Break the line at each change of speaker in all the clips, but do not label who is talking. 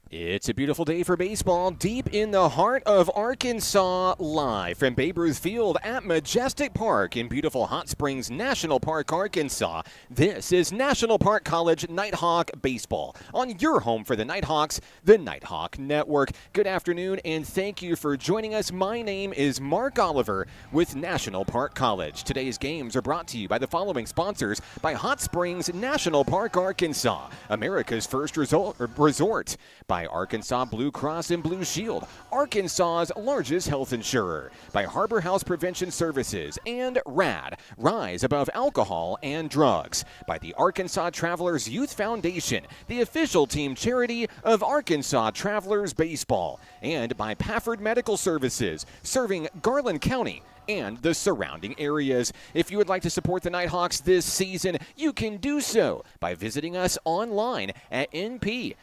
It's a beautiful day for baseball deep in the heart of Arkansas, live from Babe Ruth Field at Majestic Park in beautiful Hot Springs National Park, Arkansas. This is National Park College Nighthawk Baseball on your home for the Nighthawks, the Nighthawk Network. Good afternoon and thank you for joining us. My name is Mark Oliver with National Park College. Today's games are brought to you by the following sponsors: by Hot Springs National Park, Arkansas, America's first resort; by Arkansas Blue Cross and Blue Shield, Arkansas's largest health insurer; by Harbor House Prevention Services and RAD, Rise Above Alcohol and Drugs; by the Arkansas Travelers Youth Foundation, the official team charity of Arkansas Travelers Baseball; and by Pafford Medical Services, serving Garland County and the surrounding areas. If you would like to support the Nighthawks this season, you can do so by visiting us online at np.edu/athletics.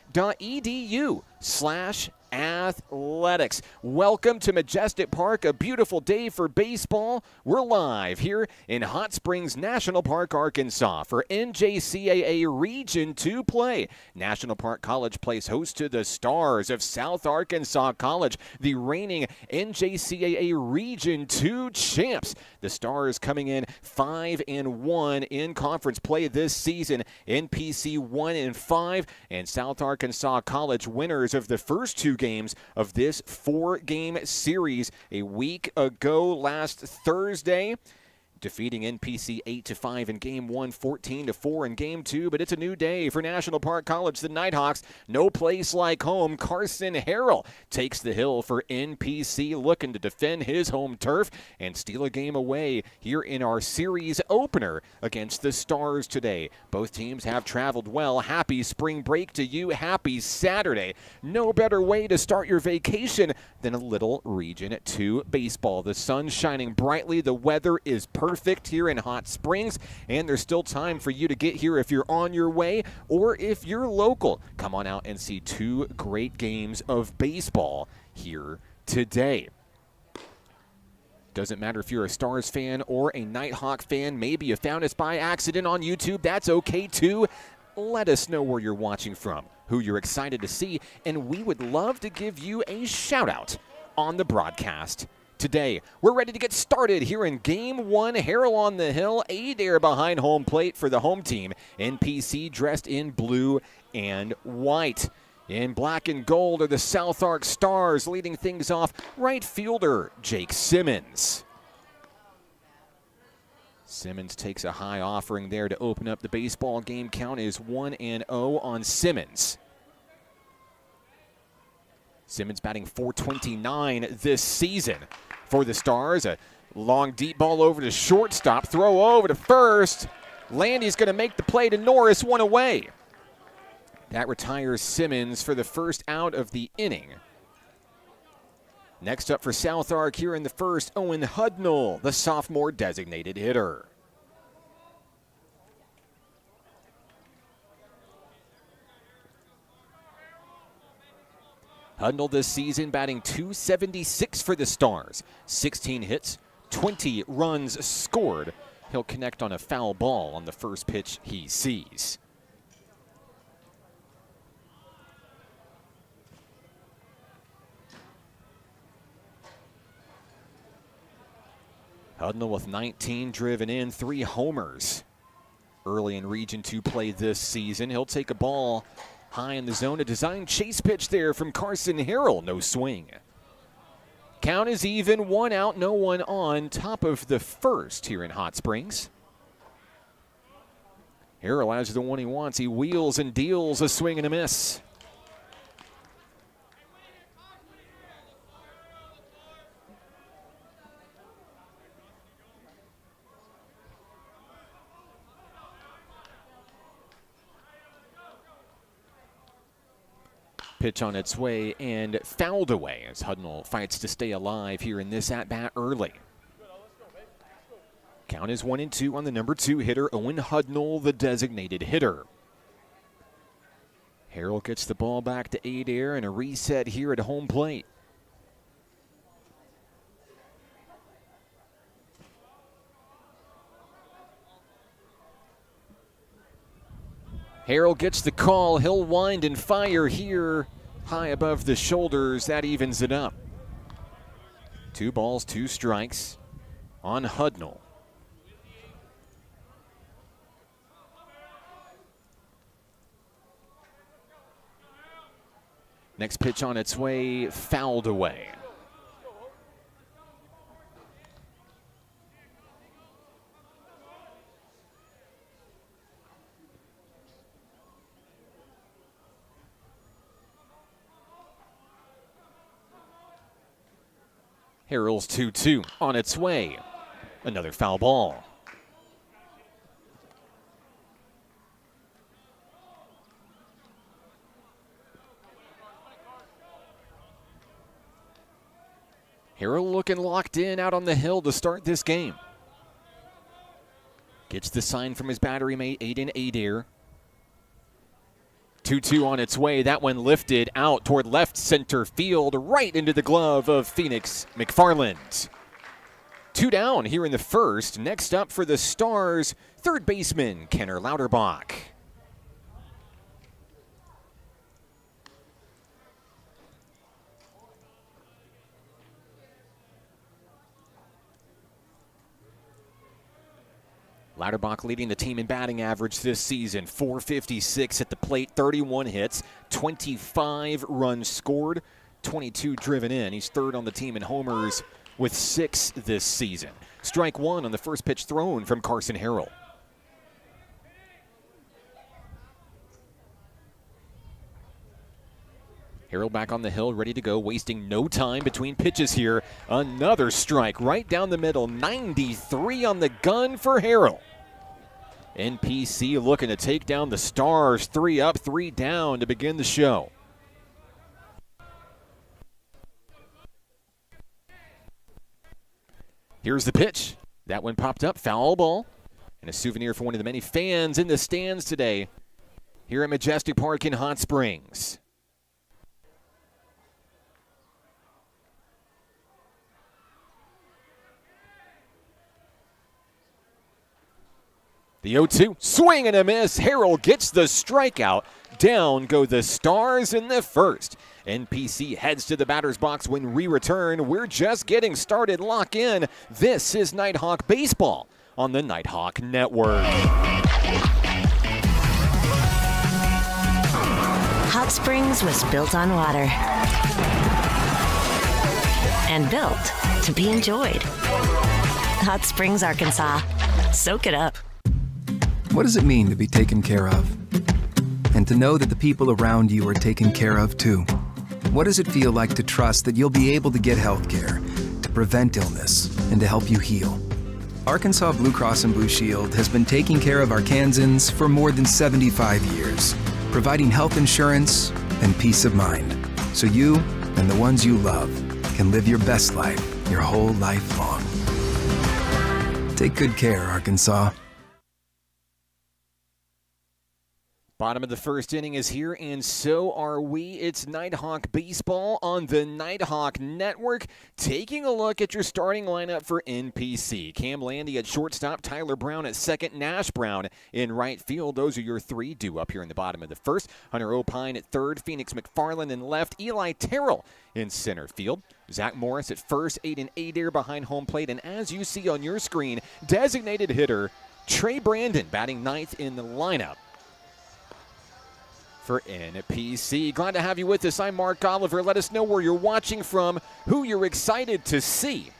Welcome to Majestic Park, a beautiful day for baseball. We're live here in Hot Springs National Park, Arkansas for NJCAA Region 2 play. National Park College plays host to the Stars of South Arkansas College, the reigning NJCAA Region 2 champs. The Stars coming in 5-1 in conference play this season, NPC 1-5, and South Arkansas College winners of the first two games of this four-game series a week ago last Thursday, defeating NPC 8-5 in Game 1, 14-4 in Game 2. But it's a new day for National Park College. The Nighthawks, no place like home. Carson Harrell takes the hill for NPC, looking to defend his home turf and steal a game away here in our series opener against the Stars today. Both teams have traveled well. Happy spring break to you. Happy Saturday. No better way to start your vacation than a little Region 2 baseball. The sun's shining brightly. The weather is perfect here in Hot Springs, and there's still time for you to get here if you're on your way or if you're local. Come on out and see two great games of baseball here today. Doesn't matter if you're a Stars fan or a Nighthawk fan. Maybe you found us by accident on YouTube. That's okay too. Let us know where you're watching from, who you're excited to see, and we would love to give you a shout out on the broadcast today. We're ready to get started here in Game 1. Harrell on the hill, Adair behind home plate for the home team. NPC dressed in blue and white. In black and gold are the South Ark Stars, leading things off right fielder Jake Simmons. Simmons takes a high offering there to open up the baseball game. Count is 1-0 on Simmons. Simmons batting .429 this season for the Stars. A long deep ball over to shortstop. Throw over to first. Landy's going to make the play to Norris, one away. That retires Simmons for the first out of the inning. Next up for South Ark here in the first, Owen Hudnall, the sophomore designated hitter. Hudnall this season batting .276 for the Stars. 16 hits, 20 runs scored. He'll connect on a foul ball on the first pitch he sees. Hudnall with 19 driven in, 3 homers early in Region 2 play this season. He'll take a ball high in the zone, a design chase pitch there from Carson Harrell, no swing. Count is even, 1 out, no one on, top of the first here in Hot Springs. Harrell has the one he wants. He wheels and deals, a swing and a miss. Pitch on its way and fouled away as Hudnall fights to stay alive here in this at-bat early. Count is 1-2 on the number 2 hitter, Owen Hudnall, the designated hitter. Harrell gets the ball back to Adair and a reset here at home plate. Harrell gets the call. He'll wind and fire here high above the shoulders. That evens it up. 2 balls, 2 strikes on Hudnall. Next pitch on its way, fouled away. Harrell's 2-2 on its way. Another foul ball. Harrell looking locked in out on the hill to start this game. Gets the sign from his battery mate, Aiden Adair. 2-2 on its way. That one lifted out toward left center field, right into the glove of Phoenix McFarland. 2 down here in the first. Next up for the Stars, third baseman Kenner Lauterbach. Lauterbach leading the team in batting average this season. .456 at the plate, 31 hits, 25 runs scored, 22 driven in. He's third on the team in homers with 6 this season. Strike 1 on the first pitch thrown from Carson Harrell. Harrell back on the hill, ready to go, wasting no time between pitches here. Another strike right down the middle, 93 on the gun for Harrell. NPC looking to take down the Stars, 3 up, 3 down to begin the show. Here's the pitch. That one popped up, foul ball. And a souvenir for one of the many fans in the stands today here at Majestic Park in Hot Springs. The 0-2, swing and a miss. Harrell gets the strikeout. Down go the Stars in the first. NPC heads to the batter's box when we return. We're just getting started. Lock in. This is Nighthawk Baseball on the Nighthawk Network.
Hot Springs was built on water and built to be enjoyed. Hot Springs, Arkansas. Soak it up.
What does it mean to be taken care of? And to know that the people around you are taken care of too? What does it feel like to trust that you'll be able to get health care, to prevent illness, and to help you heal? Arkansas Blue Cross and Blue Shield has been taking care of Arkansans for more than 75 years, providing health insurance and peace of mind, so you and the ones you love can live your best life your whole life long. Take good care, Arkansas.
Bottom of the first inning is here, and so are we. It's Nighthawk Baseball on the Nighthawk Network. Taking a look at your starting lineup for NPC. Cam Landy at shortstop, Tyler Brown at second, Nash Brown in right field. Those are your 3 due up here in the bottom of the first. Hunter Opine at third, Phoenix McFarland in left, Eli Terrell in center field. Zach Morris at first, Aiden Adair behind home plate, and as you see on your screen, designated hitter Trey Brandon batting ninth in the lineup for NPC. Glad to have you with us. I'm Mark Oliver. Let us know where you're watching from, who you're excited to see.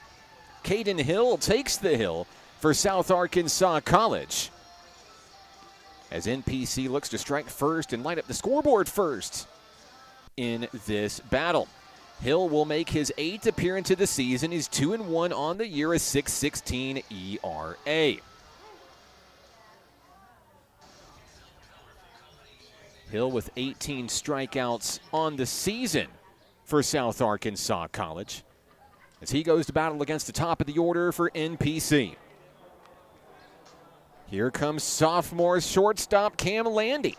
Caden Hill takes the hill for South Arkansas College, as NPC looks to strike first and light up the scoreboard first in this battle. Hill will make his 8th appearance of the season. He's 2-1 on the year, a .616 ERA. Hill with 18 strikeouts on the season for South Arkansas College, as he goes to battle against the top of the order for NPC. Here comes sophomore shortstop Cam Landy.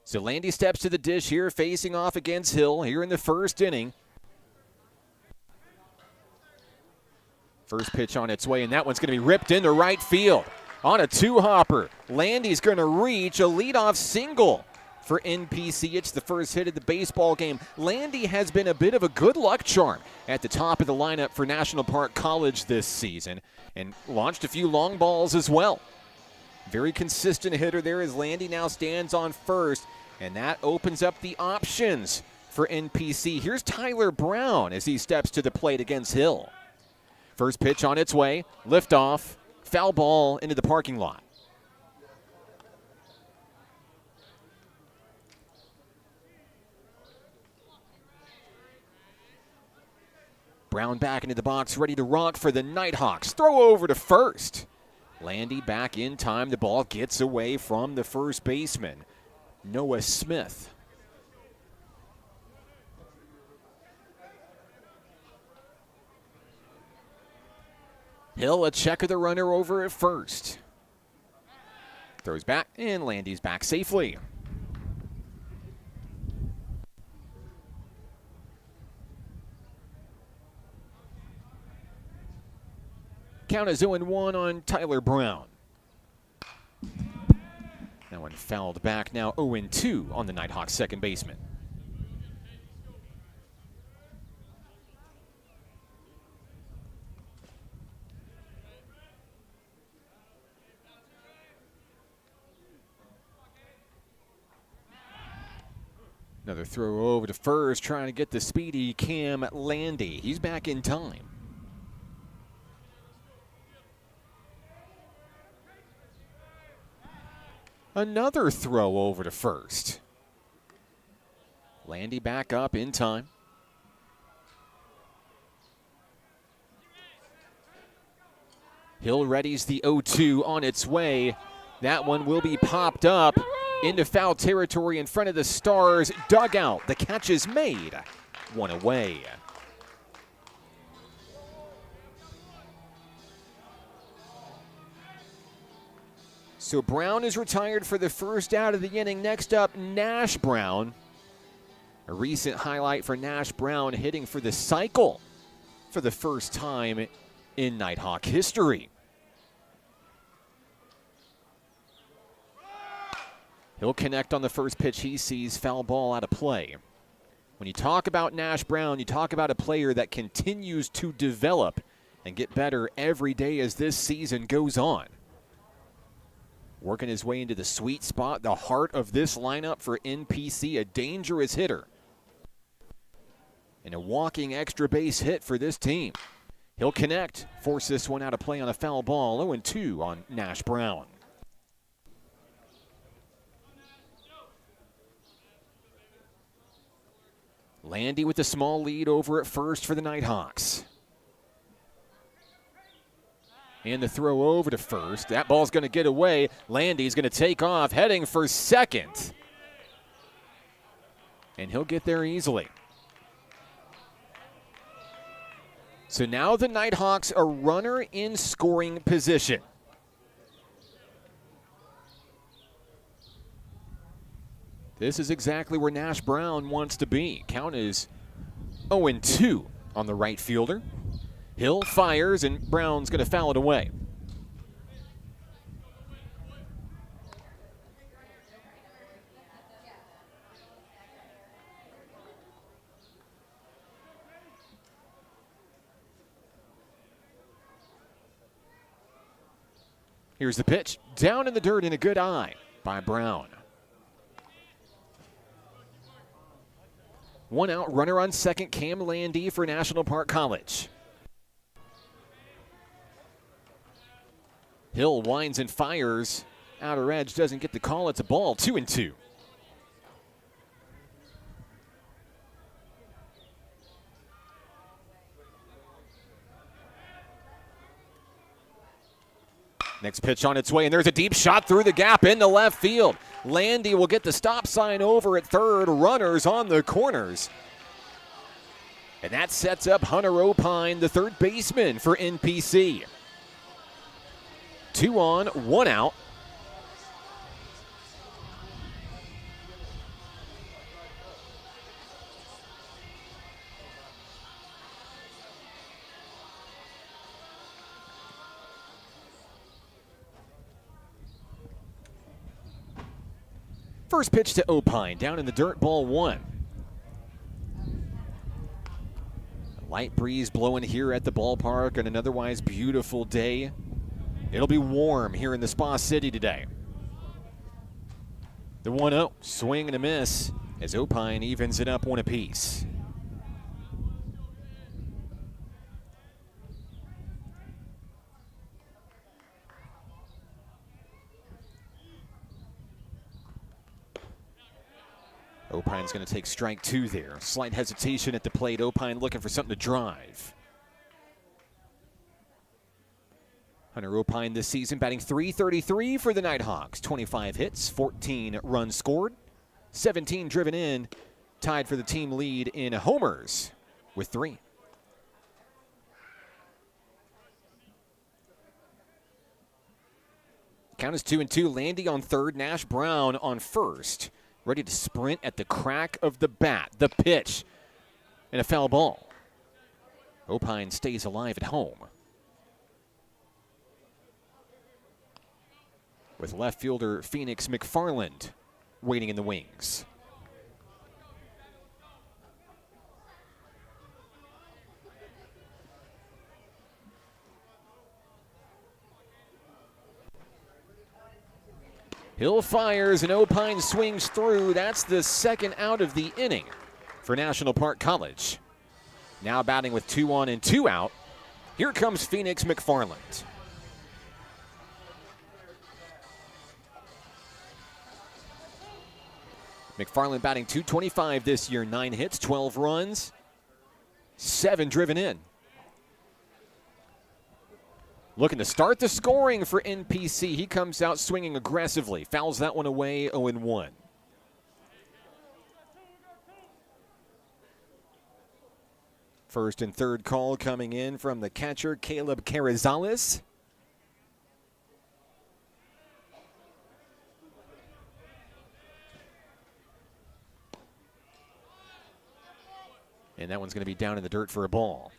So Landy steps to the dish here, facing off against Hill here in the first inning. First pitch on its way, and that one's going to be ripped into right field. on a two-hopper. Landy's going to reach a leadoff single for NPC. It's the first hit of the baseball game. Landy has been a bit of a good luck charm at the top of the lineup for National Park College this season and launched a few long balls as well. Very consistent hitter there as Landy now stands on first, and that opens up the options for NPC. Here's Tyler Brown as he steps to the plate against Hill. First pitch on its way, liftoff, foul ball into the parking lot. Brown back into the box, ready to rock for the Nighthawks. Throw over to first. Landy back in time. The ball gets away from the first baseman, Noah Smith. Hill a check of the runner over at first. Throws back, and Landy's back safely. Count is 0-1 on Tyler Brown. That one fouled back, now 0-2 on the Nighthawks second baseman. Another throw over to first, trying to get the speedy Cam Landy. He's back in time. Another throw over to first. Landy back up in time. Hill readies the 0-2 on its way. That one will be popped up into foul territory in front of the Stars dugout. The catch is made. One away. So Brown is retired for the first out of the inning. Next up, Nash Brown. A recent highlight for Nash Brown, hitting for the cycle for the first time in Nighthawk history. He'll connect on the first pitch he sees, foul ball out of play. When you talk about Nash Brown, you talk about a player that continues to develop and get better every day as this season goes on. Working his way into the sweet spot, the heart of this lineup for NPC, a dangerous hitter. And a walking extra base hit for this team. He'll connect, force this one out of play on a foul ball, 0-2 on Nash Brown. Landy with a small lead over at first for the Nighthawks. And the throw over to first. That ball's going to get away. Landy's going to take off, heading for second. And he'll get there easily. So now the Nighthawks a runner in scoring position. This is exactly where Nash Brown wants to be. Count is 0-2 on the right fielder. Hill fires, and Brown's going to foul it away. Here's the pitch. Down in the dirt in a good eye by Brown. One out, runner on second, Cam Landy for National Park College. Hill winds and fires. Outer edge doesn't get the call. It's a ball, 2-2. Next pitch on its way, and there's a deep shot through the gap into left field. Landy will get the stop sign over at third. Runners on the corners. And that sets up Hunter Opine, the third baseman for NPC. 2 on, 1 out. First pitch to Opine, down in the dirt, ball 1. A light breeze blowing here at the ballpark on an otherwise beautiful day. It'll be warm here in the Spa City today. The 1-0, swing and a miss as Opine evens it up 1 apiece. Opine's going to take strike 2 there. Slight hesitation at the plate. Opine looking for something to drive. Hunter Opine this season batting .333 for the Nighthawks. 25 hits, 14 runs scored, 17 driven in. Tied for the team lead in homers with 3. Count is 2-2. Landy on third, Nash Brown on first. Ready to sprint at the crack of the bat. The pitch and a foul ball. Opine stays alive at home. With left fielder Phoenix McFarland waiting in the wings. Hill fires and Opine swings through. That's the second out of the inning for National Park College. Now batting with 2 on and 2 out. Here comes Phoenix McFarland. McFarland batting .225 this year. 9 hits, 12 runs, 7 driven in. Looking to start the scoring for NPC. He comes out swinging aggressively. Fouls that one away, 0-1. First and third call coming in from the catcher, Caleb Carrizales. And that one's going to be down in the dirt for a ball.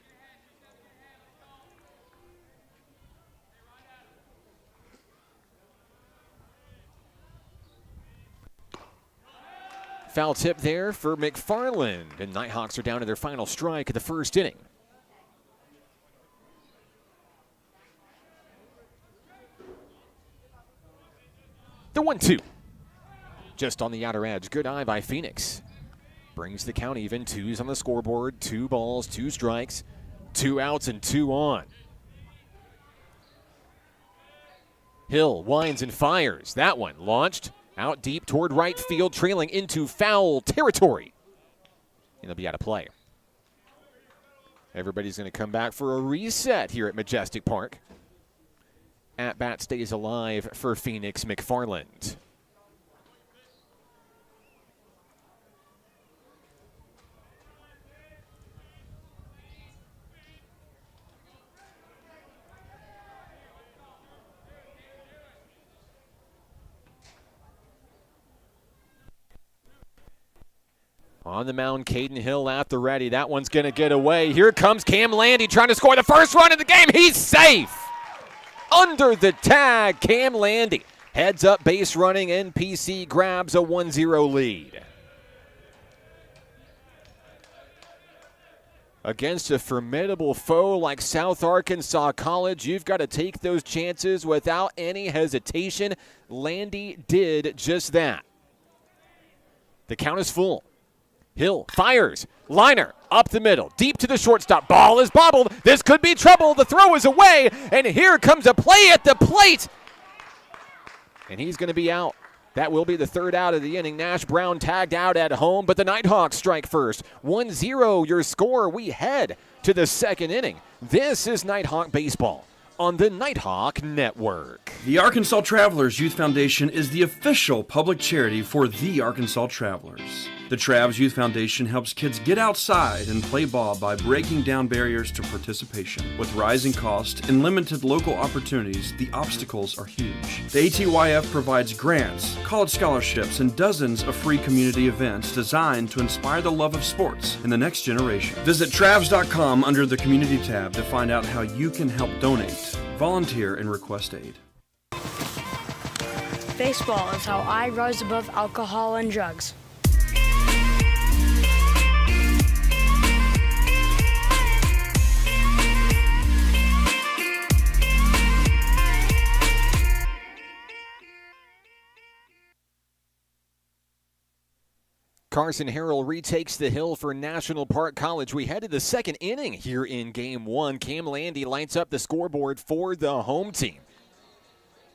Foul tip there for McFarland, and Nighthawks are down to their final strike of the first inning. The 1-2. Just on the outer edge. Good eye by Phoenix. Brings the count even. 2's on the scoreboard. 2 balls, 2 strikes, 2 outs, and 2 on. Hill winds and fires. That one launched out deep toward right field, trailing into foul territory. And they'll be out of play. Everybody's going to come back for a reset here at Majestic Park. At bat stays alive for Phoenix McFarland. On the mound, Caden Hill at the ready. That one's going to get away. Here comes Cam Landy trying to score the first run of the game. He's safe. Under the tag, Cam Landy. Heads up base running. NPC grabs a 1-0 lead. Against a formidable foe like South Arkansas College, you've got to take those chances without any hesitation. Landy did just that. The count is full. Hill fires, liner up the middle, deep to the shortstop. Ball is bobbled. This could be trouble. The throw is away, and here comes a play at the plate. And he's going to be out. That will be the third out of the inning. Nash Brown tagged out at home, but the Nighthawks strike first. 1-0 your score. We head to the second inning. This is Nighthawk Baseball on the Nighthawk Network.
The Arkansas Travelers Youth Foundation is the official public charity for the Arkansas Travelers. The Travs Youth Foundation helps kids get outside and play ball by breaking down barriers to participation. With rising costs and limited local opportunities, the obstacles are huge. The ATYF provides grants, college scholarships, and dozens of free community events designed to inspire the love of sports in the next generation. Visit Travs.com under the Community tab to find out how you can help donate, volunteer, and request aid.
Baseball is how I rise above alcohol and drugs.
Carson Harrell retakes the hill for National Park College. We head to the second inning here in Game 1. Cam Landy lights up the scoreboard for the home team.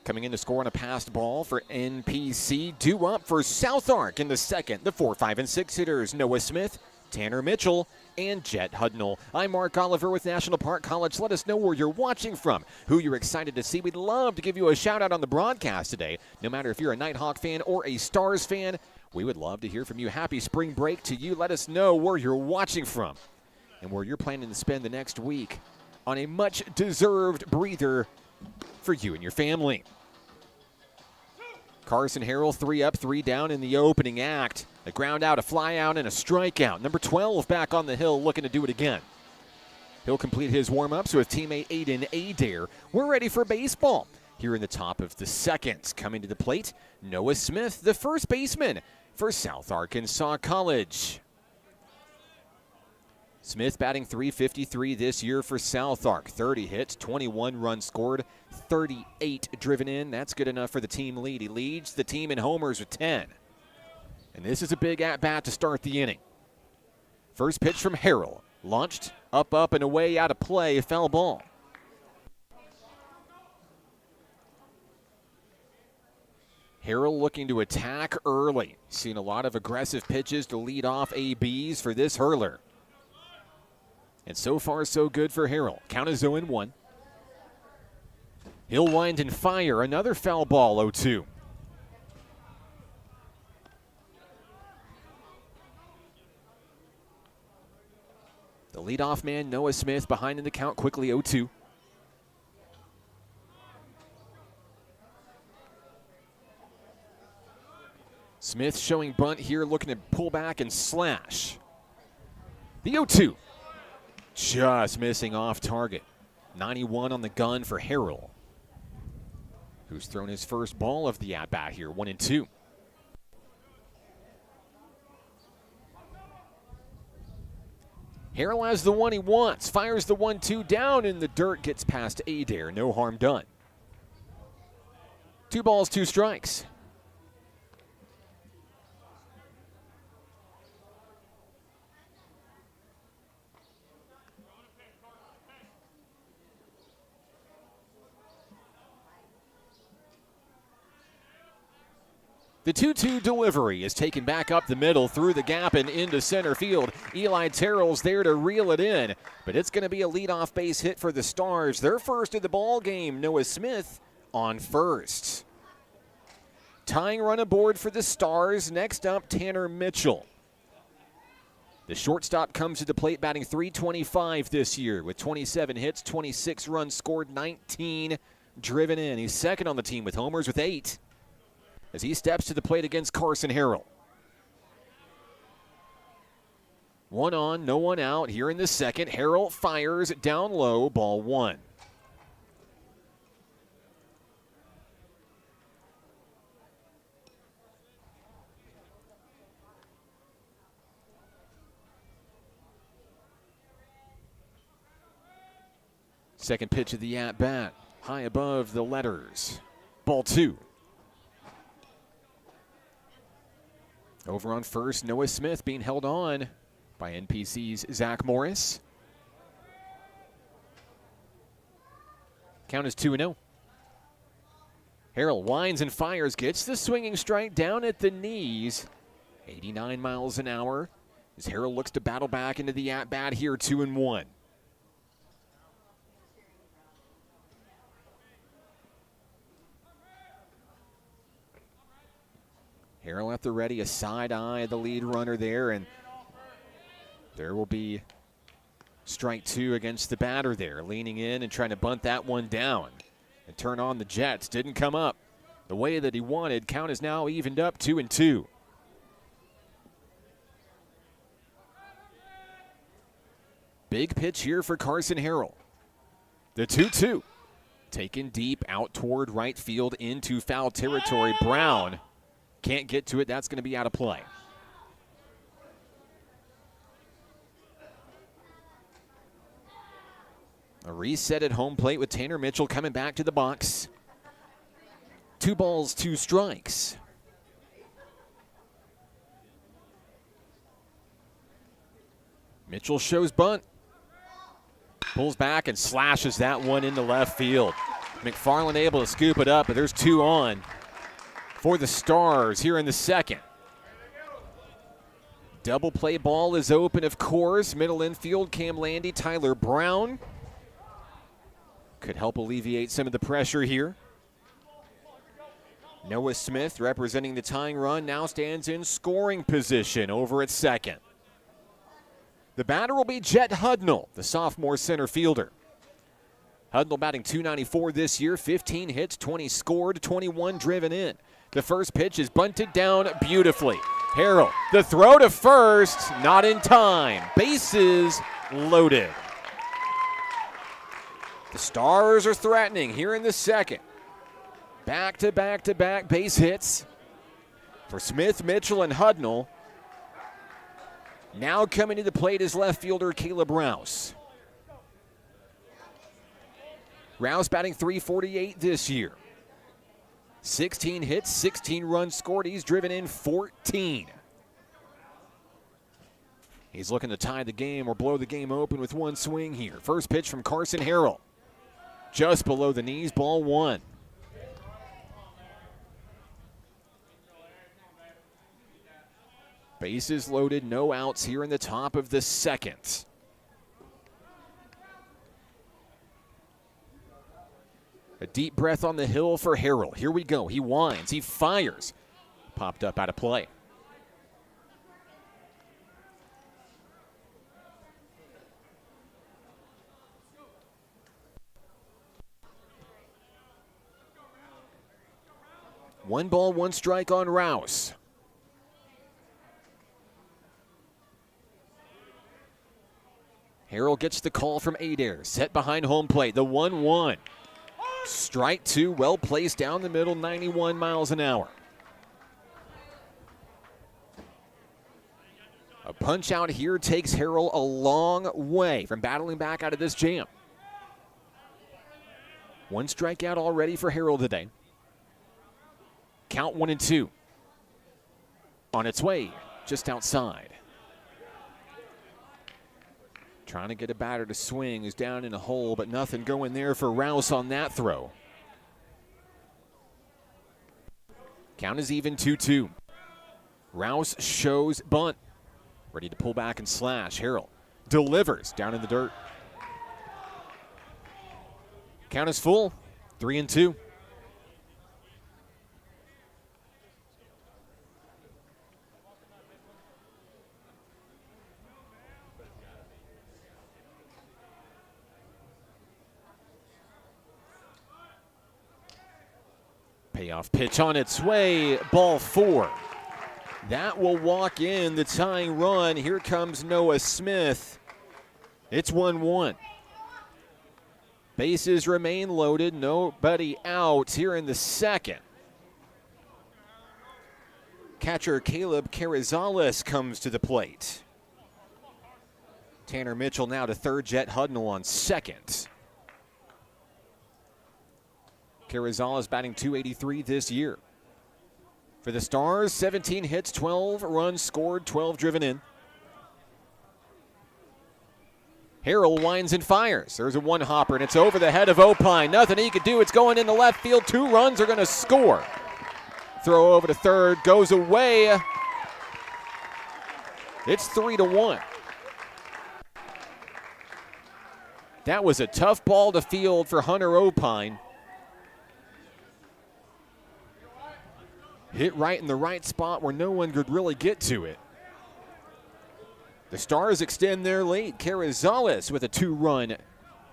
Coming in to score on a passed ball for NPC. Due up for South Ark in the second. The 4, 5, and 6 hitters, Noah Smith, Tanner Mitchell, and Jet Hudnall. I'm Mark Oliver with National Park College. Let us know where you're watching from, who you're excited to see. We'd love to give you a shout-out on the broadcast today. No matter if you're a Nighthawk fan or a Stars fan, we would love to hear from you. Happy spring break to you. Let us know where you're watching from and where you're planning to spend the next week on a much-deserved breather for you and your family. Carson Harrell, 3 up, 3 down in the opening act. A ground out, a fly out, and a strikeout. Number 12 back on the hill looking to do it again. He'll complete his warm-ups with teammate Aiden Adair. We're ready for baseball. Here in the top of the second, coming to the plate, Noah Smith, the first baseman for South Arkansas College. Smith batting .353 this year for South Ark. 30 hits, 21 runs scored, 38 driven in. That's good enough for the team lead. He leads the team in homers with 10. And this is a big at-bat to start the inning. First pitch from Harrell. Launched, up, and away, out of play, foul ball. Harrell looking to attack early. Seen a lot of aggressive pitches to lead off ABs for this hurler. And so far, so good for Harrell. Count is 0-1. He'll wind and fire. Another foul ball, 0-2. The leadoff man, Noah Smith, behind in the count, quickly 0-2. Smith showing bunt here, looking to pull back and slash. The 0-2. Just missing off target. 91 on the gun for Harrell, who's thrown his first ball of the at-bat here, 1-2. Harrell has the one he wants, fires the 1-2 down in the dirt, gets past Adair, no harm done. 2 balls, 2 strikes. The 2-2 delivery is taken back up the middle, through the gap and into center field. Eli Terrell's there to reel it in, but it's going to be a leadoff base hit for the Stars. Their first of the ball game. Noah Smith on first. Tying run aboard for the Stars. Next up, Tanner Mitchell. The shortstop comes to the plate batting .325 this year with 27 hits, 26 runs scored, 19 driven in. He's second on the team with homers with 8. As he steps to the plate against Carson Harrell. 1 on, no one out here in the second. Harrell fires down low, ball 1. Second pitch of the at-bat, high above the letters. Ball 2. Over on first, Noah Smith being held on by NPC's Zach Morris. Count is 2-0. Harrell winds and fires, gets the swinging strike down at the knees. 89 miles an hour as Harrell looks to battle back into the at-bat here, 2-1. Harrell at the ready, a side eye, the lead runner there, and there will be strike 2 against the batter there, leaning in and trying to bunt that one down and turn on the Jets. Didn't come up the way that he wanted. Count is now evened up, 2-2. Big pitch here for Carson Harrell. The 2-2. Taken deep out toward right field into foul territory. Brown can't get to it. That's going to be out of play. A reset at home plate with Tanner Mitchell coming back to the box. 2 balls, 2 strikes. Mitchell shows bunt. Pulls back and slashes that one into left field. McFarland able to scoop it up, but there's 2 on for the Stars here in the second. Double play ball is open, of course. Middle infield, Cam Landy, Tyler Brown. Could help alleviate some of the pressure here. Noah Smith, representing the tying run, now stands in scoring position over at second. The batter will be Jet Hudnall, the sophomore center fielder. Hudnall batting .294 this year, 15 hits, 20 scored, 21 driven in. The first pitch is bunted down beautifully. Harrell, the throw to first, not in time. Bases loaded. The Stars are threatening here in the second. Back-to-back-to-back base hits for Smith, Mitchell, and Hudnall. Now coming to the plate is left fielder Caleb Rouse. Rouse batting .348 this year. 16 hits, 16 runs scored. He's driven in 14. He's looking to tie the game or blow the game open with one swing here. First pitch from Carson Harrell. Just below the knees, ball 1. Bases loaded, no outs here in the top of the second. A deep breath on the hill for Harrell. Here we go. He winds. He fires. Popped up out of play. One ball, one strike on Rouse. Harrell gets the call from Adair. Set behind home plate. The 1-1. Strike 2, well placed down the middle, 91 miles an hour. A punch out here takes Harrell a long way from battling back out of this jam. 1 strikeout already for Harrell today. Count 1-2. On its way, just outside. Trying to get a batter to swing, is down in a hole, but nothing going there for Rouse on that throw. Count is even 2-2. Rouse shows bunt. Ready to pull back and slash. Harrell delivers down in the dirt. Count is full, 3-2. Payoff pitch on its way, ball 4. That will walk in the tying run. Here comes Noah Smith. It's 1-1. Bases remain loaded, nobody out here in the second. Catcher Caleb Carrizales comes to the plate. Tanner Mitchell now to third, Jet Hudnall on second. Carrizales batting .283 this year. For the Stars, 17 hits, 12 runs scored, 12 driven in. Harrell winds and fires. There's a one-hopper, and it's over the head of Opine. Nothing he could do. It's going into left field. 2 runs are going to score. Throw over to third, goes away. It's 3-1. That was a tough ball to field for Hunter Opine. Hit right in the right spot where no one could really get to it. The Stars extend their lead. Carrizales with a 2-run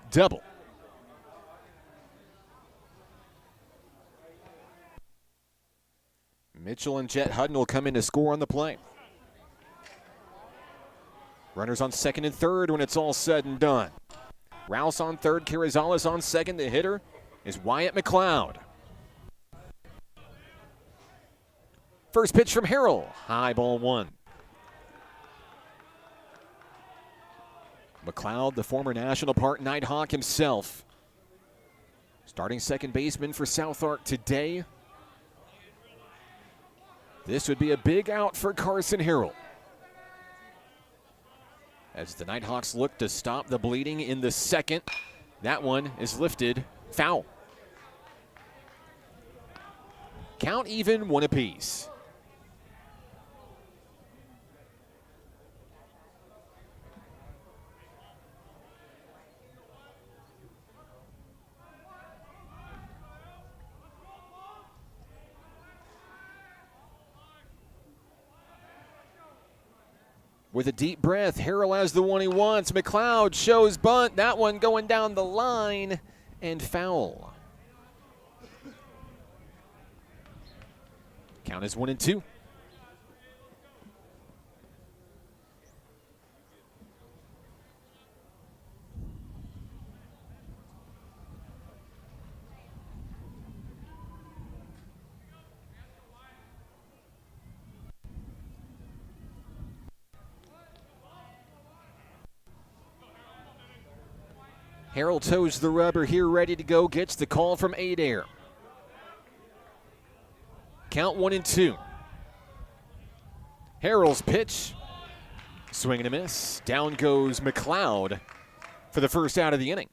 double. Mitchell and Jet Hudnall come in to score on the play. Runners on second and third when it's all said and done. Rouse on third, Carrizales on second. The hitter is Wyatt McLeod. First pitch from Harrell. High ball one. McLeod, the former National Park Nighthawk himself. Starting second baseman for Southwark today. This would be a big out for Carson Harrell, as the Nighthawks look to stop the bleeding in the second. That one is lifted. Foul. Count even, one apiece. With a deep breath, Harrell has the one he wants. McLeod shows bunt. That one going down the line and foul. Count is 1-2. Harrell toes the rubber here, ready to go. Gets the call from Adair. Count 1-2. Harrell's pitch. Swing and a miss. Down goes McLeod for the first out of the inning.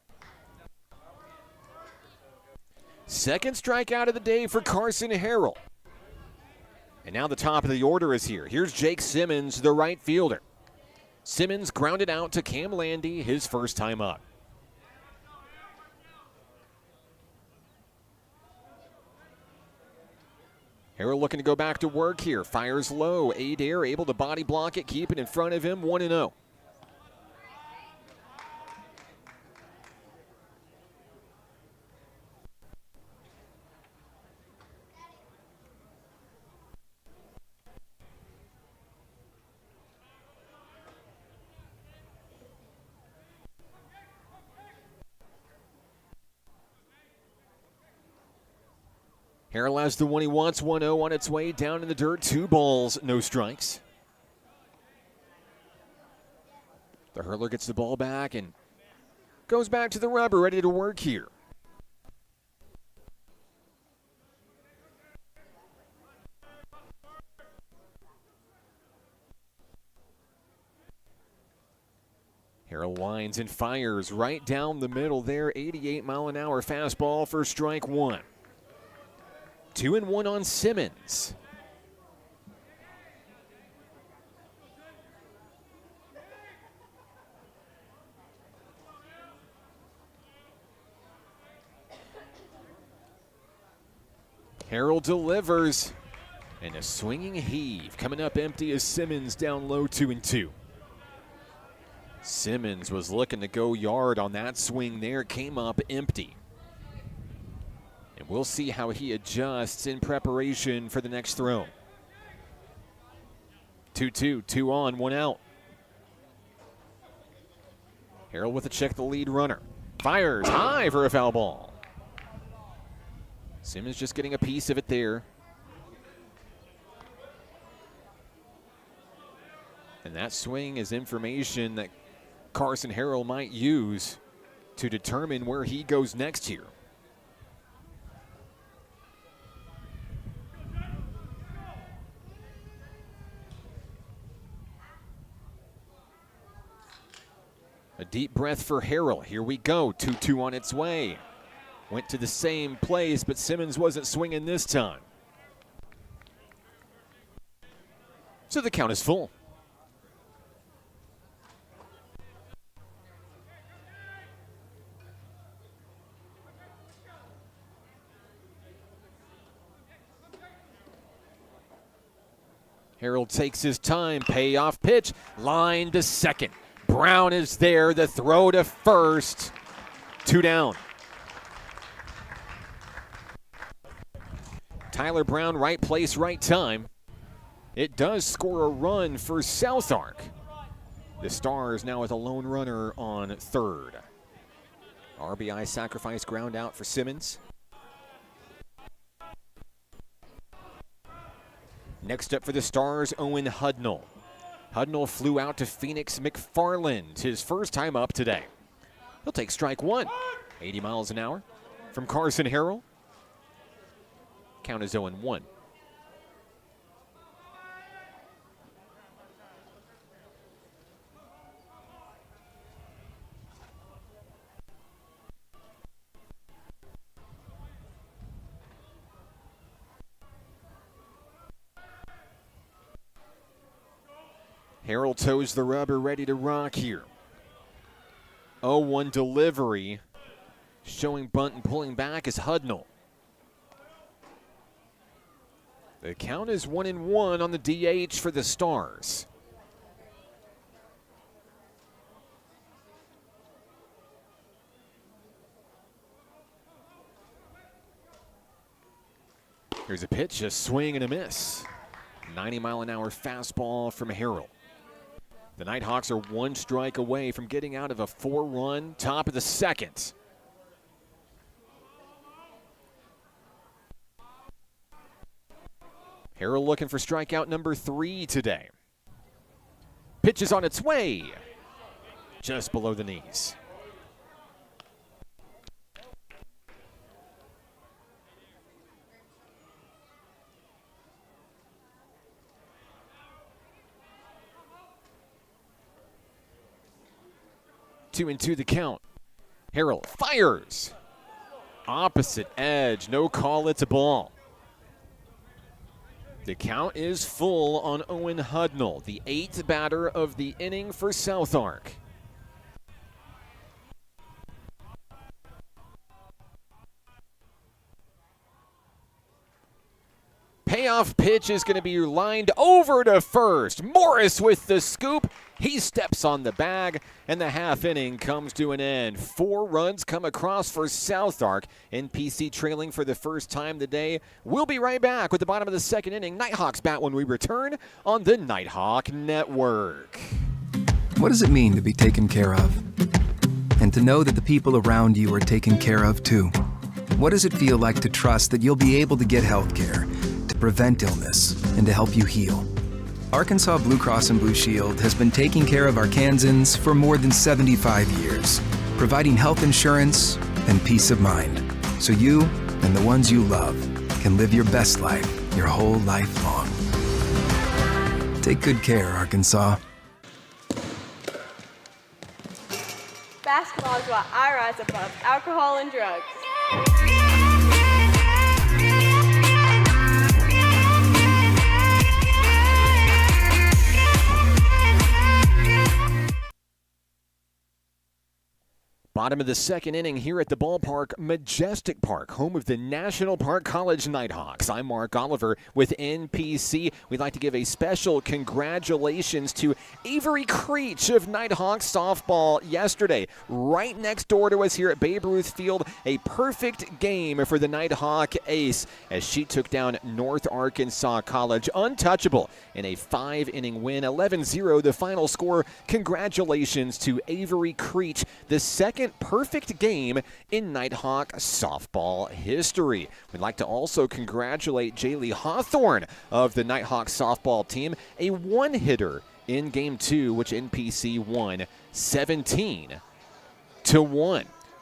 Second strikeout of the day for Carson Harrell. And now the top of the order is here. Here's Jake Simmons, the right fielder. Simmons grounded out to Cam Landy, his first time up. Harrell looking to go back to work here. Fires low. Adair able to body block it, keep it in front of him. 1-0. Harrell has the one he wants. 1-0 on its way down in the dirt. 2 balls, no strikes. The hurler gets the ball back and goes back to the rubber, ready to work here. Harrell winds and fires right down the middle there. 88-mile-an-hour fastball for strike one. 2-1 on Simmons. Harrell delivers. And a swinging heave coming up empty as Simmons down low 2-2. Simmons was looking to go yard on that swing there. Came up empty. And we'll see how he adjusts in preparation for the next throw. 2-2, 2 on, 1 out. Harrell with a check the lead runner. Fires high for a foul ball. Simmons just getting a piece of it there. And that swing is information that Carson Harrell might use to determine where he goes next here. A deep breath for Harrell. Here we go. 2-2 on its way. Went to the same place, but Simmons wasn't swinging this time. So the count is full. Harrell takes his time. Payoff pitch. Line to second. Brown is there. The throw to first. 2 down. Tyler Brown, right place, right time. It does score a run for Southwark. The Stars now with a lone runner on third. RBI sacrifice ground out for Simmons. Next up for the Stars, Owen Hudnall. Hudnall flew out to Phoenix McFarland, his first time up today. He'll take strike one. 80 miles an hour from Carson Harrell. Count is 0-1. Harrell toes the rubber, ready to rock here. 0-1 delivery. Showing bunt and pulling back is Hudnall. The count is 1-1 on the DH for the Stars. Here's a pitch, a swing and a miss. 90-mile-an-hour fastball from Harrell. The Nighthawks are one strike away from getting out of a 4-run top of the second. Harrell looking for strikeout number 3 today. Pitch is on its way. Just below the knees. Two and two the count. Harrell fires. Opposite edge. No call. It's a ball. The count is full on Owen Hudnall, the 8th batter of the inning for Southwark. Payoff pitch is going to be lined over to first. Morris with the scoop. He steps on the bag, and the half inning comes to an end. 4 runs come across for Southwark. NPC trailing for the first time today. We'll be right back with the bottom of the second inning. Nighthawks bat when we return on the Nighthawk Network.
What does it mean to be taken care of? And to know that the people around you are taken care of too. What does it feel like to trust that you'll be able to get health care, to prevent illness, and to help you heal? Arkansas Blue Cross and Blue Shield has been taking care of Arkansans for more than 75 years, providing health insurance and peace of mind, so you and the ones you love can live your best life your whole life long. Take good care, Arkansas.
Basketball is what I rise above alcohol and drugs.
Bottom of the second inning here at the ballpark, Majestic Park, home of the National Park College Nighthawks. I'm Mark Oliver with NPC. We'd like to give a special congratulations to Avery Creech of Nighthawks softball yesterday. Right next door to us here at Babe Ruth Field, a perfect game for the Nighthawk ace as she took down North Arkansas College untouchable in a 5-inning win. 11-0 the final score. Congratulations to Avery Creech, the second perfect game in Nighthawk softball history. We'd like to also congratulate Jaylee Hawthorne of the Nighthawk softball team, a one-hitter in Game 2, which NPC won 17-1.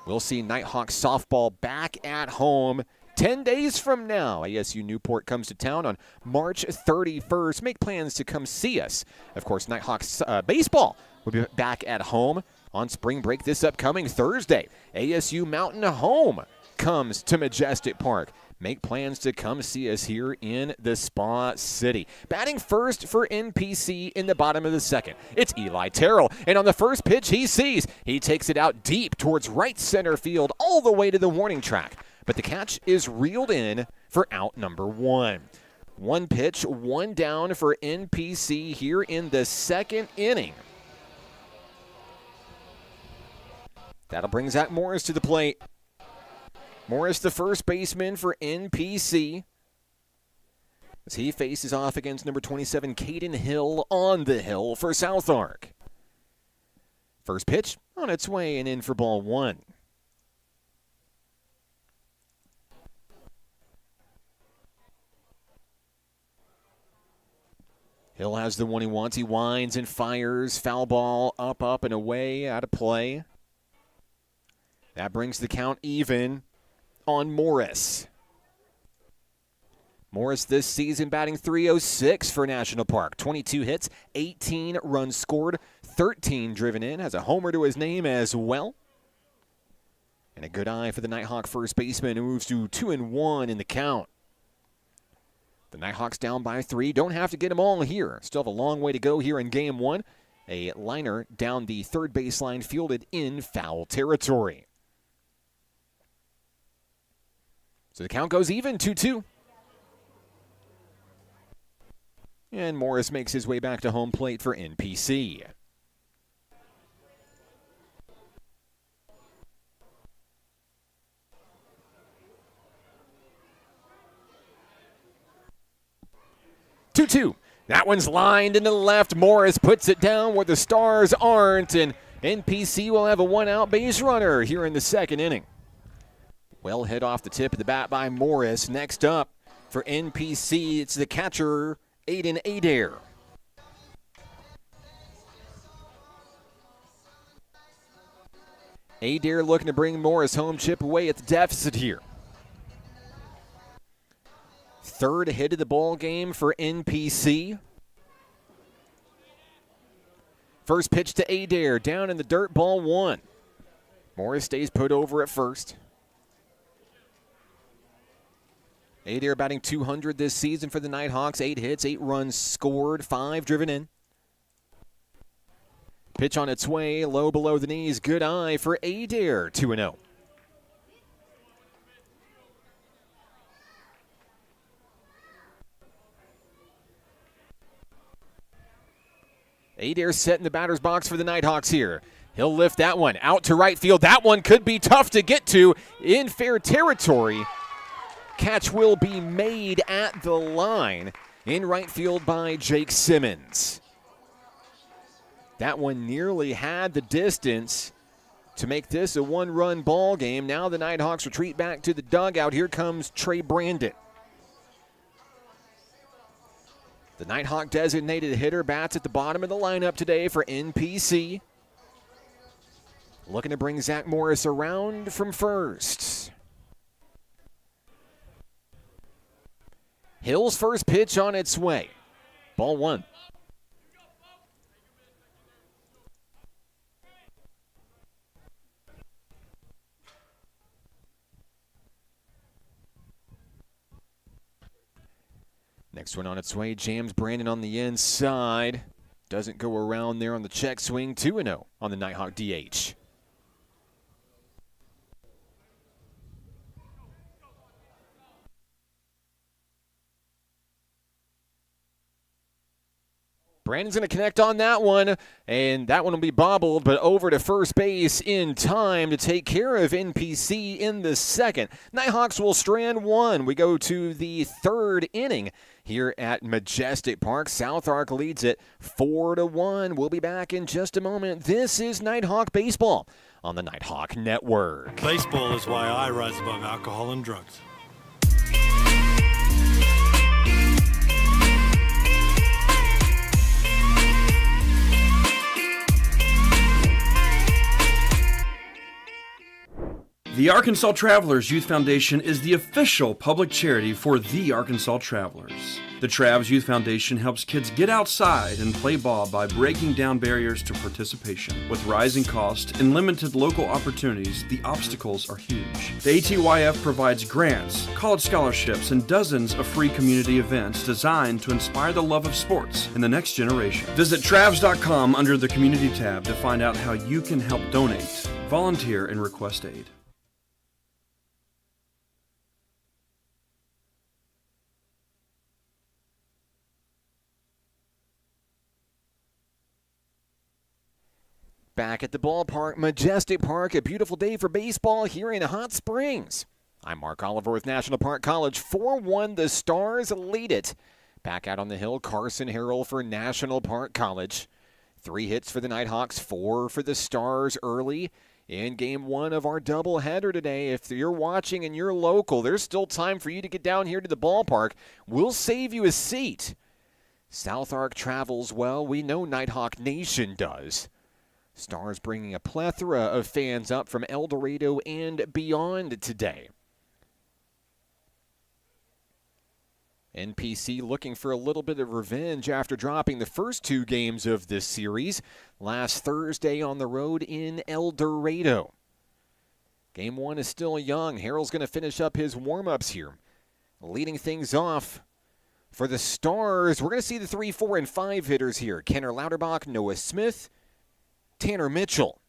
We'll see Nighthawk softball back at home 10 days from now. ASU Newport comes to town on March 31st. Make plans to come see us. Of course, Nighthawks baseball will be back at home on spring break this upcoming Thursday. ASU Mountain Home comes to Majestic Park. Make plans to come see us here in the Spa City. Batting first for NPC in the bottom of the second, it's Eli Terrell. And on the first pitch he sees, he takes it out deep towards right center field all the way to the warning track. But the catch is reeled in for out number 1. One pitch, one down for NPC here in the second inning. That'll bring Zach Morris to the plate. Morris, the first baseman for NPC, as he faces off against number 27, Caden Hill, on the hill for Southwark. First pitch on its way and in for ball 1. Hill has the one he wants. He winds and fires. Foul ball up, and away, out of play. That brings the count even on Morris. Morris this season batting .306 for National Park. 22 hits, 18 runs scored, 13 driven in. Has a homer to his name as well. And a good eye for the Nighthawk first baseman, who moves to 2-1 in the count. The Nighthawks down by 3. Don't have to get them all here. Still have a long way to go here in game 1. A liner down the third baseline fielded in foul territory. So the count goes even, 2-2. And Morris makes his way back to home plate for NPC. That one's lined into the left. Morris puts it down where the Stars aren't, and NPC will have a one-out base runner here in the second inning. Well hit off the tip of the bat by Morris. Next up for NPC, it's the catcher, Aiden Adair. Adair looking to bring Morris home, chip away at the deficit here. Third hit of the ball game for NPC. First pitch to Adair, down in the dirt, ball 1. Morris stays put over at first. Adair batting .200 this season for the Nighthawks. 8 hits, 8 runs scored, 5 driven in. Pitch on its way, low below the knees. Good eye for Adair, 2-0. Adair set in the batter's box for the Nighthawks here. He'll lift that one out to right field. That one could be tough to get to in fair territory. Catch will be made at the line in right field by Jake Simmons. That one nearly had the distance to make this a one-run ball game. Now the Nighthawks retreat back to the dugout. Here comes Trey Brandon. The Nighthawk designated hitter bats at the bottom of the lineup today for NPC. Looking to bring Zach Morris around from first. Hill's first pitch on its way. Ball 1. Next one on its way, jams Brandon on the inside. Doesn't go around there on the check swing. 2-0 on the Nighthawk DH. Brandon's going to connect on that one, and that one will be bobbled, but over to first base in time to take care of NPC in the second. Nighthawks will strand 1. We go to the third inning here at Majestic Park. South Ark leads it 4-1. We'll be back in just a moment. This is Nighthawk Baseball on the Nighthawk Network.
Baseball is why I rise above alcohol and drugs.
The Arkansas Travelers Youth Foundation is the official public charity for the Arkansas Travelers. The Travs Youth Foundation helps kids get outside and play ball by breaking down barriers to participation. With rising costs and limited local opportunities, the obstacles are huge. The ATYF provides grants, college scholarships, and dozens of free community events designed to inspire the love of sports in the next generation. Visit Travs.com under the Community tab to find out how you can help donate, volunteer, and request aid.
Back at the ballpark, Majestic Park, a beautiful day for baseball here in Hot Springs. I'm Mark Oliver with National Park College. 4-1, the Stars lead it. Back out on the hill, Carson Harrell for National Park College. 3 hits for the Nighthawks, 4 for the Stars early in game 1 of our doubleheader today. If you're watching and you're local, there's still time for you to get down here to the ballpark. We'll save you a seat. South Arc travels well. We know Nighthawk Nation does. Stars bringing a plethora of fans up from El Dorado and beyond today. NPC looking for a little bit of revenge after dropping the first 2 games of this series last Thursday on the road in El Dorado. Game 1 is still young. Harrell's going to finish up his warm-ups here. Leading things off for the Stars, we're going to see the 3, 4, and 5 hitters here. Kenner Lauterbach, Noah Smith, Tanner Mitchell.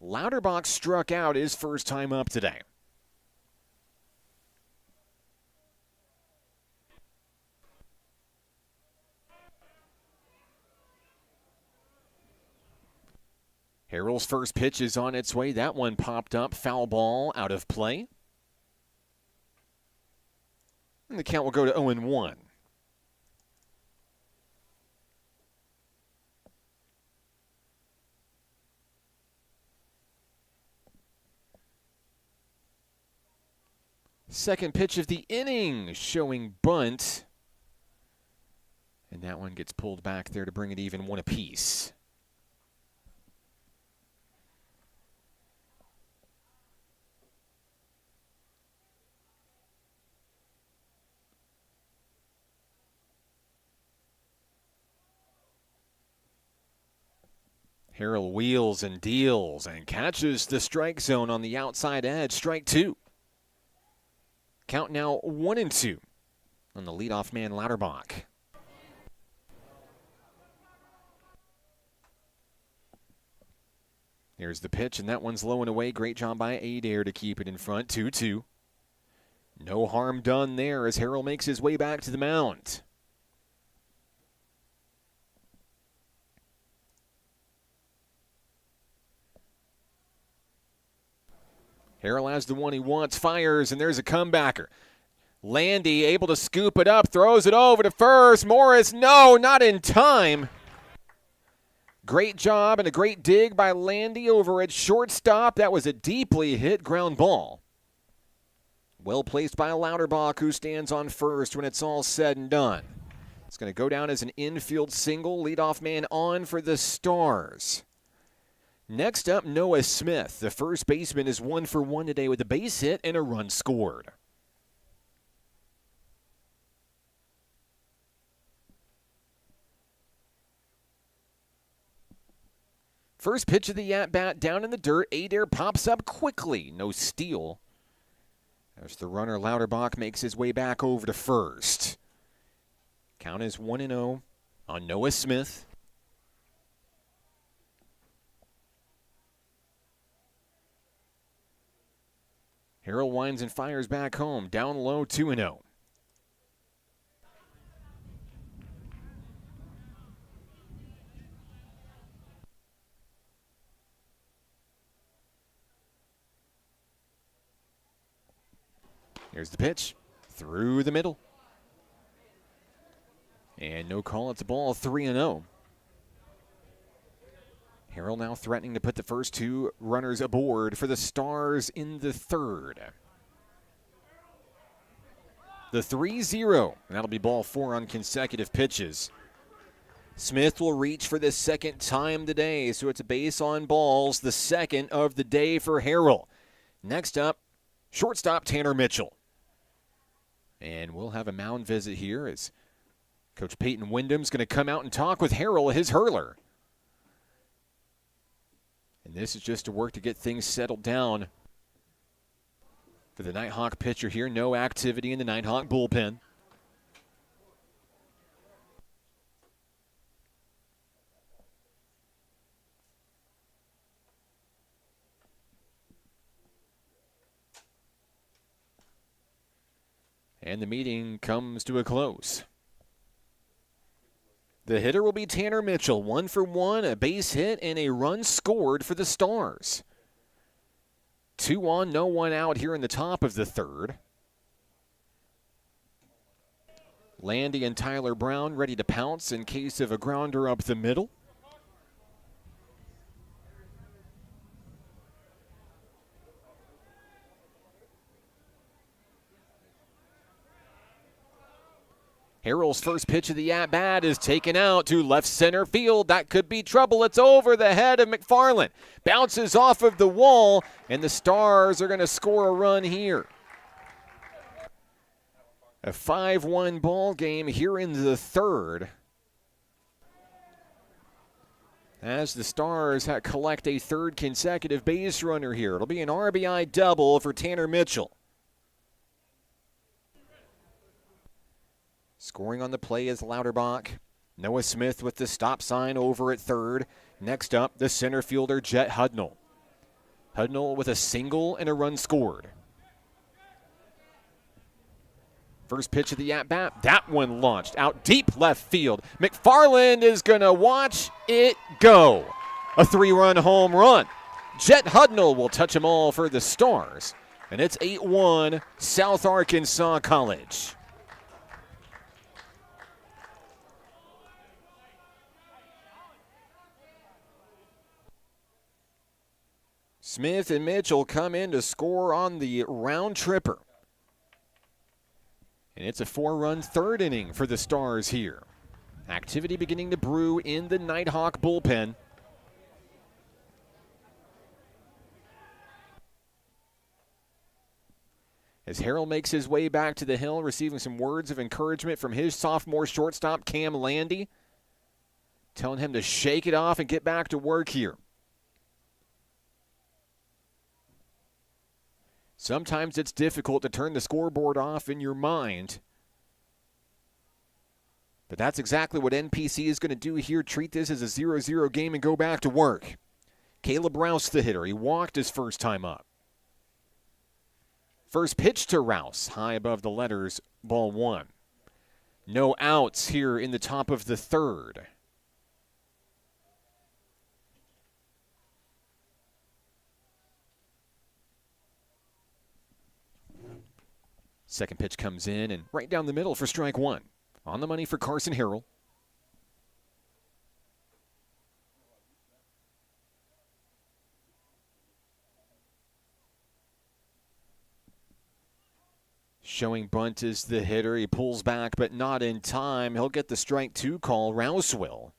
Lauterbach struck out his first time up today. Harrell's first pitch is on its way. That one popped up. Foul ball out of play. And the count will go to 0-1. Second pitch of the inning showing bunt. And that one gets pulled back there to bring it even 1 apiece. Harrell wheels and deals and catches the strike zone on the outside edge. Strike 2. Count now 1-2 on the leadoff man Lauterbach. Here's the pitch, and that one's low and away. Great job by Adair to keep it in front. 2-2. No harm done there as Harrell makes his way back to the mound. Harrell has the one he wants, fires, and there's a comebacker. Landy able to scoop it up, throws it over to first. Morris, no, not in time. Great job and a great dig by Landy over at shortstop. That was a deeply hit ground ball. Well placed by Lauterbach, who stands on first when it's all said and done. It's going to go down as an infield single. Leadoff man on for the Stars. Next up, Noah Smith. The first baseman is 1 for 1 today with a base hit and a run scored. First pitch of the at-bat down in the dirt. Adair pops up quickly. No steal. As the runner Lauterbach makes his way back over to first. Count is 1-0 on Noah Smith. Harrell winds and fires back home. Down low, 2-0. Here's the pitch. Through the middle. And no call. It's a ball, 3-0. Harrell now threatening to put the first 2 runners aboard for the Stars in the third. The 3-0. That'll be ball 4 on consecutive pitches. Smith will reach for the second time today, so it's a base on balls, the second of the day for Harrell. Next up, shortstop Tanner Mitchell. And we'll have a mound visit here as Coach Peyton Wyndham's going to come out and talk with Harrell, his hurler. And this is just to work to get things settled down for the Nighthawk pitcher here. No activity in the Nighthawk bullpen. And the meeting comes to a close. The hitter will be Tanner Mitchell, 1 for 1, a base hit, and a run scored for the Stars. 2 on, no one out here in the top of the third. Landy and Tyler Brown ready to pounce in case of a grounder up the middle. Harrell's first pitch of the at-bat is taken out to left center field. That could be trouble. It's over the head of McFarland. Bounces off of the wall, and the Stars are going to score a run here. A 5-1 ball game here in the third, as the Stars collect a third consecutive base runner here. It'll be an RBI double for Tanner Mitchell. Scoring on the play is Lauterbach. Noah Smith with the stop sign over at third. Next up, the center fielder, Jet Hudnall. Hudnall with a single and a run scored. First pitch of the at-bat, that one launched out deep left field. McFarland is going to watch it go. A 3-run home run. Jet Hudnall will touch them all for the Stars. And it's 8-1 South Arkansas College. Smith and Mitchell come in to score on the round tripper. And it's a 4-run third inning for the Stars here. Activity beginning to brew in the Nighthawk bullpen. As Harrell makes his way back to the hill, receiving some words of encouragement from his sophomore shortstop, Cam Landy, telling him to shake it off and get back to work here. Sometimes it's difficult to turn the scoreboard off in your mind. But that's exactly what NPC is going to do here. Treat this as a 0-0 game and go back to work. Caleb Rouse, the hitter. He walked his first time up. First pitch to Rouse, high above the letters, ball one. No outs here in the top of the third. Second pitch comes in and right down the middle for strike one. On the money for Carson Harrell. Showing bunt is the hitter. He pulls back, but not in time. He'll get the strike two call. Rouse will.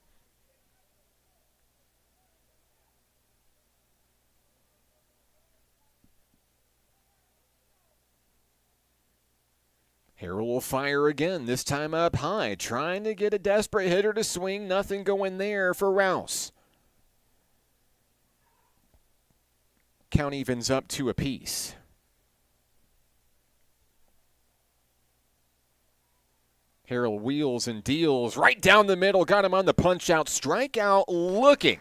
Harrell will fire again, this time up high, trying to get a desperate hitter to swing. Nothing going there for Rouse. Count evens up 2 apiece. Harrell wheels and deals right down the middle, got him on the punch-out, strikeout looking.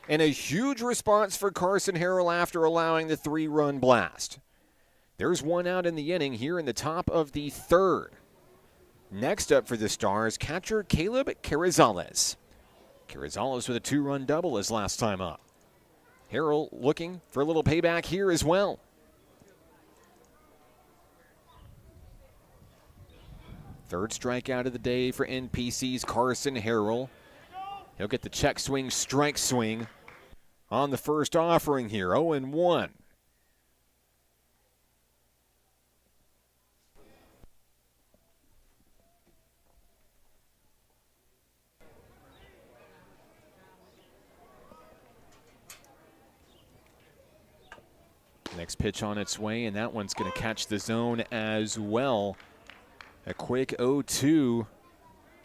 And a huge response for Carson Harrell after allowing the 3-run blast. There's one out in the inning here in the top of the third. Next up for the Stars, catcher Caleb Carrizales. Carrizales with a 2-run double his last time up. Harrell looking for a little payback here as well. Third strikeout of the day for NPC's Carson Harrell. He'll get the check swing, strike swing on the first offering here, 0-1. Next pitch on its way, and that one's going to catch the zone as well. A quick 0-2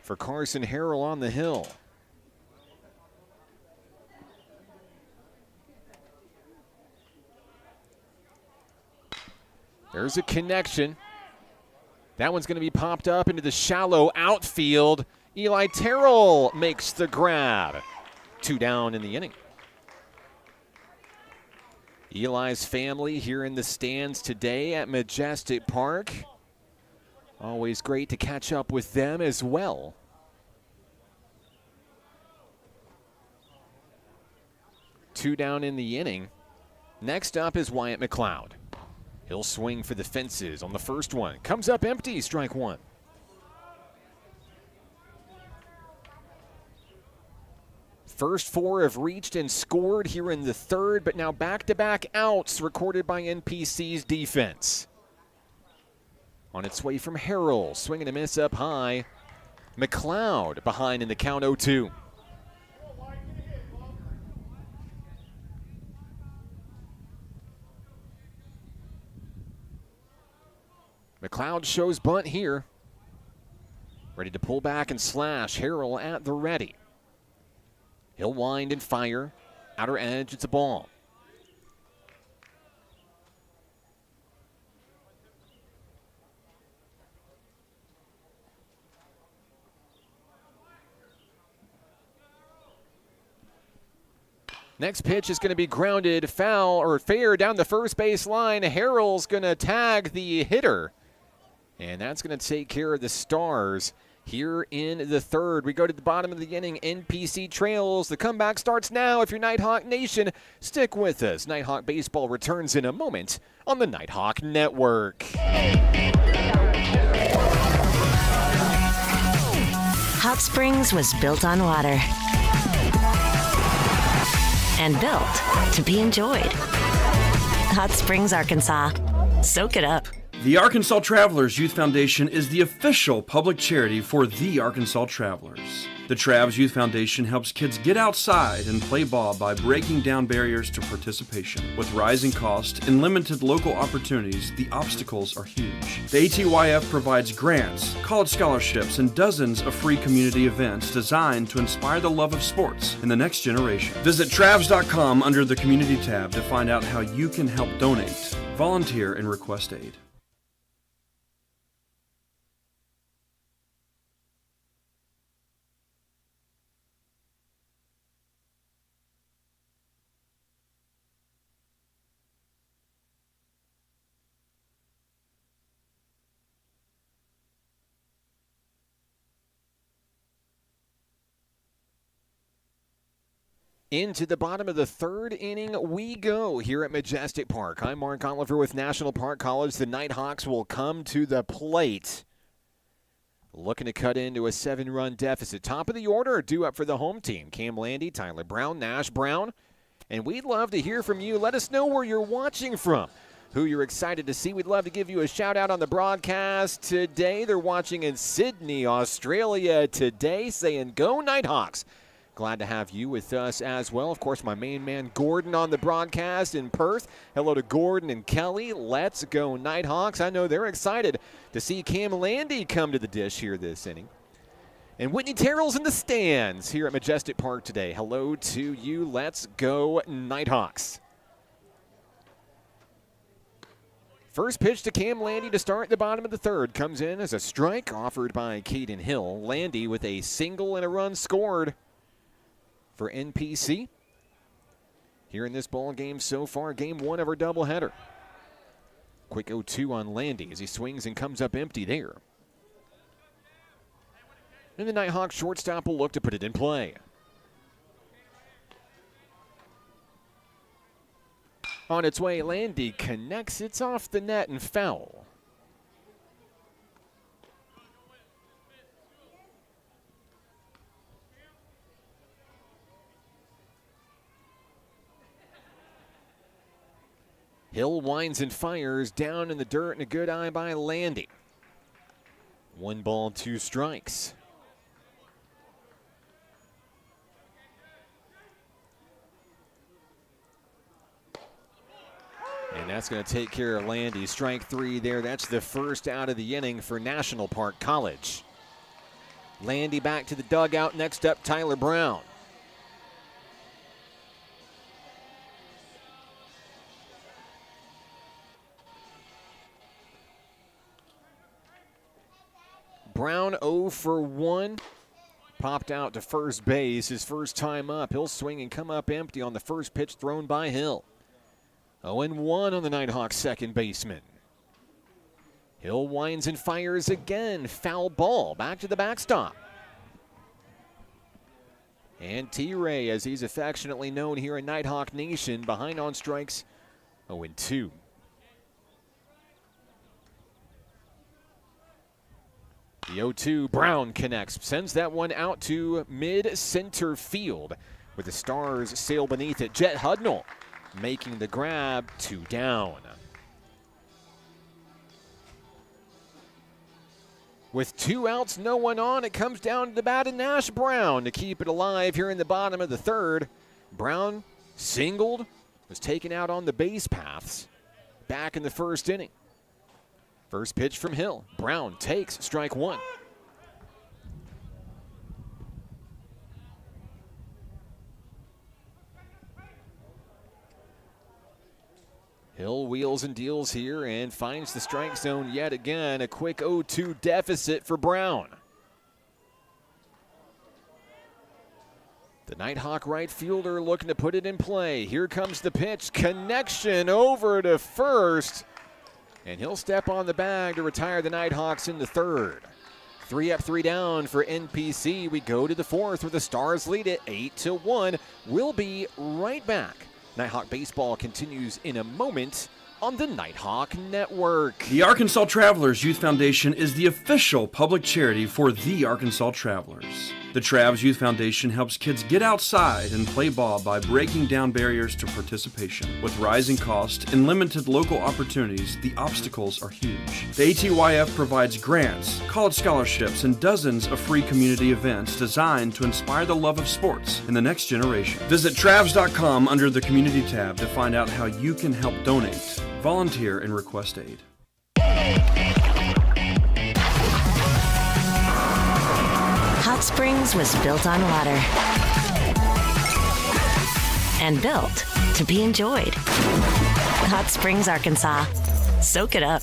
for Carson Harrell on the hill. There's a connection. That one's going to be popped up into the shallow outfield. Eli Terrell makes the grab. 2 down in the inning. Eli's family here in the stands today at Majestic Park. Always great to catch up with them as well. Two down in the inning. Next up is Wyatt McLeod. He'll swing for the fences on the first one. Comes up empty, strike one. First 4 have reached and scored here in the third, but now back-to-back outs recorded by NPC's defense. On its way from Harrell, swing and a miss up high. McLeod behind in the count 0-2. McLeod shows bunt here. Ready to pull back and slash. Harrell at the ready. He'll wind and fire. Outer edge, it's a ball. Next pitch is going to be grounded foul or fair down the first base line. Harrell's going to tag the hitter. And that's going to take care of the Stars here in the third. We go to the bottom of the inning. NPC trails. The comeback starts now. If you're Nighthawk Nation, stick with us. Nighthawk Baseball returns in a moment on the Nighthawk Network.
Hot Springs was built on water and built to be enjoyed. Hot Springs, Arkansas. Soak it up.
The Arkansas Travelers Youth Foundation is the official public charity for the Arkansas Travelers. The Travs Youth Foundation helps kids get outside and play ball by breaking down barriers to participation. With rising costs and limited local opportunities, the obstacles are huge. The ATYF provides grants, college scholarships, and dozens of free community events designed to inspire the love of sports in the next generation. Visit Travs.com under the Community tab to find out how you can help donate, volunteer, and request aid.
Into the bottom of the third inning we go here at Majestic Park. I'm Mark Oliver with National Park College. The Nighthawks will come to the plate. Looking to cut into a 7-run deficit. Top of the order, due up for the home team. Cam Landy, Tyler Brown, Nash Brown. And we'd love to hear from you. Let us know where you're watching from, who you're excited to see. We'd love to give you a shout out on the broadcast today. They're watching in Sydney, Australia today, saying go Nighthawks. Glad to have you with us as well. Of course, my main man Gordon on the broadcast in Perth. Hello to Gordon and Kelly. Let's go Nighthawks. I know they're excited to see Cam Landy come to the dish here this inning. And Whitney Terrell's in the stands here at Majestic Park today. Hello to you. Let's go Nighthawks. First pitch to Cam Landy to start the bottom of the third. Comes in as a strike offered by Caden Hill. Landy with a single and a run scored for NPC here in this ball game so far. Game one of our doubleheader. Quick 0-2 on Landy as he swings and comes up empty there. And the Nighthawk shortstop will look to put it in play. On its way, Landy connects. It's off the net and foul. Hill winds and fires down in the dirt, and a good eye by Landy. 1 ball, 2 strikes. And that's going to take care of Landy. Strike 3 there. That's the first out of the inning for National Park College. Landy back to the dugout. Next up, Tyler Brown. Brown 0 for 1. Popped out to first base. His first time up. He'll swing and come up empty on the first pitch thrown by Hill. 0-1 on the Nighthawks second baseman. Hill winds and fires again. Foul ball. Back to the backstop. And T-Ray, as he's affectionately known here in Nighthawk Nation, behind on strikes. 0-2. The 0-2, Brown connects, sends that one out to mid-center field with the Stars sail beneath it. Jet Hudnall making the grab, 2 down. With 2 outs, no one on, it comes down to the bat of Nash Brown to keep it alive here in the bottom of the third. Brown singled, was taken out on the base paths back in the first inning. First pitch from Hill. Brown takes strike one. Hill wheels and deals here and finds the strike zone yet again. A quick 0-2 deficit for Brown. The Nighthawk right fielder looking to put it in play. Here comes the pitch. Connection over to first. And he'll step on the bag to retire the Nighthawks in the third. 3 up, 3 down for NPC. We go to the fourth where the Stars lead it 8-1. We'll be right back. Nighthawk baseball continues in a moment on the Nighthawk Network.
The Arkansas Travelers Youth Foundation is the official public charity for the Arkansas Travelers. The Travs Youth Foundation helps kids get outside and play ball by breaking down barriers to participation. With rising costs and limited local opportunities, the obstacles are huge. The ATYF provides grants, college scholarships, and dozens of free community events designed to inspire the love of sports in the next generation. Visit Travs.com under the Community tab to find out how you can help donate, volunteer, and request aid.
Hot Springs was built on water and built to be enjoyed. Hot Springs, Arkansas. Soak it up.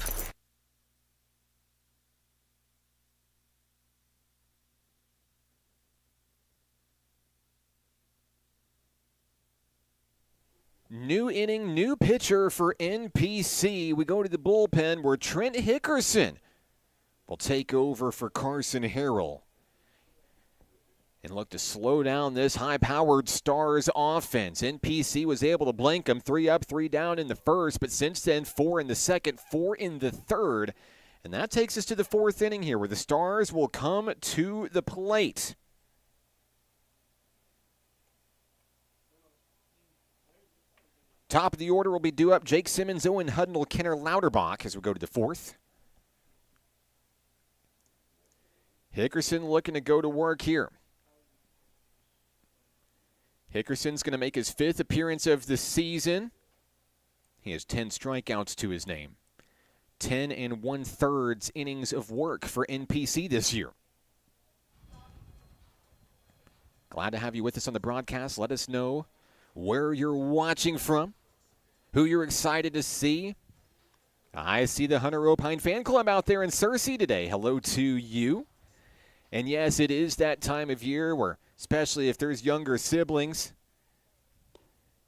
New inning, new pitcher for NPC. We go to the bullpen where Trent Hickerson will take over for Carson Harrell and look to slow down this high-powered Stars offense. NPC was able to blank them 3 up, 3 down in the first, but since then 4 in the second, 4 in the third. And that takes us to the fourth inning here where the Stars will come to the plate. Top of the order will be due up Jake Simmons, Owen Hudnall, Kenner Lauterbach as we go to the fourth. Hickerson looking to go to work here. Hickerson's going to make his 5th appearance of the season. He has 10 strikeouts to his name. 10 1/3 innings of work for NPC this year. Glad to have you with us on the broadcast. Let us know where you're watching from, who you're excited to see. I see the Hunter Opine Fan Club out there in Searcy today. Hello to you. And yes, it is that time of year where, especially if there's younger siblings,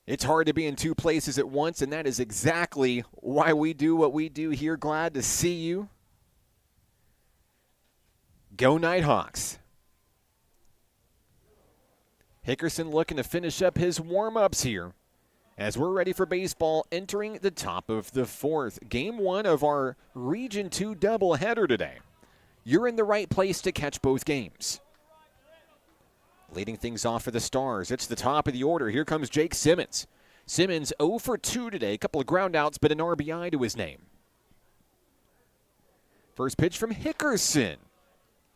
it's hard to be in 2 places at once, and that is exactly why we do what we do here. Glad to see you. Go Nighthawks. Hickerson looking to finish up his warm-ups here as we're ready for baseball entering the top of the fourth. Game 1 of our Region 2 doubleheader today. You're in the right place to catch both games. Leading things off for the Stars, it's the top of the order. Here comes Jake Simmons. Simmons 0 for 2 today. A couple of groundouts, but an RBI to his name. First pitch from Hickerson.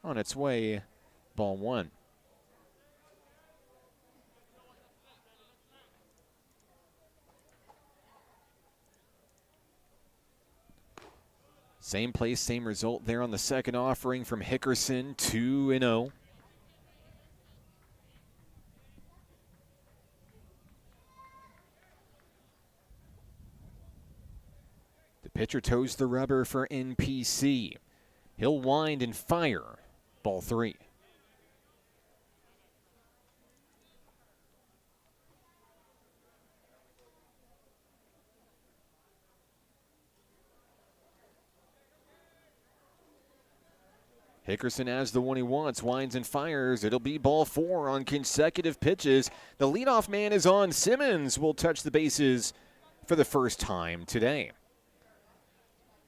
On its way, ball 1. Same place, same result there on the second offering from Hickerson, 2-0. The pitcher toes the rubber for NPC. He'll wind and fire. Ball 3. Hickerson has the one he wants, winds and fires. It'll be ball 4 on consecutive pitches. The leadoff man is on. Simmons will touch the bases for the first time today.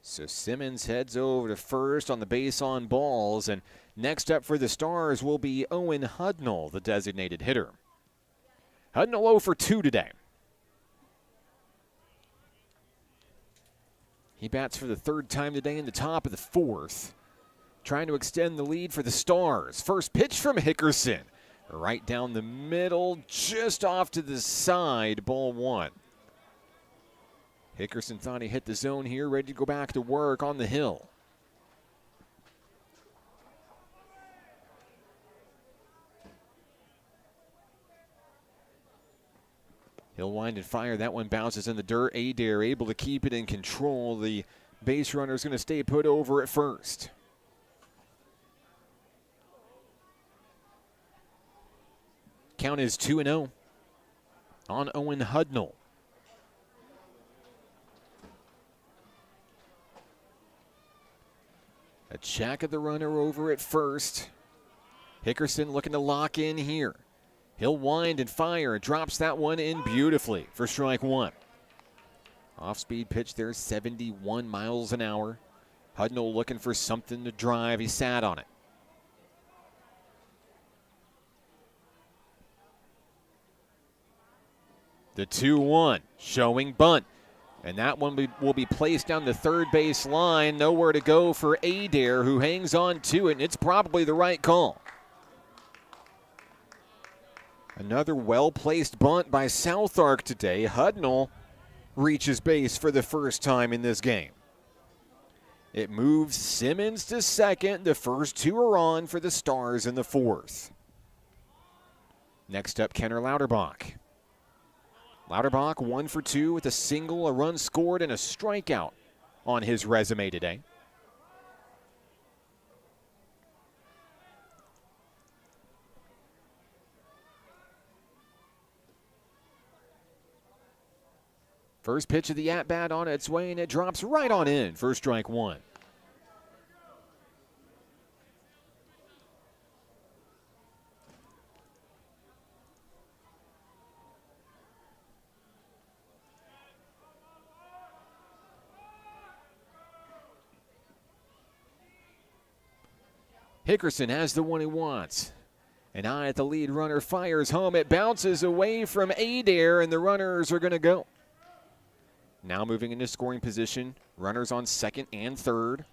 So Simmons heads over to first on the base on balls. And next up for the Stars will be Owen Hudnall, the designated hitter. Hudnall 0 for 2 today. He bats for the 3rd time today in the top of the 4th. trying to extend the lead for the Stars. First pitch from Hickerson. Right down the middle, just off to the side, ball one. Hickerson thought he hit the zone here, ready to go back to work on the hill. He'll wind and fire. That one bounces in the dirt. Adair able to keep it in control. The base runner is going to stay put over at first. Count is 2-0 on Owen Hudnall. A check of the runner over at first. Hickerson looking to lock in here. He'll wind and fire and drops that one in beautifully for strike one. Off-speed pitch there, 71 miles an hour. Hudnall looking for something to drive. He sat on it. The 2-1 showing bunt. And that one will be placed down the third base line. Nowhere to go for Adair, who hangs on to it, and it's probably the right call. Another well-placed bunt by Southwark today. Hudnall reaches base for the first time in this game. It moves Simmons to second. The first two are on for the Stars in the fourth. Next up, Kenner Lauterbach. Lauterbach 1 for 2 with a single, a run scored, and a strikeout on his resume today. First pitch of the at-bat on its way, and it drops right on in for strike one. Hickerson has the one he wants. An eye at the lead runner, fires home. It bounces away from Adair, and the runners are going to go. Now moving into scoring position. Runners on second and third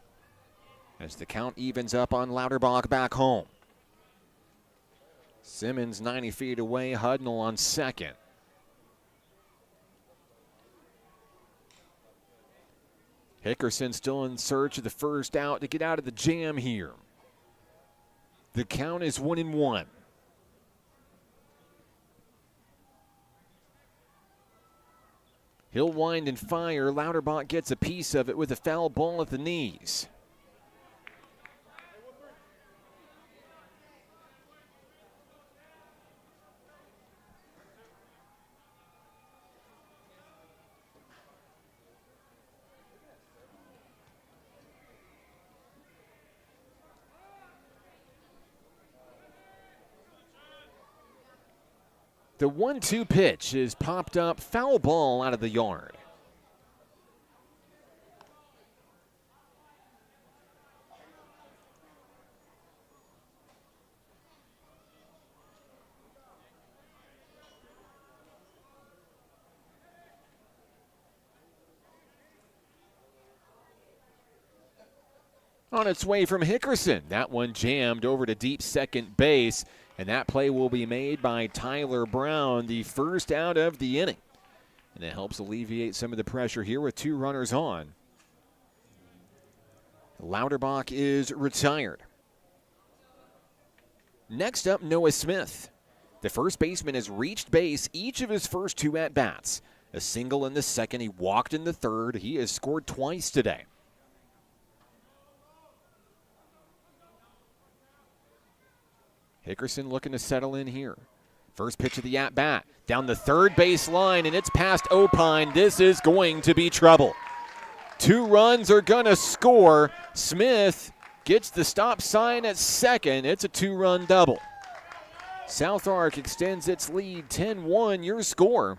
as the count evens up on Lauterbach back home. Simmons 90 feet away. Hudnall on second. Hickerson still in search of the first out to get out of the jam here. The count is 1-1. He'll wind and fire. Lauterbach gets a piece of it with a foul ball at the knees. The 1-2 pitch is popped up, foul ball out of the yard. On its way from Hickerson. That one jammed over to deep second base. And that play will be made by Tyler Brown, the first out of the inning. And it helps alleviate some of the pressure here with two runners on. Lauterbach is retired. Next up, Noah Smith. The first baseman has reached base each of his first two at-bats. A single in the second, he walked in the third. He has scored twice today. Hickerson looking to settle in here. First pitch of the at-bat. Down the third base line, and it's past Opine. This is going to be trouble. Two runs are going to score. Smith gets the stop sign at second. It's a two-run double. Southwark extends its lead 10-1, your score.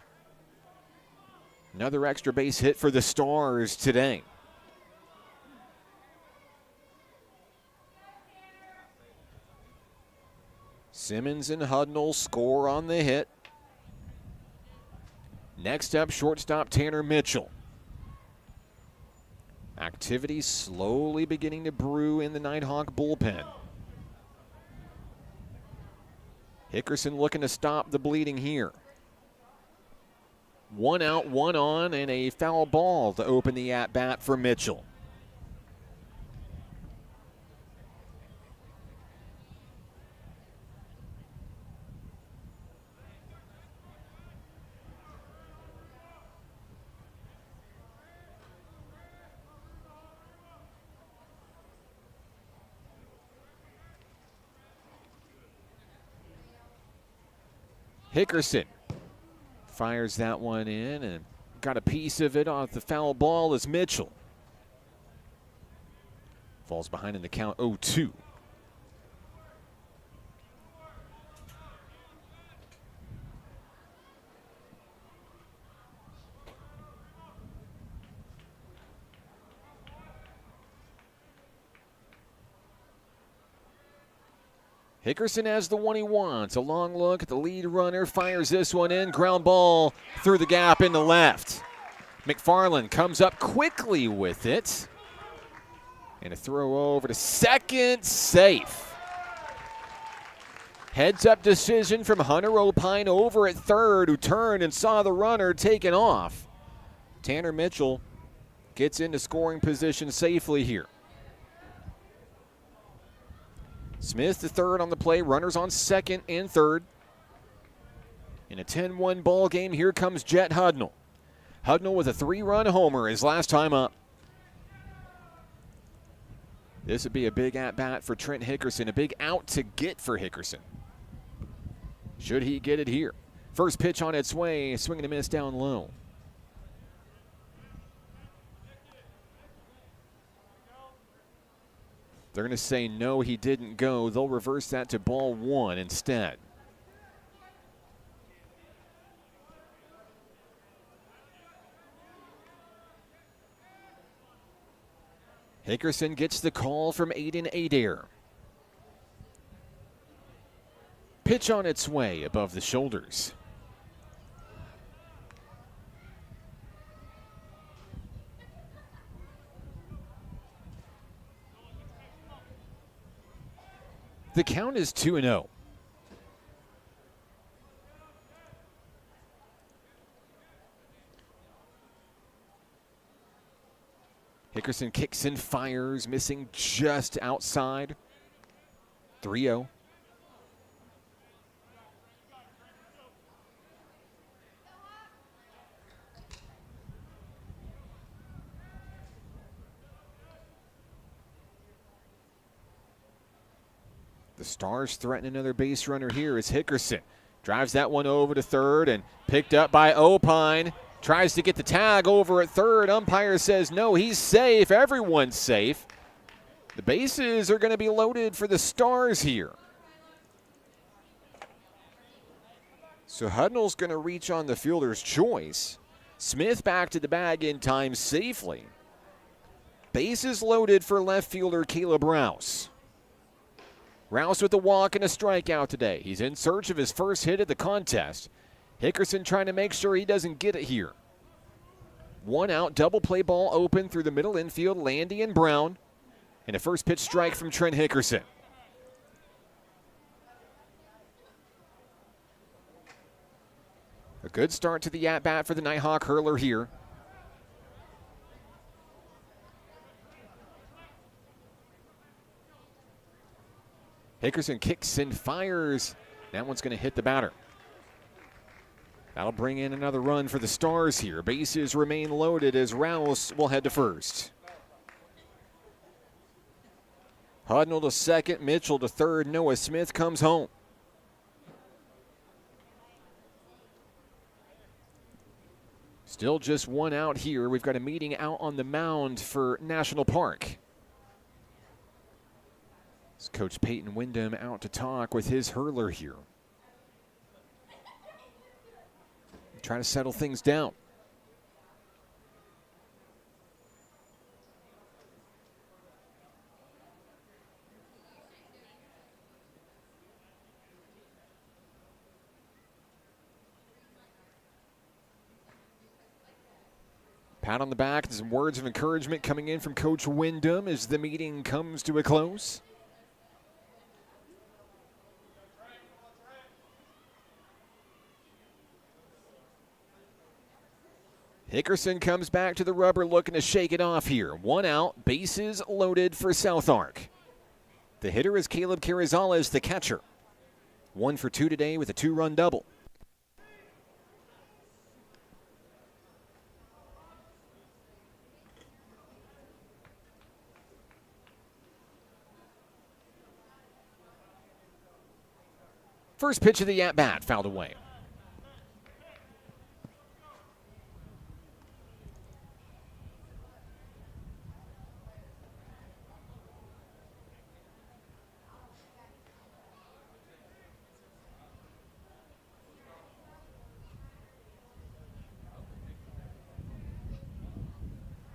Another extra base hit for the Stars today. Simmons and Hudnall score on the hit. Next up, shortstop Tanner Mitchell. Activity slowly beginning to brew in the Nighthawk bullpen. Hickerson looking to stop the bleeding here. 1 out, 1 on, and a foul ball to open the at-bat for Mitchell. Hickerson fires that one in and got a piece of it off the foul ball as Mitchell falls behind in the count 0-2. Hickerson has the one he wants. A long look at the lead runner, fires this one in. Ground ball through the gap in the left. McFarland comes up quickly with it. And a throw over to second, safe. Heads up decision from Hunter Opine over at third, who turned and saw the runner taken off. Tanner Mitchell gets into scoring position safely here. Smith the third on the play, runners on second and third. In a 10-1 ball game, here comes Jet Hudnall. Hudnall with a 3-run homer his last time up. This would be a big at-bat for Trent Hickerson, a big out to get for Hickerson. Should he get it here? First pitch on its way, swing and a miss down low. They're going to say no, he didn't go. They'll reverse that to ball 1 instead. Hickerson gets the call from Aiden Adair. Pitch on its way above the shoulders. The count is 2-0. Hickerson kicks and fires, missing just outside. 3-0. The Stars threaten another base runner here as Hickerson drives that one over to third and picked up by Opine. Tries to get the tag over at third. Umpire says no, he's safe. Everyone's safe. The bases are going to be loaded for the Stars here. So Hudnall's going to reach on the fielder's choice. Smith back to the bag in time safely. Bases loaded for left fielder Caleb Rouse. Rouse with a walk and a strikeout today. He's in search of his first hit of the contest. Hickerson trying to make sure he doesn't get it here. 1 out, double play ball open through the middle infield, Landy and Brown. And a first pitch strike from Trent Hickerson. A good start to the at-bat for the Nighthawk hurler here. Hickerson kicks and fires. That one's going to hit the batter. That'll bring in another run for the Stars here. Bases remain loaded as Rouse will head to first. Hudnall to second, Mitchell to third. Noah Smith comes home. Still just 1 out here. We've got a meeting out on the mound for National Park. It's Coach Peyton Wyndham out to talk with his hurler here. Trying to settle things down. Pat on the back and some words of encouragement coming in from Coach Wyndham as the meeting comes to a close. Hickerson comes back to the rubber looking to shake it off here. 1 out, bases loaded for South Ark. The hitter is Caleb Carrizales, the catcher. 1 for 2 today with a 2-run double. First pitch of the at-bat, fouled away.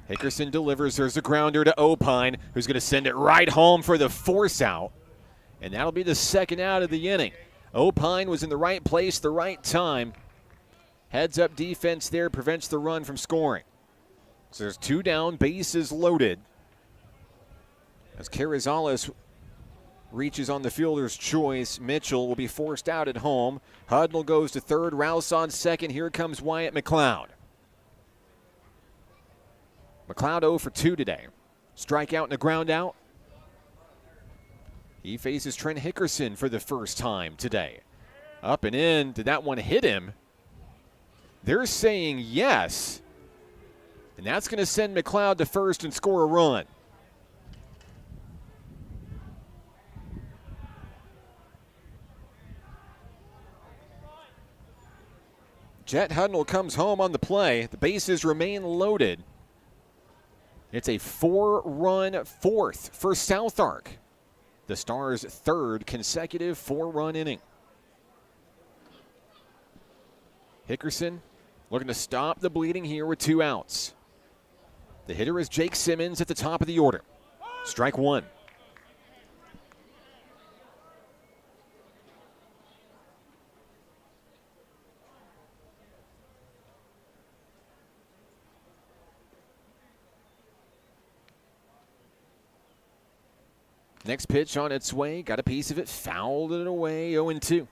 Hickerson delivers. There's a grounder to Opine, who's going to send it right home for the force out. And that'll be the second out of the inning. Opine was in the right place, the right time. Heads up defense there prevents the run from scoring. So there's 2 down, bases loaded. As Carrizales reaches on the fielder's choice, Mitchell will be forced out at home. Hudnall goes to third, Rouse on second. Here comes Wyatt McLeod. McLeod 0 for 2 today. Strikeout and a ground out. He faces Trent Hickerson for the first time today. Up and in. Did that one hit him? They're saying yes. And that's going to send McLeod to first and score a run. Jet Hudnall comes home on the play. The bases remain loaded. It's a 4-run fourth for South Ark. The Stars' third consecutive 4-run inning. Hickerson looking to stop the bleeding here with 2 outs. The hitter is Jake Simmons at the top of the order. Strike 1. Next pitch on its way, got a piece of it, fouled it away, 0-2.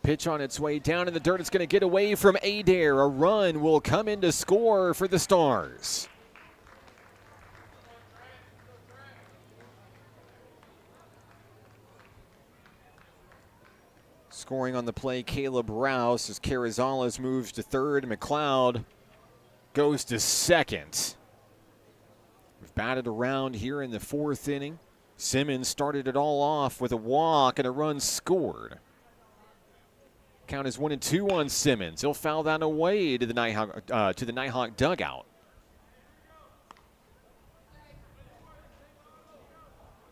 Pitch on its way down in the dirt. It's going to get away from Adair. A run will come in to score for the Stars. Scoring on the play, Caleb Rouse as Carrizales moves to third. McLeod goes to second. We've batted around here in the 4th inning. Simmons started it all off with a walk and a run scored. Count is 1-2 on Simmons. He'll foul that away to the Nighthawk dugout.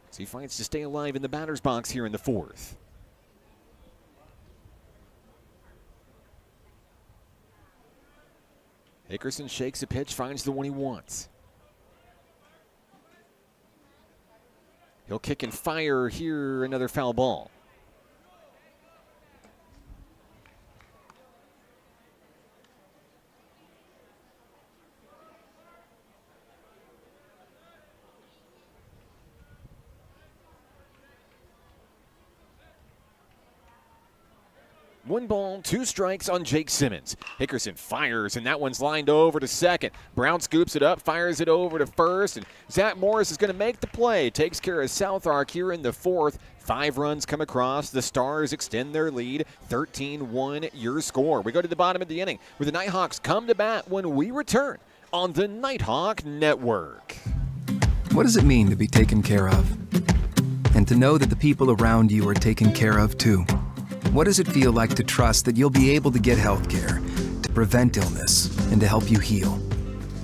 So he fights to stay alive in the batter's box here in the 4th. Hickerson shakes a pitch, finds the one he wants. He'll kick and fire here, another foul ball. One ball, 2 strikes on Jake Simmons. Hickerson fires, and that one's lined over to second. Brown scoops it up, fires it over to first, and Zach Morris is going to make the play. Takes care of South Ark here in the 4th. 5 runs come across. The Stars extend their lead. 13-1 your score. We go to the bottom of the inning where the Nighthawks come to bat when we return on the Nighthawk Network.
What does it mean to be taken care of? And to know that the people around you are taken care of too? What does it feel like to trust that you'll be able to get health care, to prevent illness, and to help you heal?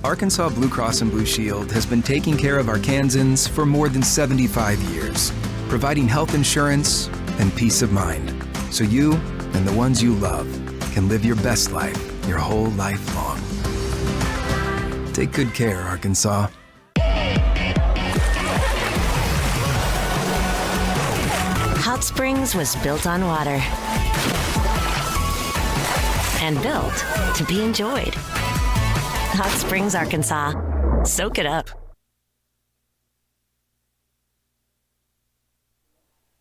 Arkansas Blue Cross and Blue Shield has been taking care of Arkansans for more than 75 years, providing health insurance and peace of mind, so you and the ones you love can live your best life your whole life long. Take good care, Arkansas.
Hot Springs was built on water and built to be enjoyed. Hot Springs, Arkansas. Soak it up.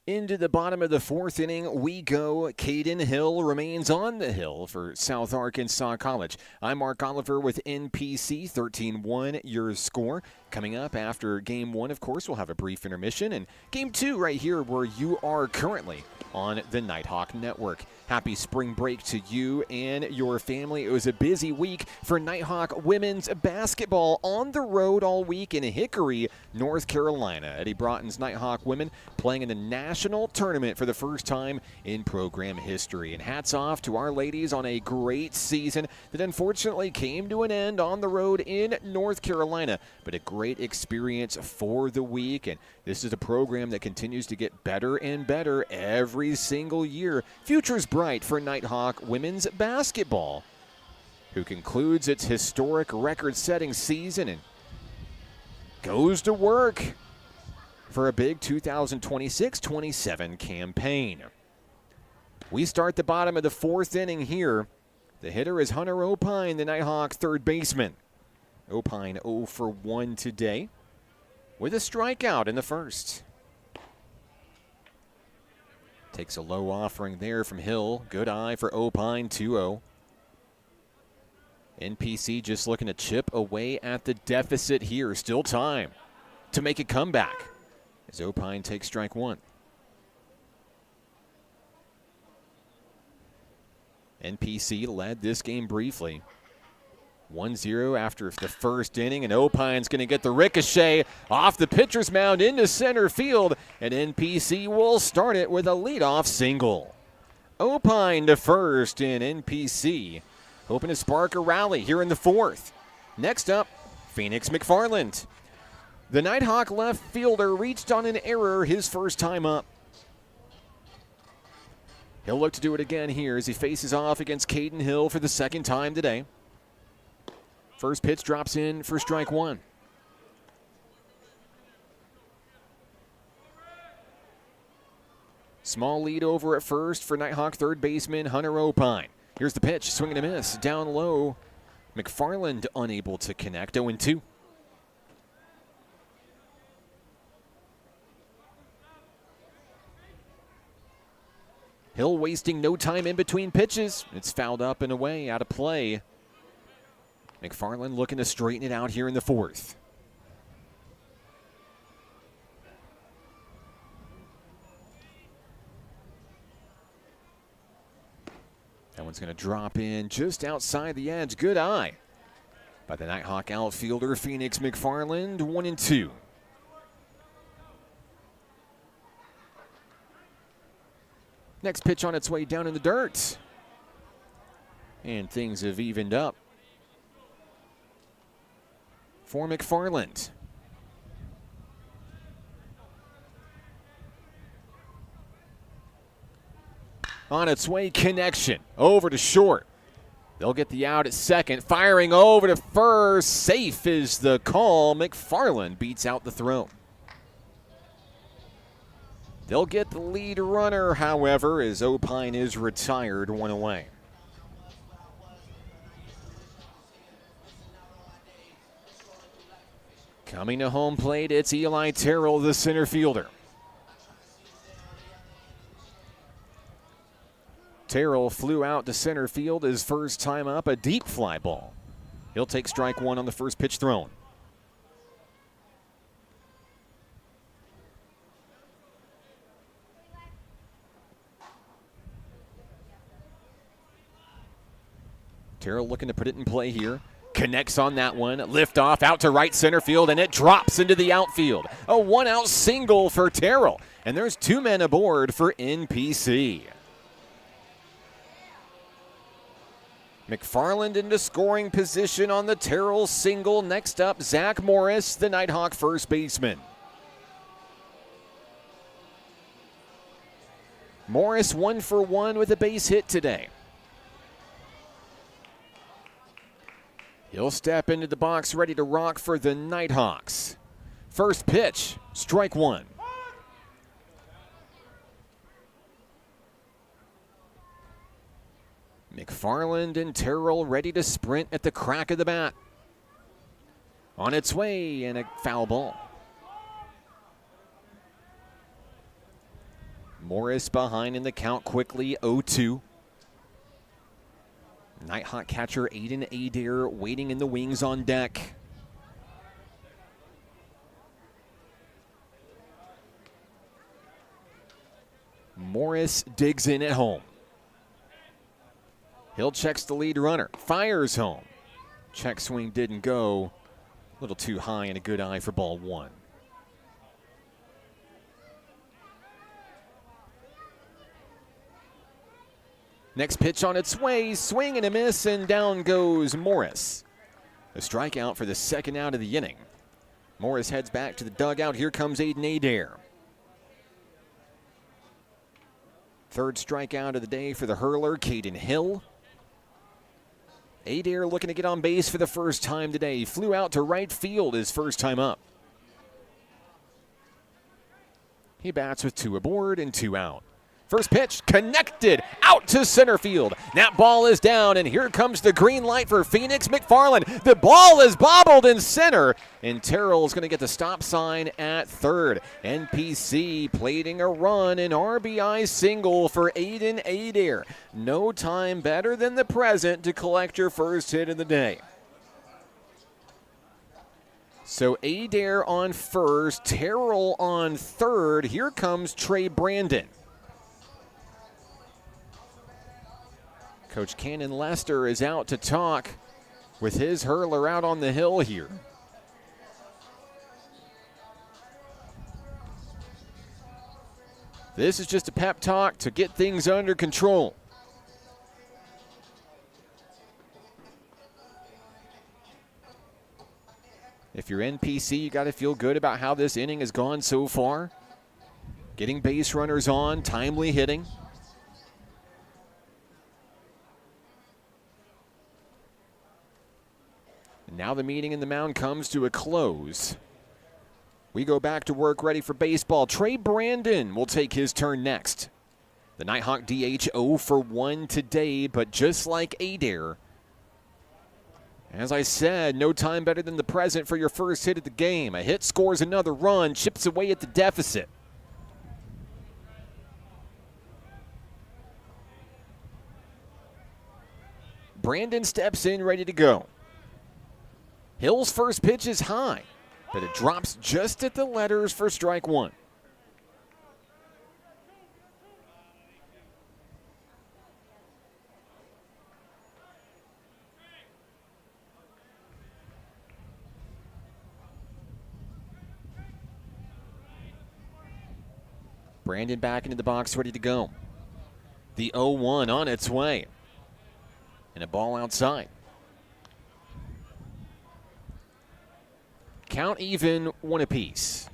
Into the bottom of the fourth inning we go. Caden Hill remains on the hill for South Arkansas College. I'm Mark Oliver with NPC. 13-1 your score. Coming up after Game 1, of course, we'll have a brief intermission. And Game 2 right here where you are currently on the Nighthawk Network. Happy spring break to you and your family. It was a busy week for Nighthawk women's basketball on the road all week in Hickory, North Carolina. Eddie Broughton's Nighthawk women playing in the national tournament for the first time in program history. And hats off to our ladies on a great season that unfortunately came to an end on the road in North Carolina. But a great experience for the week. And this is a program that continues to get better and better every single year. Future's bright for Nighthawk women's basketball, who concludes its historic record-setting season and goes to work for a big 2026-27 campaign. We start the bottom of the fourth inning here. The hitter is Hunter Opine, the Nighthawk third baseman. Opine 0 for 1 today with a strikeout in the first. Takes a low offering there from Hill. Good eye for Opine, 2-0. NPC just looking to chip away at the deficit here. Still time to make a comeback as Opine takes strike one. NPC led this game briefly. 1-0 after the first inning, and Opine's going to get the ricochet off the pitcher's mound into center field, and NPC will start it with a leadoff single. Opine to first, and NPC hoping to spark a rally here in the fourth. Next up, Phoenix McFarland. The Nighthawk left fielder reached on an error his first time up. He'll look to do it again here as he faces off against Caden Hill for the second time today. First pitch drops in for strike one. Small lead over at first for Nighthawk third baseman Hunter Opine. Here's the pitch, swing and a miss, down low. McFarland unable to connect, 0-2. Hill wasting no time in between pitches. It's fouled up and away, out of play. McFarland looking to straighten it out here in the fourth. That one's going to drop in just outside the edge. Good eye by the Nighthawk outfielder, Phoenix McFarland, 1-2. Next pitch on its way down in the dirt. And things have evened up for McFarland. On its way, connection over to short. They'll get the out at second. Firing over to first. Safe is the call. McFarland beats out the throw. They'll get the lead runner, however, as Opine is retired, one away. Coming to home plate, it's Eli Terrell, the center fielder. Terrell flew out to center field his first time up, a deep fly ball. He'll take strike one on the first pitch thrown. Terrell looking to put it in play here. Connects on that one. Lift off out to right center field, and it drops into the outfield. A one-out single for Terrell. And there's two men aboard for NPC. McFarland into scoring position on the Terrell single. Next up, Zach Morris, the Nighthawk first baseman. Morris 1 for 1 with a base hit today. He'll step into the box ready to rock for the Nighthawks. First pitch, strike one. McFarland and Terrell ready to sprint at the crack of the bat. On its way, and a foul ball. Morris behind in the count quickly, 0-2. Nighthawk catcher Aiden Adair waiting in the wings on deck. Morris digs in at home. Hill checks the lead runner, fires home. Check swing didn't go. A little too high and a good eye for ball one. Next pitch on its way, swing and a miss, and down goes Morris. A strikeout for the second out of the inning. Morris heads back to the dugout. Here comes Aiden Adair. Third strikeout of the day for the hurler, Caden Hill. Adair looking to get on base for the first time today. Flew out to right field his first time up. He bats with 2 aboard and 2 out. First pitch connected out to center field. That ball is down, and here comes the green light for Phoenix McFarland. The ball is bobbled in center, and Terrell's going to get the stop sign at third. NPC plating a run, an RBI single for Aiden Adair. No time better than the present to collect your first hit of the day. So Adair on first, Terrell on third. Here comes Trey Brandon. Coach Cannon Lester is out to talk with his hurler out on the hill here. This is just a pep talk to get things under control. If you're NPC, you got to feel good about how this inning has gone so far. Getting base runners on, timely hitting. Now the meeting in the mound comes to a close. We go back to work ready for baseball. Trey Brandon will take his turn next. The Nighthawk DH 0 for 1 today, but just like Adair, as I said, no time better than the present for your first hit of the game. A hit scores another run, chips away at the deficit. Brandon steps in ready to go. Hill's first pitch is high, but it drops just at the letters for strike one. Brandon back into the box, ready to go. The 0-1 on its way. And a ball outside. Count even, 1 apiece.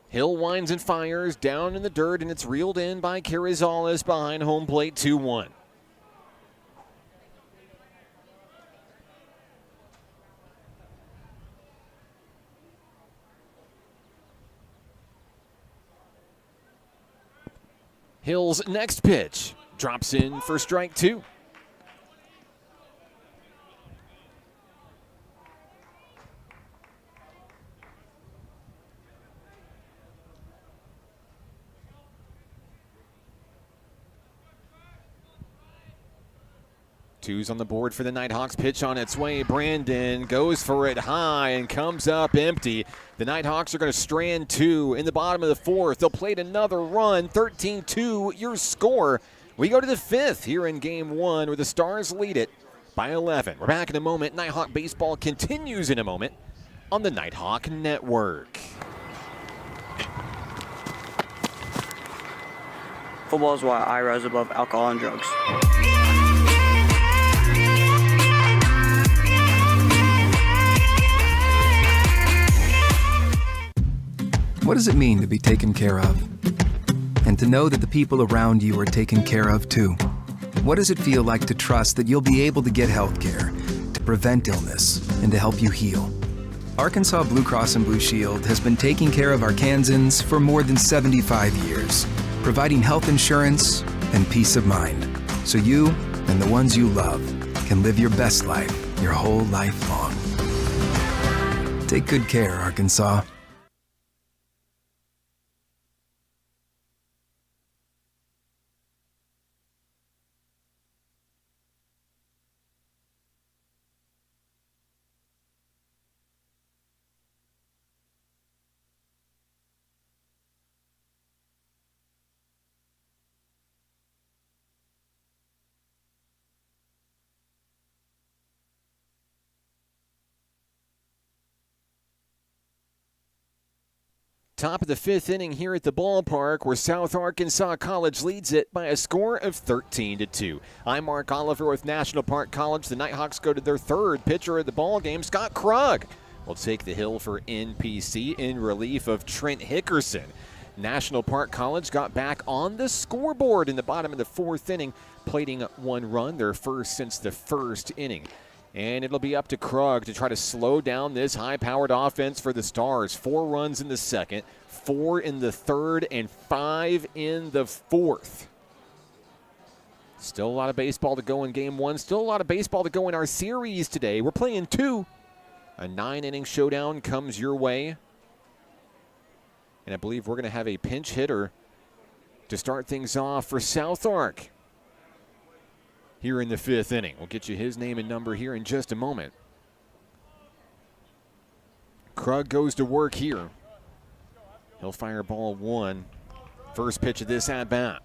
Hill winds and fires down in the dirt, and it's reeled in by Carrizales behind home plate, 2-1. Hill's next pitch drops in for strike two. Two's on the board for the Nighthawks. Pitch on its way. Brandon goes for it high and comes up empty. The Nighthawks are going to strand two in the bottom of the fourth. They'll plate another run. 13-2, your score. We go to the fifth here in game one where the Stars lead it by 11. We're back in a moment. Nighthawk baseball continues in a moment on the Nighthawk Network.
Football is why I rise above alcohol and drugs.
What does it mean to be taken care of? And to know that the people around you are taken care of too? What does it feel like to trust that you'll be able to get health care, to prevent illness, and to help you heal? Arkansas Blue Cross and Blue Shield has been taking care of Arkansans for more than 75 years, providing health insurance and peace of mind, so you and the ones you love can live your best life your whole life long. Take good care, Arkansas.
Top of the fifth inning here at the ballpark, where South Arkansas College leads it by a score of 13-2. I'm Mark Oliver with National Park College. The Nighthawks go to their third pitcher of the ballgame. Scott Krug will take the hill for NPC in relief of Trent Hickerson. National Park College got back on the scoreboard in the bottom of the fourth inning, plating 1 run, their first since the first inning. And it'll be up to Krug to try to slow down this high-powered offense for the Stars. 4 runs in the second, 4 in the third, and 5 in the fourth. Still a lot of baseball to go in Game 1. Still a lot of baseball to go in our series today. We're playing 2. A 9-inning showdown comes your way. And I believe we're going to have a pinch hitter to start things off for South Ark here in the fifth inning. We'll get you his name and number here in just a moment. Krug goes to work here. He'll fire ball 1. First pitch of this at-bat.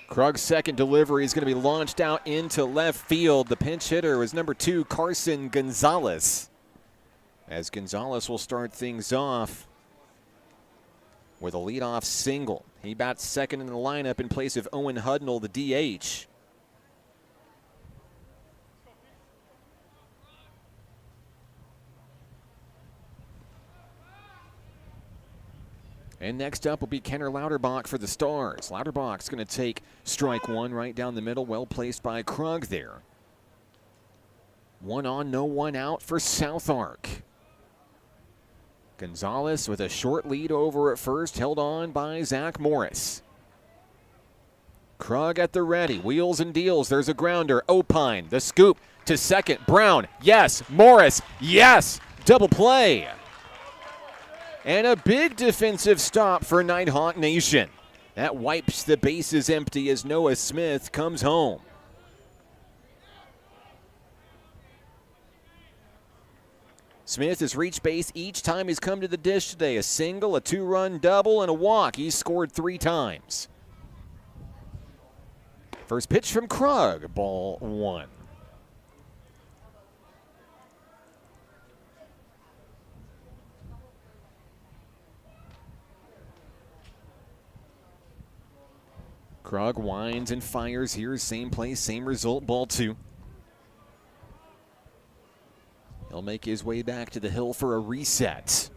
Krug's second delivery is going to be launched out into left field. The pinch hitter was number 2, Carson Gonzalez. As Gonzalez will start things off with a leadoff single. He bats second in the lineup in place of Owen Hudnall, the DH. And next up will be Kenner Lauterbach for the Stars. Lauterbach's going to take strike 1 right down the middle. Well placed by Krug there. 1 on, no 1 out for South Ark. Gonzalez with a short lead over at first, held on by Zach Morris. Krug at the ready, wheels and deals. There's a grounder. Opine, the scoop to second. Brown, yes. Morris, yes. Double play. And a big defensive stop for Nighthawk Nation. That wipes the bases empty as Noah Smith comes home. Smith has reached base each time he's come to the dish today. A single, a 2-run double, and a walk. He's scored 3 times. First pitch from Krug, ball 1. Krug winds and fires here. Same place, same result, ball 2. He'll make his way back to the hill for a reset.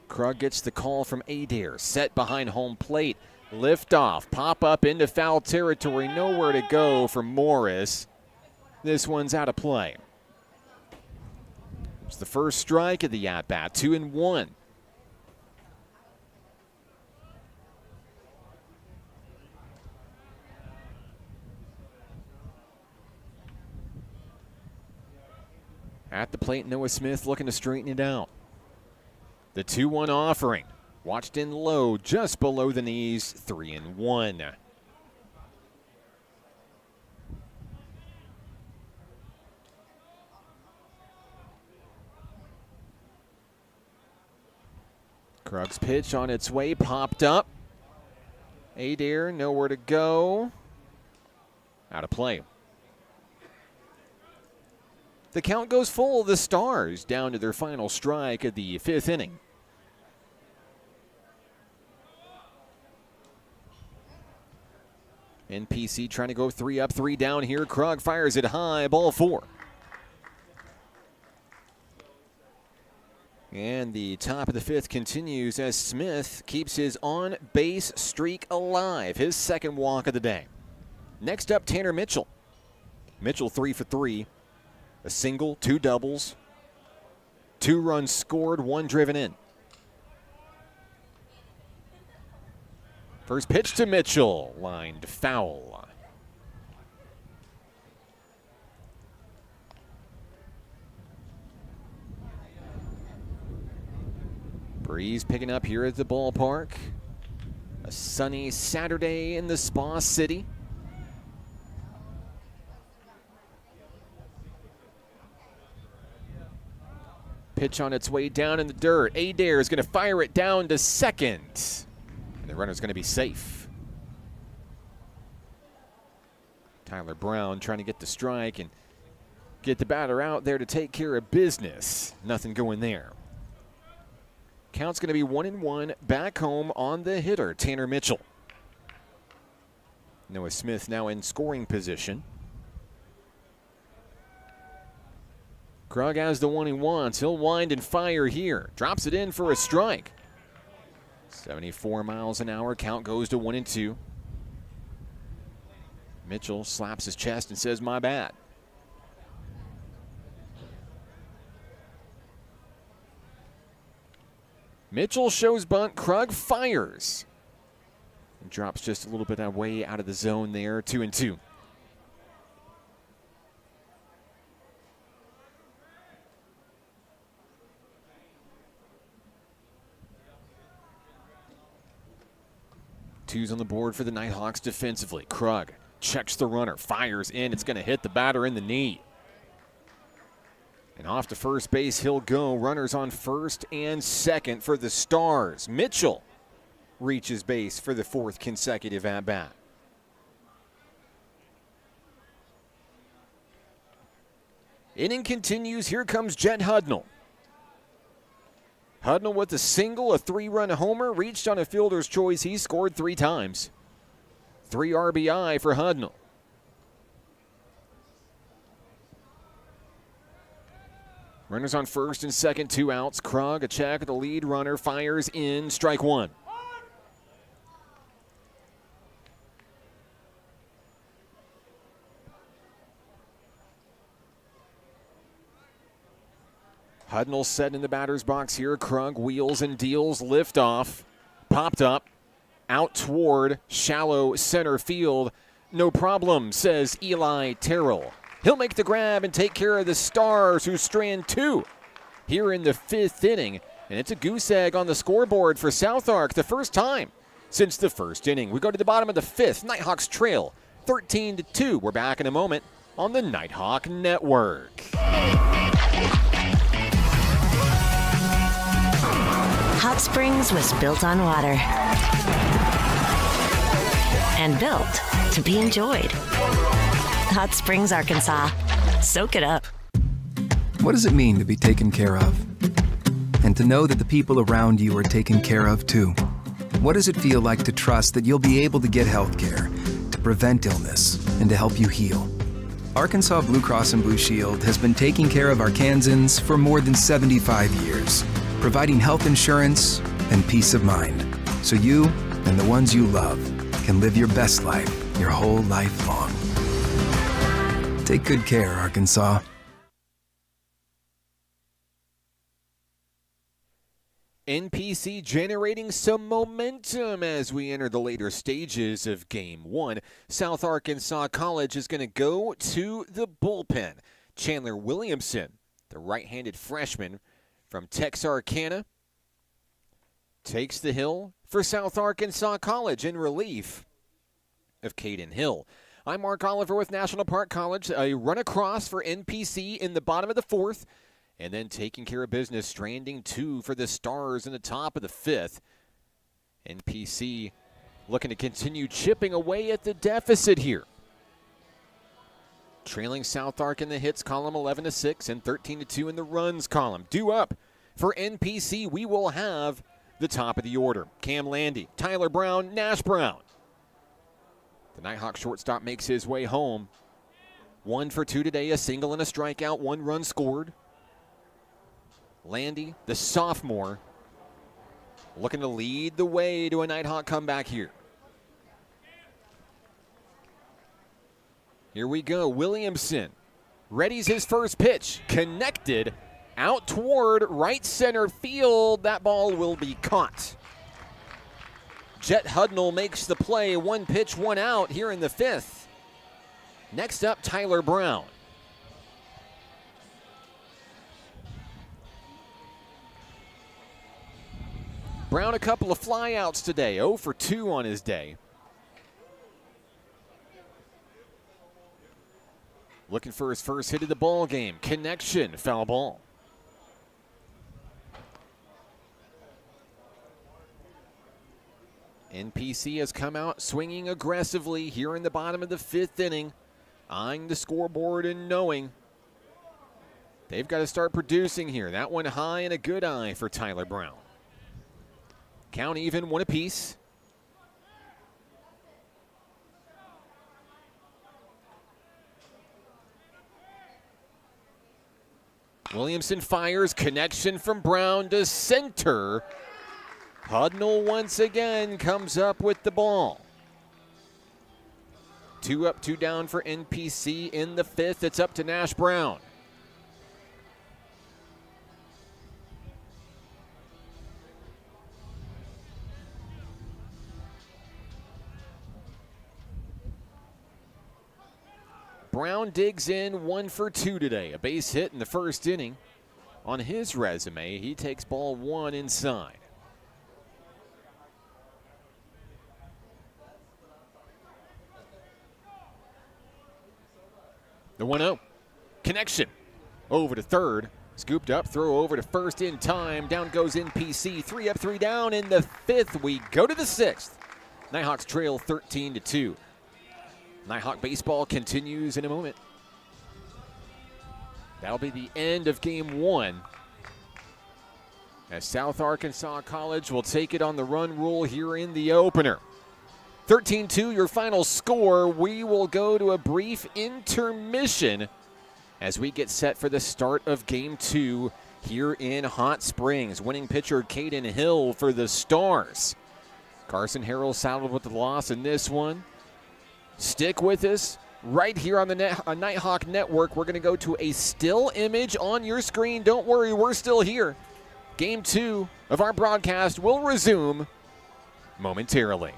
Krug gets the call from Adair. Set behind home plate. Liftoff. Pop up into foul territory. Nowhere to go for Morris. This one's out of play. It's the first strike of the at-bat. 2-1. At the plate, Noah Smith looking to straighten it out. The 2-1 offering. Watched in low, just below the knees, 3-1. Krug's pitch on its way, popped up. Adair, nowhere to go. Out of play. The count goes full. The Stars down to their final strike of the 5th inning. NPC trying to go 3 up, 3 down here. Krug fires it high, ball 4. And the top of the 5th continues as Smith keeps his on-base streak alive, his 2nd walk of the day. Next up, Tanner Mitchell. Mitchell 3 for 3. A single, 2 doubles, 2 runs scored, 1 driven in. First pitch to Mitchell, lined foul. Breeze picking up here at the ballpark. A sunny Saturday in the Spa City. Pitch on its way down in the dirt. Adair is going to fire it down to second. And the runner's going to be safe. Tyler Brown trying to get the strike and get the batter out there to take care of business. Nothing going there. Count's going to be 1-1 back home on the hitter, Tanner Mitchell. Noah Smith now in scoring position. Krug has the one he wants. He'll wind and fire here. Drops it in for a strike. 74 miles an hour. Count goes to 1-2. Mitchell slaps his chest and says, "My bad." Mitchell shows bunt. Krug fires. Drops just a little bit away out of the zone there. 2-2. Twos on the board for the Nighthawks defensively. Krug checks the runner, fires in. It's going to hit the batter in the knee. And off to first base he'll go. Runners on first and second for the Stars. Mitchell reaches base for the 4th consecutive at-bat. Inning continues. Here comes Jet Hudnall. Hudnall with a single, a 3-run homer, reached on a fielder's choice. He scored 3 times. 3 RBI for Hudnall. Runners on first and second, 2 outs. Krug, a check at the lead runner, fires in, strike 1. Hudnall set in the batter's box here. Krug wheels and deals, lift off, popped up, out toward shallow center field. No problem, says Eli Terrell. He'll make the grab and take care of the Stars, who strand 2 here in the 5th inning. And it's a goose egg on the scoreboard for South Ark, the first time since the 1st inning. We go to the bottom of the 5th. Nighthawks trail 13-2. We're back in a moment on the Nighthawk Network.
Hot Springs was built on water and built to be enjoyed. Hot Springs, Arkansas. Soak it up.
What does it mean to be taken care of? And to know that the people around you are taken care of too. What does it feel like to trust that you'll be able to get health care, to prevent illness, and to help you heal? Arkansas Blue Cross and Blue Shield has been taking care of Arkansans for more than 75 years, providing health insurance and peace of mind, so you and the ones you love can live your best life your whole life long. Take good care, Arkansas.
NPC generating some momentum as we enter the later stages of Game 1. South Arkansas College is going to go to the bullpen. Chandler Williamson, the right-handed freshman from Texarkana, takes the hill for South Arkansas College in relief of Caden Hill. I'm Mark Oliver with National Park College. A run across for NPC in the bottom of the 4th. And then taking care of business, stranding 2 for the Stars in the top of the 5th. NPC looking to continue chipping away at the deficit here. Trailing South Ark in the hits column 11-6 and 13-2 in the runs column. Due up for NPC, we will have the top of the order. Cam Landy, Tyler Brown, Nash Brown. The Nighthawk shortstop makes his way home. 1 for 2 today, a single and a strikeout, 1 run scored. Landy, the sophomore, looking to lead the way to a Nighthawk comeback here. Here we go. Williamson readies his first pitch. Connected out toward right center field. That ball will be caught. Jet Hudnall makes the play. 1 pitch, 1 out here in the 5th. Next up, Tyler Brown. Brown a couple of flyouts today. 0 for 2 on his day. Looking for his first hit of the ball game. Connection, foul ball. NPC has come out swinging aggressively here in the bottom of the 5th inning, eyeing the scoreboard and knowing they've got to start producing here. That one high and a good eye for Tyler Brown. Count even, 1 apiece. Williamson fires, connection from Brown to center. Hudnall once again comes up with the ball. 2 up, 2 down for NPC in the 5th. It's up to Nash Brown. Brown digs in, 1 for 2 today. A base hit in the first inning. On his resume, he takes ball 1 inside. The 1-0. Connection. Over to third. Scooped up, throw over to first in time. Down goes NPC. 3 up, 3 down. In the 5th, we go to the 6th. Nighthawks trail 13-2. Nighthawk baseball continues in a moment. That'll be the end of game 1. As South Arkansas College will take it on the run rule here in the opener. 13-2, your final score. We will go to a brief intermission as we get set for the start of game 2 here in Hot Springs. Winning pitcher Caden Hill for the Stars. Carson Harrell saddled with the loss in this one. Stick with us right here on the Nighthawk Network. We're going to go to a still image on your screen. Don't worry, we're still here. Game 2 of our broadcast will resume momentarily.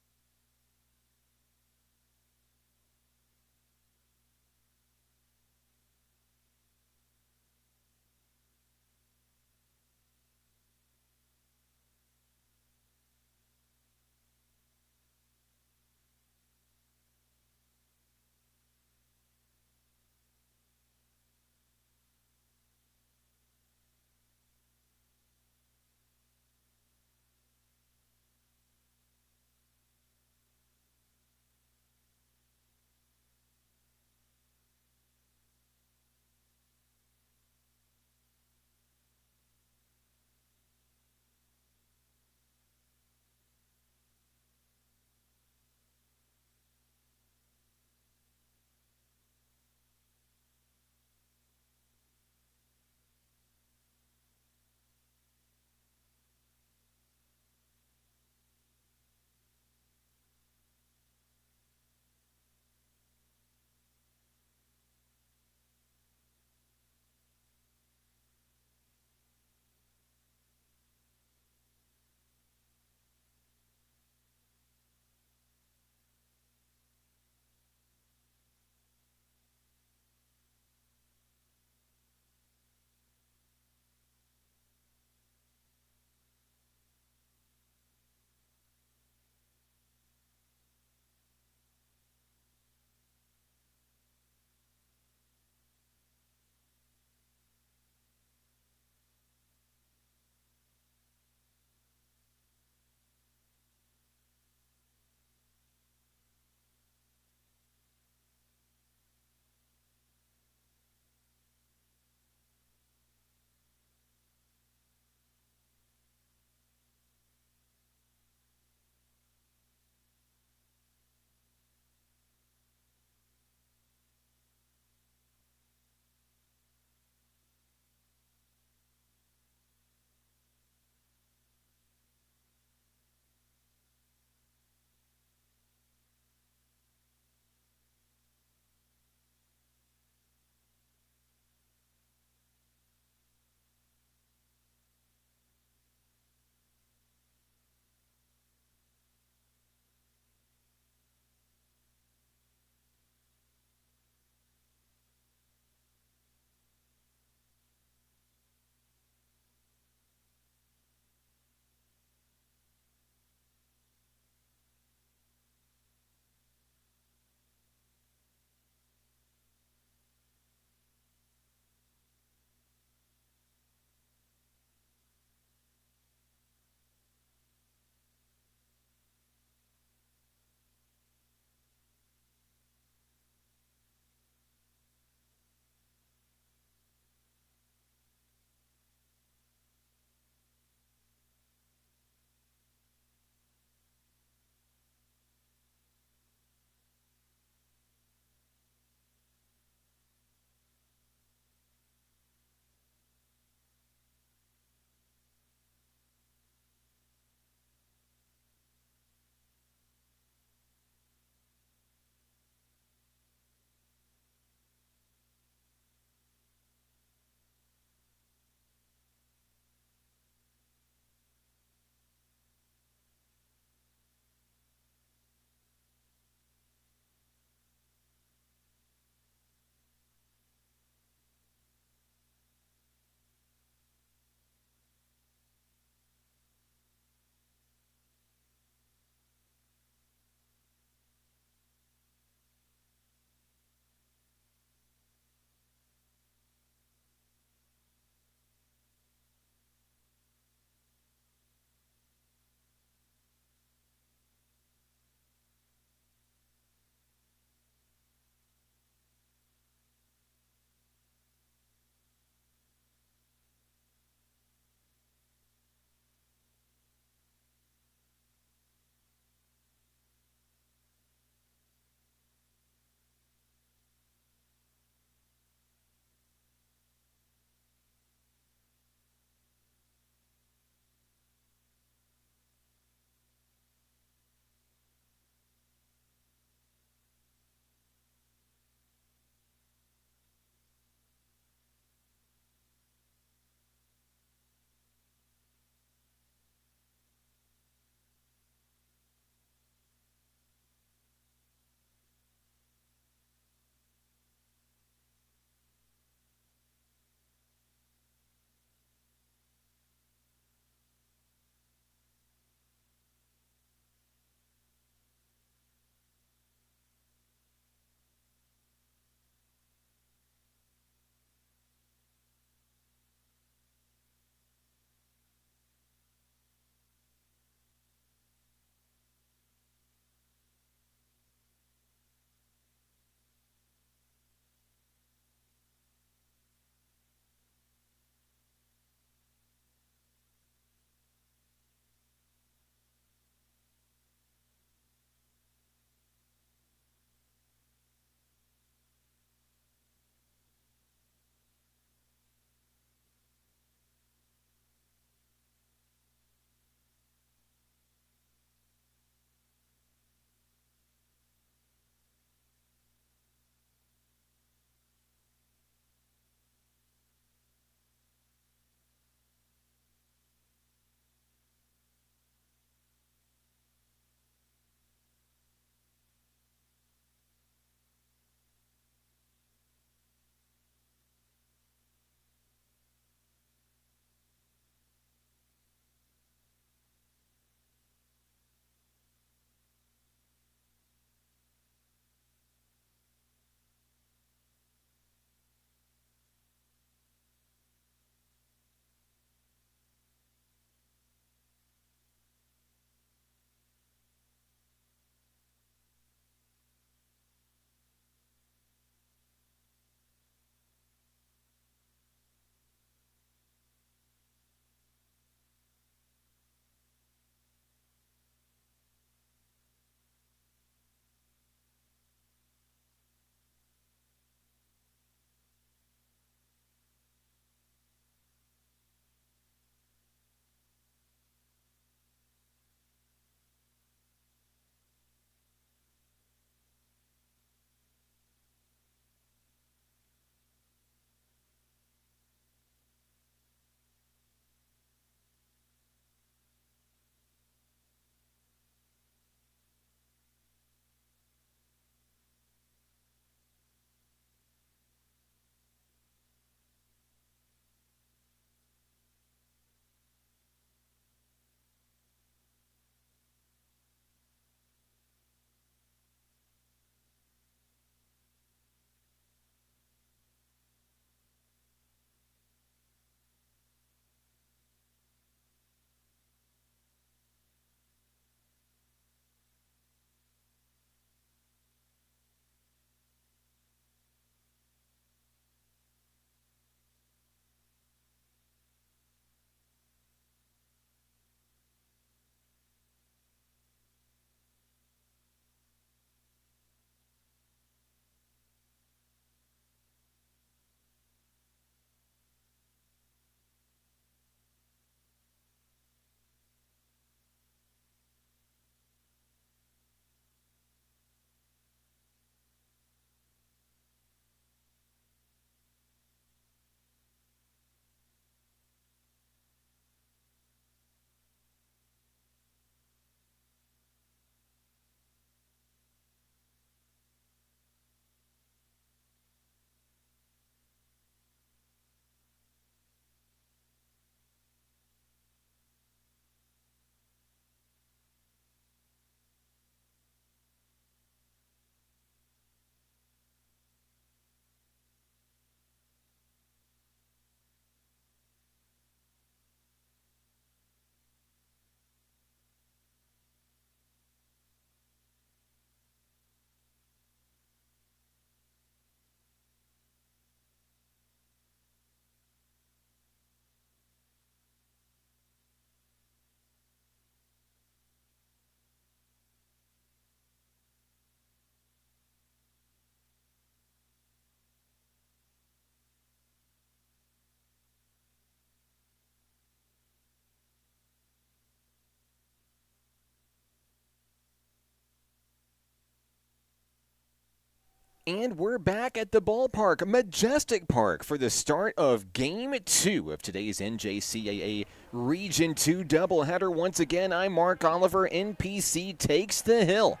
And we're back at the ballpark, Majestic Park, for the start of Game 2 of today's NJCAA Region 2 doubleheader. Once again, I'm Mark Oliver. NPC takes the hill.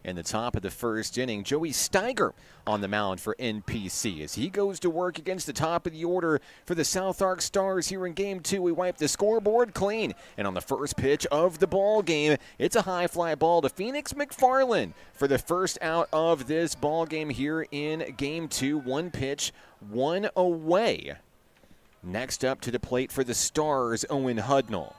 In the top of the first inning, Joey Steiger on the mound for NPC. As he goes to work against the top of the order for the South Ark Stars here in Game 2, we wipe the scoreboard clean. And on the first pitch of the ball game, it's a high fly ball to Phoenix McFarland for the first out of this ball game here in Game 2. One pitch, one away. Next up to the plate for the Stars, Owen Hudnall.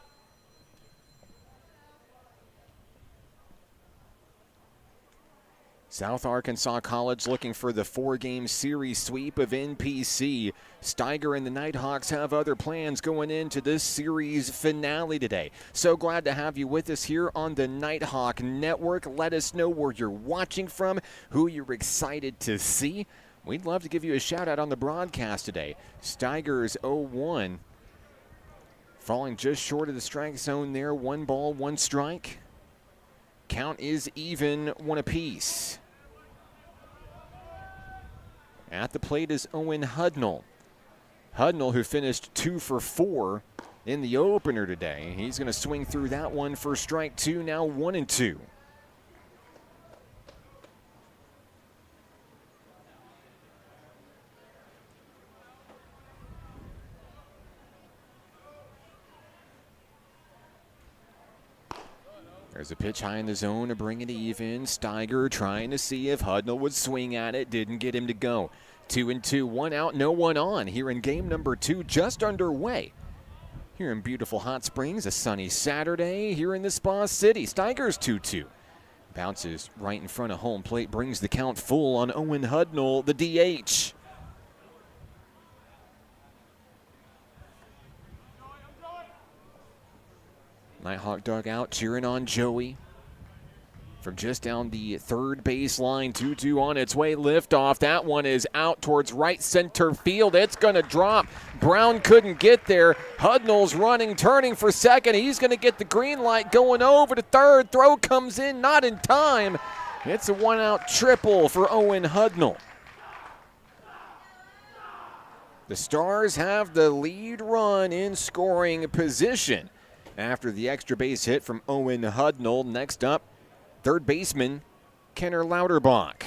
South Arkansas College looking for the 4-game series sweep of NPC. Steiger and the Nighthawks have other plans going into this series finale today. So glad to have you with us here on the Nighthawk Network. Let us know where you're watching from, who you're excited to see. We'd love to give you a shout out on the broadcast today. Steiger's 0-1. Falling just short of the strike zone there. 1 ball, 1 strike. Count is even, 1 apiece. At the plate is Owen Hudnall. Hudnall, who finished 2 for 4 in the opener today. He's going to swing through that one for strike 2, now 1-2. There's a pitch high in the zone to bring it even. Steiger trying to see if Hudnall would swing at it. Didn't get him to go. 2-2, 1 out, no one on here in game number 2, just underway. Here in beautiful Hot Springs, a sunny Saturday here in the Spa City. Steiger's 2-2. Bounces right in front of home plate, brings the count full on Owen Hudnall, the DH. Nighthawk dugout cheering on Joey. From just down the third base line, 2-2 on its way, liftoff. That one is out towards right center field. It's going to drop. Brown couldn't get there. Hudnall's running, turning for second. He's going to get the green light going over to third. Throw comes in, not in time. It's a 1-out triple for Owen Hudnall. The Stars have the lead run in scoring position after the extra base hit from Owen Hudnall. Next up, third baseman Kenner Lauterbach.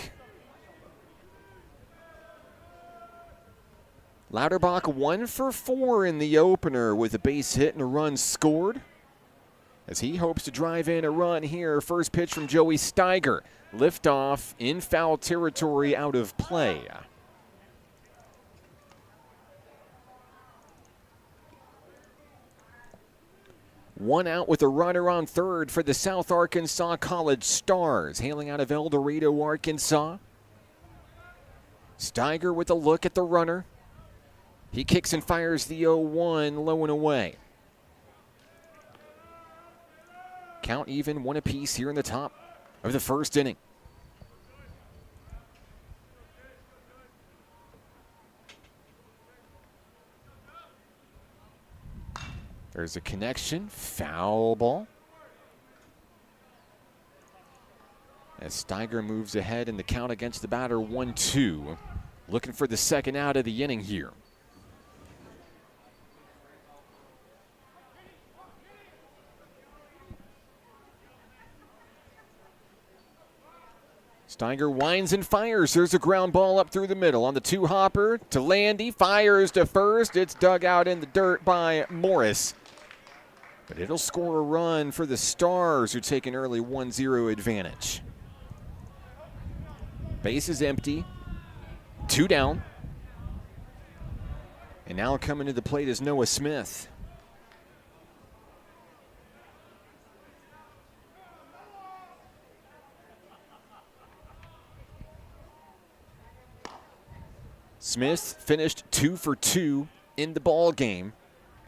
Lauterbach 1 for 4 in the opener with a base hit and a run scored, as he hopes to drive in a run here. First pitch from Joey Steiger. Liftoff in foul territory, out of play. One out with a runner on third for the South Arkansas College Stars, hailing out of El Dorado, Arkansas. Steiger with a look at the runner. He kicks and fires the 0-1, low and away. Count even, 1 apiece here in the top of the first inning. There's a connection, foul ball. As Steiger moves ahead in the count against the batter, 1-2. Looking for the second out of the inning here. Steiger winds and fires. There's a ground ball up through the middle on the 2-hopper to Landy. Fires to first. It's dug out in the dirt by Morris. But it'll score a run for the Stars, who take an early 1-0 advantage. Base is empty. 2 down. And now coming to the plate is Noah Smith. Smith finished 2 for 2 in the ball game.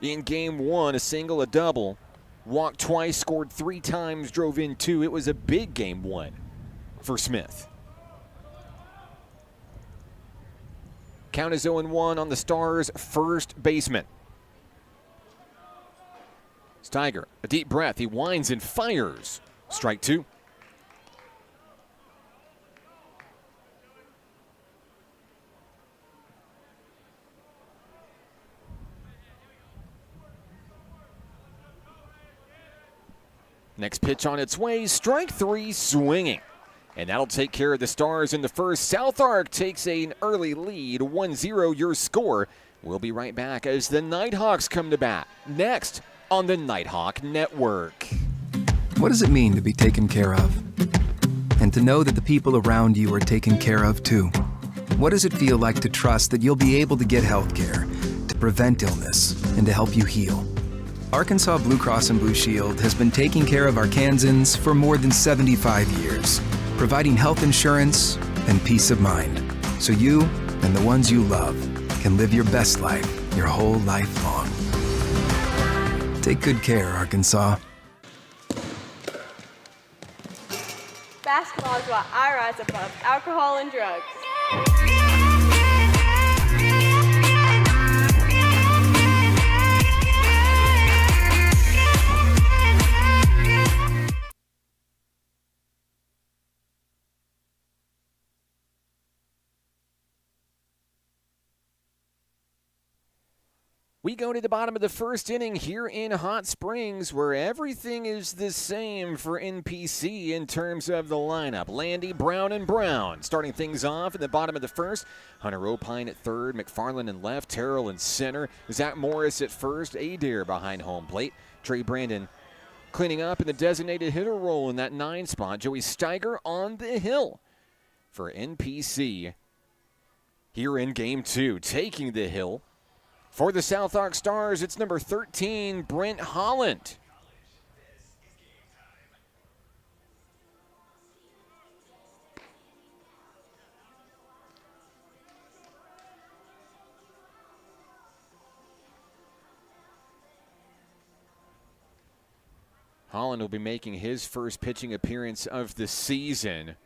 In game 1, a single, a double. Walked twice, scored 3 times, drove in 2. It was a big game 1 for Smith. Count is 0-1 on the Stars' first baseman. Steiger, a deep breath. He winds and fires. Strike 2. Next pitch on its way, strike 3 swinging. And that'll take care of the Stars in the first. South Ark takes an early lead, 1-0 your score. We'll be right back as the Nighthawks come to bat. Next on the Nighthawk Network.
What does it mean to be taken care of? And to know that the people around you are taken care of too. What does it feel like to trust that you'll be able to get health care, to prevent illness, and to help you heal? Arkansas Blue Cross and Blue Shield has been taking care of Arkansans for more than 75 years, providing health insurance and peace of mind, so you and the ones you love can live your best life your whole life long. Take good care, Arkansas.
Basketball is why I rise above alcohol and drugs.
We go to the bottom of the first inning here in Hot Springs, where everything is the same for NPC in terms of the lineup. Landy, Brown, and Brown starting things off in the bottom of the first. Hunter Opine at third, McFarland in left, Terrell in center, Zach Morris at first, Adair behind home plate. Trey Brandon cleaning up in the designated hitter role in that 9 spot. Joey Steiger on the hill for NPC here in Game 2, taking the hill. For the South Ark Stars, it's number 13, Brent Holland. Holland will be making his first pitching appearance of the season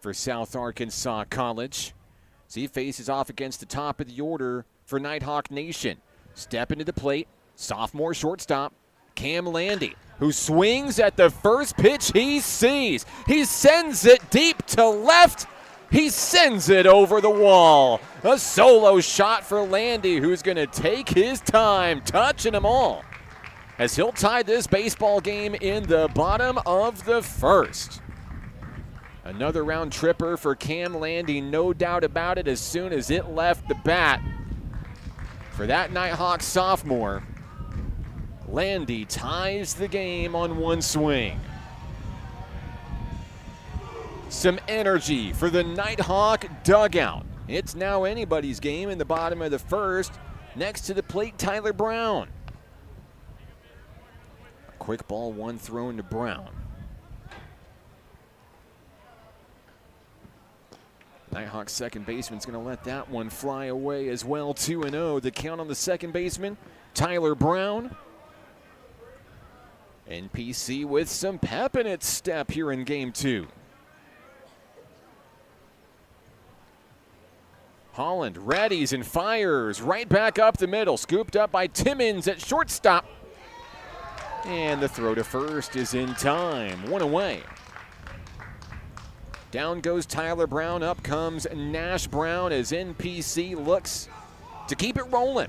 for South Arkansas College. As he faces off against the top of the order for Nighthawk Nation. Step into the plate, sophomore shortstop, Cam Landy, who swings at the first pitch he sees. He sends it deep to left. He sends it over the wall. A solo shot for Landy, who's going to take his time, touching them all, as he'll tie this baseball game in the bottom of the first. Another round tripper for Cam Landy, no doubt about it, as soon as it left the bat. For that Nighthawk sophomore, Landy ties the game on one swing. Some energy for the Nighthawk dugout. It's now anybody's game in the bottom of the first. Next to the plate, Tyler Brown. A quick ball, one thrown to Brown. Nighthawk's second baseman's going to let that one fly away as well. 2-0. The count on the second baseman, Tyler Brown. NPC with some pep in its step here in Game 2. Holland readies and fires right back up the middle. Scooped up by Timmons at shortstop. And the throw to first is in time. One away. Down goes Tyler Brown. Up comes Nash Brown as NPC looks to keep it rolling.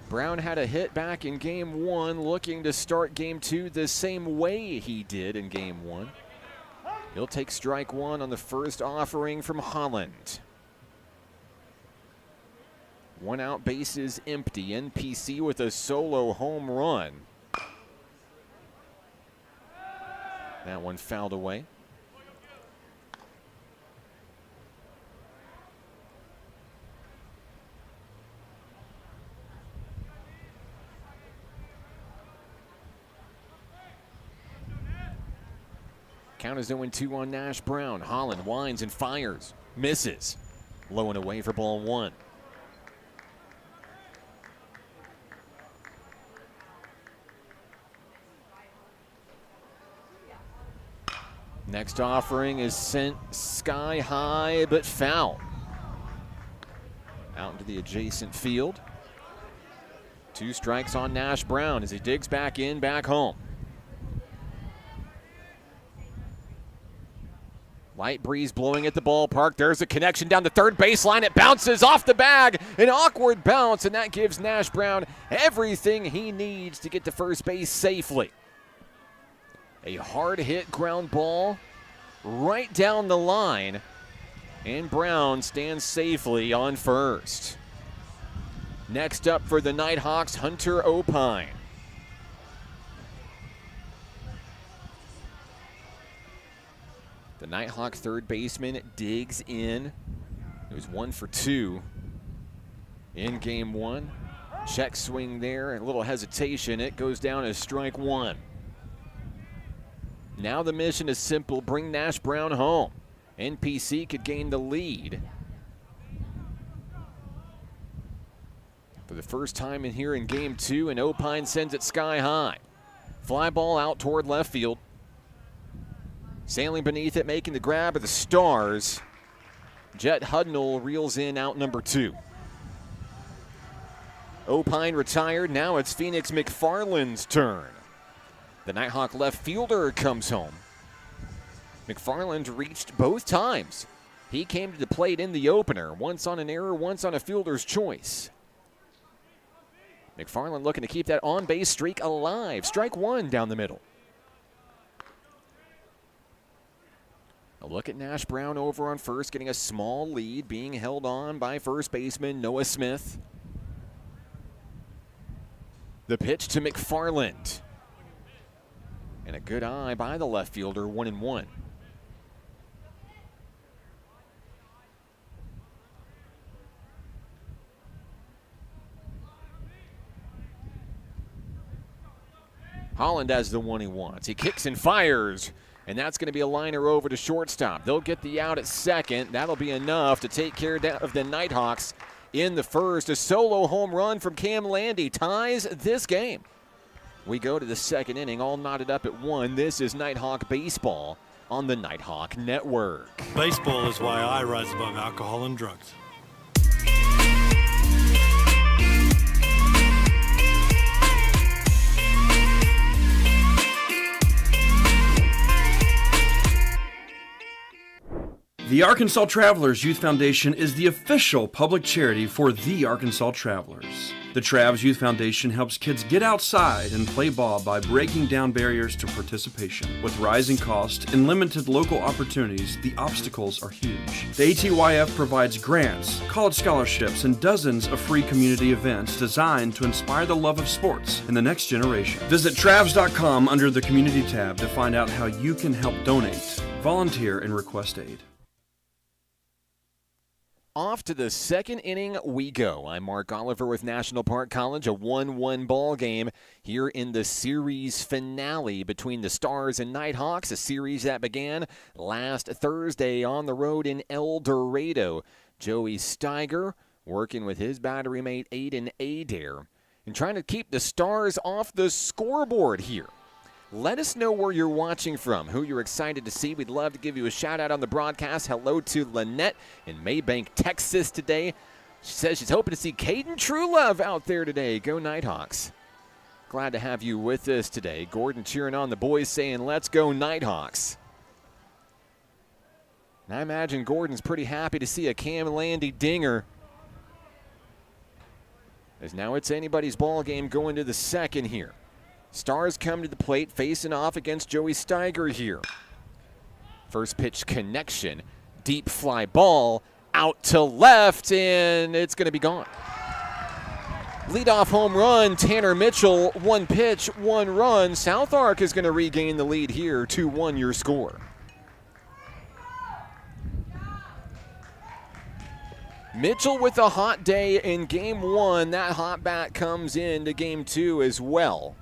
Brown had a hit back in Game 1, looking to start Game 2 the same way he did in Game 1. He'll take strike 1 on the first offering from Holland. One out, base is empty. NPC with a solo home run. That one fouled away. Count is 0-2 on Nash Brown. Holland winds and fires. Misses. Low and away for ball 1. Next offering is sent sky high, but foul. Out into the adjacent field. 2 strikes on Nash Brown as he digs back in, back home. Light breeze blowing at the ballpark. There's a connection down the third baseline. It bounces off the bag. An awkward bounce, and that gives Nash Brown everything he needs to get to first base safely. A hard hit ground ball right down the line, and Brown stands safely on first. Next up for the Nighthawks, Hunter Opine. The Nighthawk third baseman digs in. It was 1 for 2 in game 1. Check swing there, a little hesitation. It goes down as strike 1. Now the mission is simple, bring Nash Brown home. NPC could gain the lead. For the first time in here in game 2, and Opine sends it sky high. Fly ball out toward left field. Sailing beneath it, making the grab of the Stars. Jet Hudnall reels in out number 2. Opine retired. Now it's Phoenix McFarland's turn. The Nighthawk left fielder comes home. McFarland reached both times. He came to the plate in the opener, once on an error, once on a fielder's choice. McFarland looking to keep that on-base streak alive. Strike 1 down the middle. A look at Nash Brown over on first, getting a small lead, being held on by first baseman Noah Smith. The pitch to McFarland. And a good eye by the left fielder, 1-1. Holland has the one he wants. He kicks and fires, and that's going to be a liner over to shortstop. They'll get the out at second. That'll be enough to take care of the Nighthawks in the first. A solo home run from Cam Landy ties this game. We go to the second inning, all knotted up at 1. This is Nighthawk Baseball on the Nighthawk Network.
Baseball is why I rise above alcohol and drugs.
The Arkansas Travelers Youth Foundation is the official public charity for the Arkansas Travelers. The Travs Youth Foundation helps kids get outside and play ball by breaking down barriers to participation. With rising costs and limited local opportunities, the obstacles are huge. The ATYF provides grants, college scholarships, and dozens of free community events designed to inspire the love of sports in the next generation. Visit Travs.com under the Community tab to find out how you can help donate, volunteer, and request aid.
Off to the second inning we go. I'm Mark Oliver with National Park College, a 1-1 ball game here in the series finale between the Stars and Nighthawks, a series that began last Thursday on the road in El Dorado. Joey Steiger working with his battery mate Aiden Adair and trying to keep the Stars off the scoreboard here. Let us know where you're watching from, who you're excited to see. We'd love to give you a shout-out on the broadcast. Hello to Lynette in Maybank, Texas today. She says she's hoping to see Caden Truelove out there today. Go Nighthawks. Glad to have you with us today. Gordon cheering on the boys saying, let's go Nighthawks. And I imagine Gordon's pretty happy to see a Cam Landy dinger. As now it's anybody's ball game going to the second here. Stars come to the plate, facing off against Joey Steiger here. First pitch connection, deep fly ball, out to left, and it's going to be gone. Leadoff home run, Tanner Mitchell, 1 pitch, 1 run. South Ark is going to regain the lead here, 2-1 your score. Mitchell with a hot day in game 1. That hot bat comes into game 2 as well.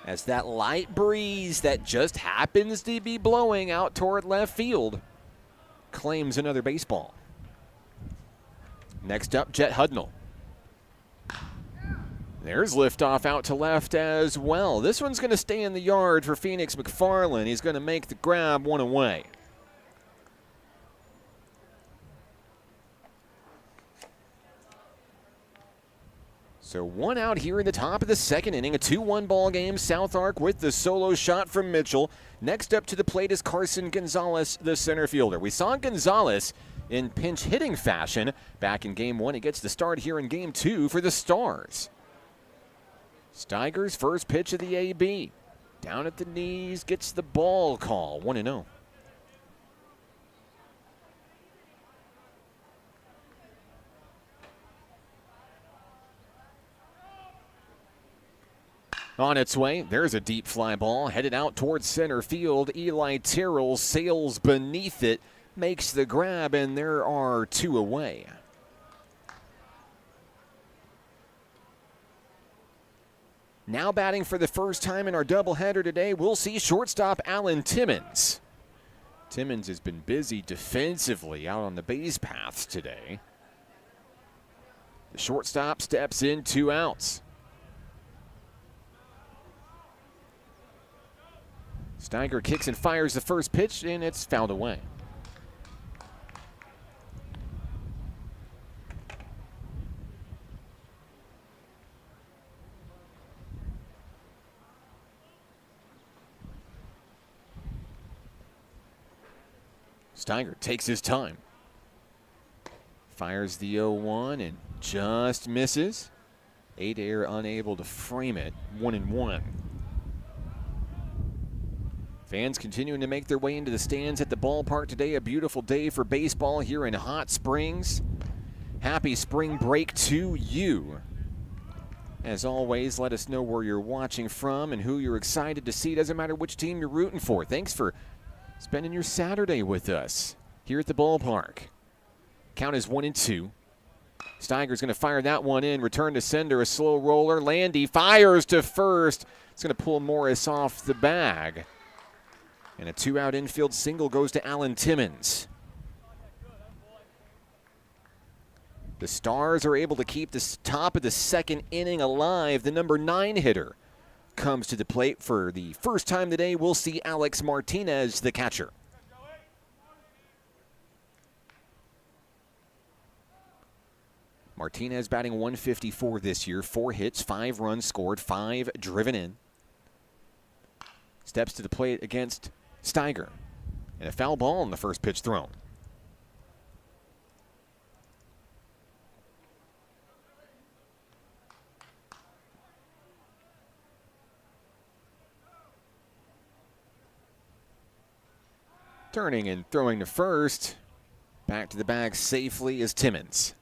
As that light breeze that just happens to be blowing out toward left field claims another baseball. Next up, Jet Hudnall. There's liftoff out to left as well. This one's going to stay in the yard for Phoenix McFarland. He's going to make the grab, 1 away. So one out here in the top of the second inning, a 2-1 ball game. South Ark with the solo shot from Mitchell. Next up to the plate is Carson Gonzalez, the center fielder. We saw Gonzalez in pinch hitting fashion back in game 1. He gets the start here in game 2 for the Stars. Steiger's first pitch of the AB. Down at the knees, gets the ball call, 1-0. On its way, there's a deep fly ball headed out towards center field. Eli Terrell sails beneath it, makes the grab, and there are 2 away. Now batting for the first time in our doubleheader today, we'll see shortstop Alan Timmons. Timmons has been busy defensively out on the base paths today. The shortstop steps in, 2 outs. Steiger kicks and fires the first pitch, and it's fouled away. Steiger takes his time. Fires the 0-1 and just misses. Adair unable to frame it, 1-1. Fans continuing to make their way into the stands at the ballpark today. A beautiful day for baseball here in Hot Springs. Happy spring break to you. As always, let us know where you're watching from and who you're excited to see. Doesn't matter which team you're rooting for. Thanks for spending your Saturday with us here at the ballpark. Count is 1-2. Steiger's going to fire that one in. Return to sender, a slow roller. Landy fires to first. It's going to pull Morris off the bag. And a 2-out infield single goes to Alan Timmons. The Stars are able to keep the top of the second inning alive. The number 9 hitter comes to the plate for the first time today. We'll see Alex Martinez, the catcher. Martinez batting .154 this year. 4 hits, 5 runs scored, 5 driven in. Steps to the plate against Steiger. And a foul ball on the first pitch thrown. Turning and throwing to first. Back to the bag safely is Timmons.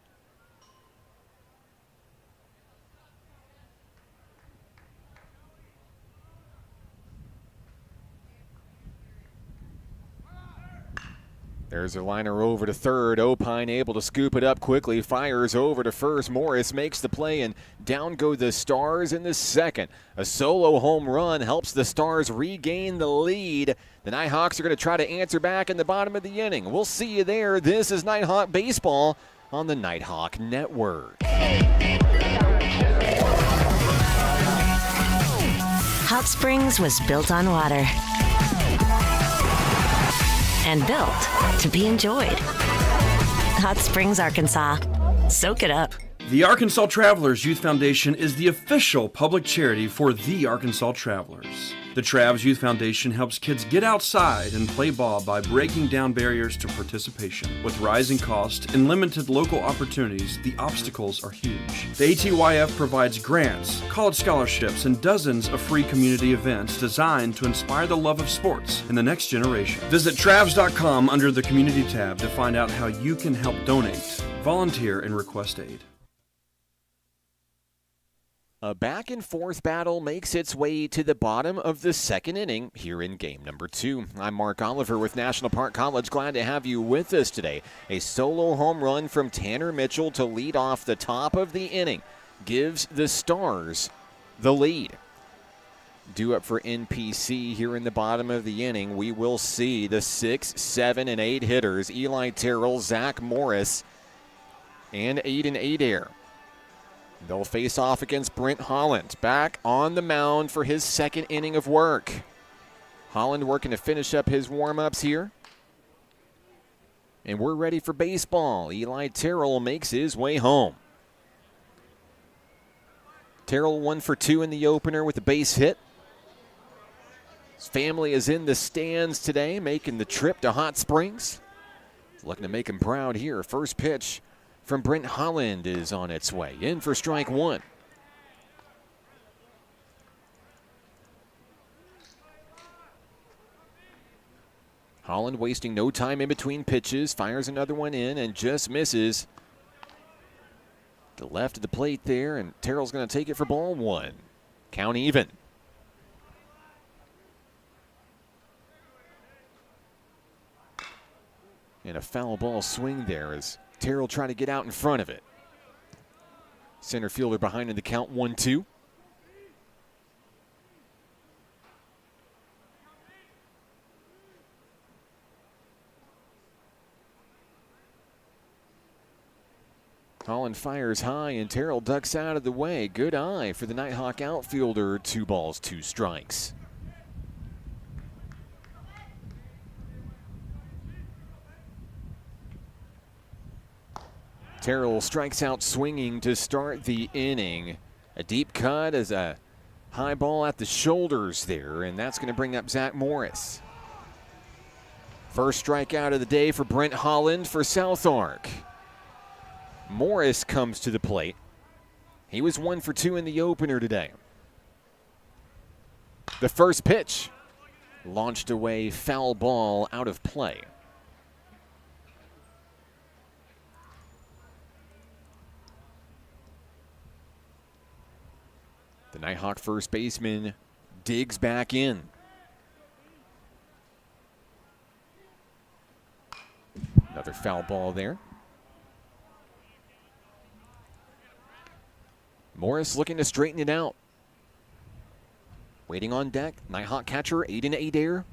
There's a liner over to third. Opine able to scoop it up quickly. Fires over to first. Morris makes the play, and down go the Stars in the second. A solo home run helps the Stars regain the lead. The Nighthawks are going to try to answer back in the bottom of the inning. We'll see you there. This is Nighthawk Baseball on the Nighthawk Network.
Hot Springs was built on water and built to be enjoyed. Hot Springs, Arkansas. Soak it up.
The Arkansas Travelers Youth Foundation is the official public charity for the Arkansas Travelers. The Travs Youth Foundation helps kids get outside and play ball by breaking down barriers to participation. With rising costs and limited local opportunities, the obstacles are huge. The ATYF provides grants, college scholarships, and dozens of free community events designed to inspire the love of sports in the next generation. Visit Travs.com under the Community tab to find out how you can help donate, volunteer, and request aid.
A back-and-forth battle makes its way to the bottom of the second inning here in game number 2. I'm Mark Oliver with National Park College. Glad to have you with us today. A solo home run from Tanner Mitchell to lead off the top of the inning gives the Stars the lead. Due up for NPC here in the bottom of the inning, we will see the 6, 7, and 8 hitters, Eli Terrell, Zach Morris, and Aiden Adair. They'll face off against Brent Holland, back on the mound for his second inning of work. Holland working to finish up his warm-ups here. And we're ready for baseball. Eli Terrell makes his way home. Terrell 1 for 2 in the opener with a base hit. His family is in the stands today, making the trip to Hot Springs. Looking to make him proud here. First pitch from Brent Holland is on its way. In for strike one. Holland wasting no time in between pitches. Fires another one in and just misses. The left of the plate there, and Terrell's going to take it for ball one. Count even. And a foul ball swing there as Terrell trying to get out in front of it. Center fielder behind in the count 1-2. Holland fires high and Terrell ducks out of the way. Good eye for the Nighthawk outfielder. 2 balls, 2 strikes. Terrell strikes out swinging to start the inning. A deep cut as a high ball at the shoulders there, and that's going to bring up Zach Morris. First strikeout of the day for Brent Holland for South Ark. Morris comes to the plate. He was 1 for 2 in the opener today. The first pitch launched away, foul ball out of play. The Nighthawk first baseman digs back in. Another foul ball there. Morris looking to straighten it out. Waiting on deck, Nighthawk catcher Aiden Adair.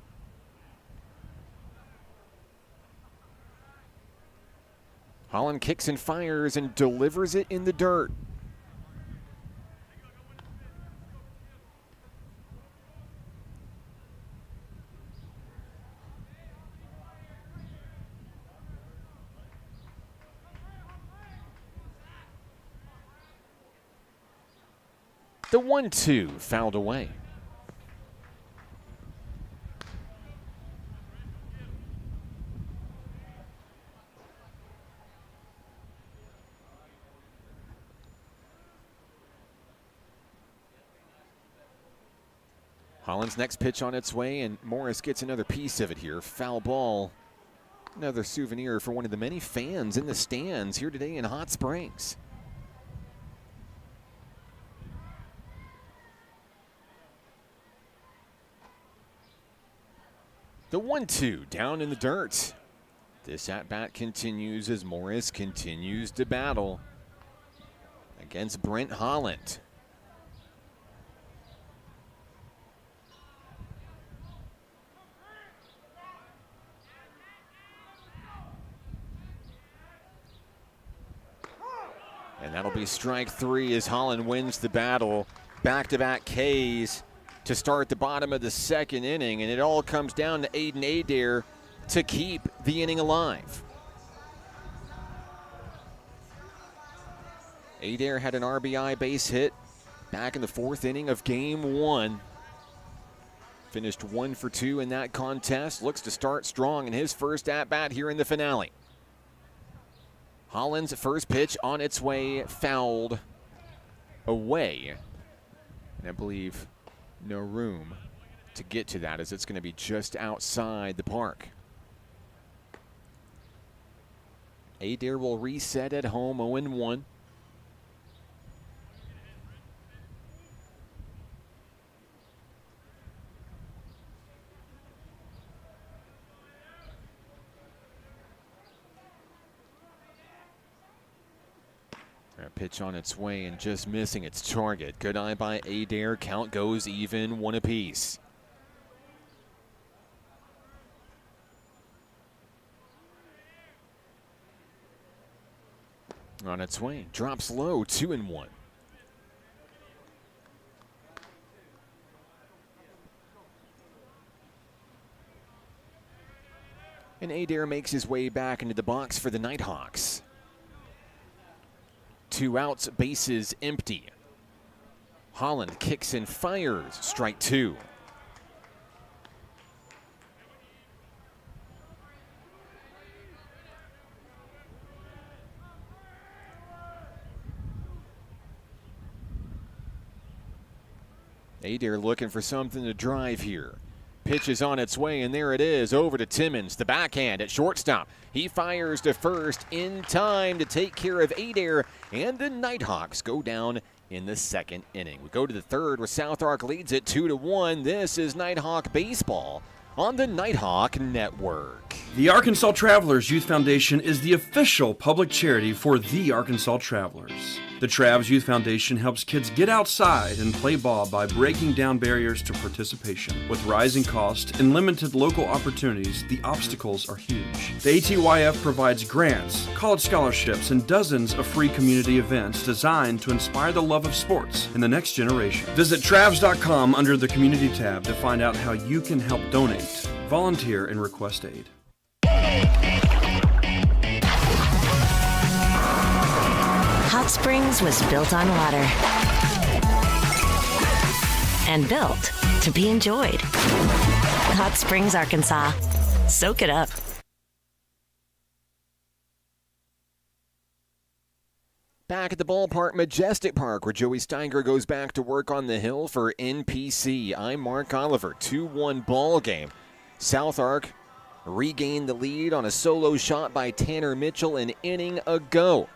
Holland kicks and fires and delivers it in the dirt. The 1-2 fouled away. Holland's next pitch on its way, and Morris gets another piece of it here. Foul ball. Another souvenir for one of the many fans in the stands here today in Hot Springs. The 1-2 down in the dirt. This at-bat continues as Morris continues to battle against Brent Holland. And that'll be strike 3 as Holland wins the battle. Back-to-back Ks to start the bottom of the second inning, and it all comes down to Aiden Adair to keep the inning alive. Adair had an RBI base hit back in the 4th inning of game 1. Finished 1 for 2 in that contest. Looks to start strong in his first at-bat here in the finale. Holland's first pitch on its way, fouled away. And I believe no room to get to that as it's going to be just outside the park. Adair will reset at home, 0-1. A pitch on its way and just missing its target. Good eye by Adair. Count goes even, 1 apiece. On its way, drops low, 2-1. And Adair makes his way back into the box for the Nighthawks. 2 outs, bases empty. Holland kicks and fires. Strike two. Adair looking for something to drive here. Pitch is on its way, and there it is, over to Timmons. The backhand at shortstop. He fires to first in time to take care of Adair, and the Nighthawks go down in the second inning. We go to the third where South Ark leads it 2-1. This is Nighthawk Baseball on the Nighthawk Network.
The Arkansas Travelers Youth Foundation is the official public charity for the Arkansas Travelers. The Travs Youth Foundation helps kids get outside and play ball by breaking down barriers to participation. With rising costs and limited local opportunities, the obstacles are huge. The ATYF provides grants, college scholarships, and dozens of free community events designed to inspire the love of sports in the next generation. Visit Travs.com under the Community tab to find out how you can help donate, volunteer, and request aid.
Hot Springs was built on water and built to be enjoyed. Hot Springs, Arkansas. Soak it up.
Back at the ballpark, Majestic Park, where Joey Steiger goes back to work on the hill for NPC. I'm Mark Oliver. 2-1 ball game. South Ark regained the lead on a solo shot by Tanner Mitchell an inning ago,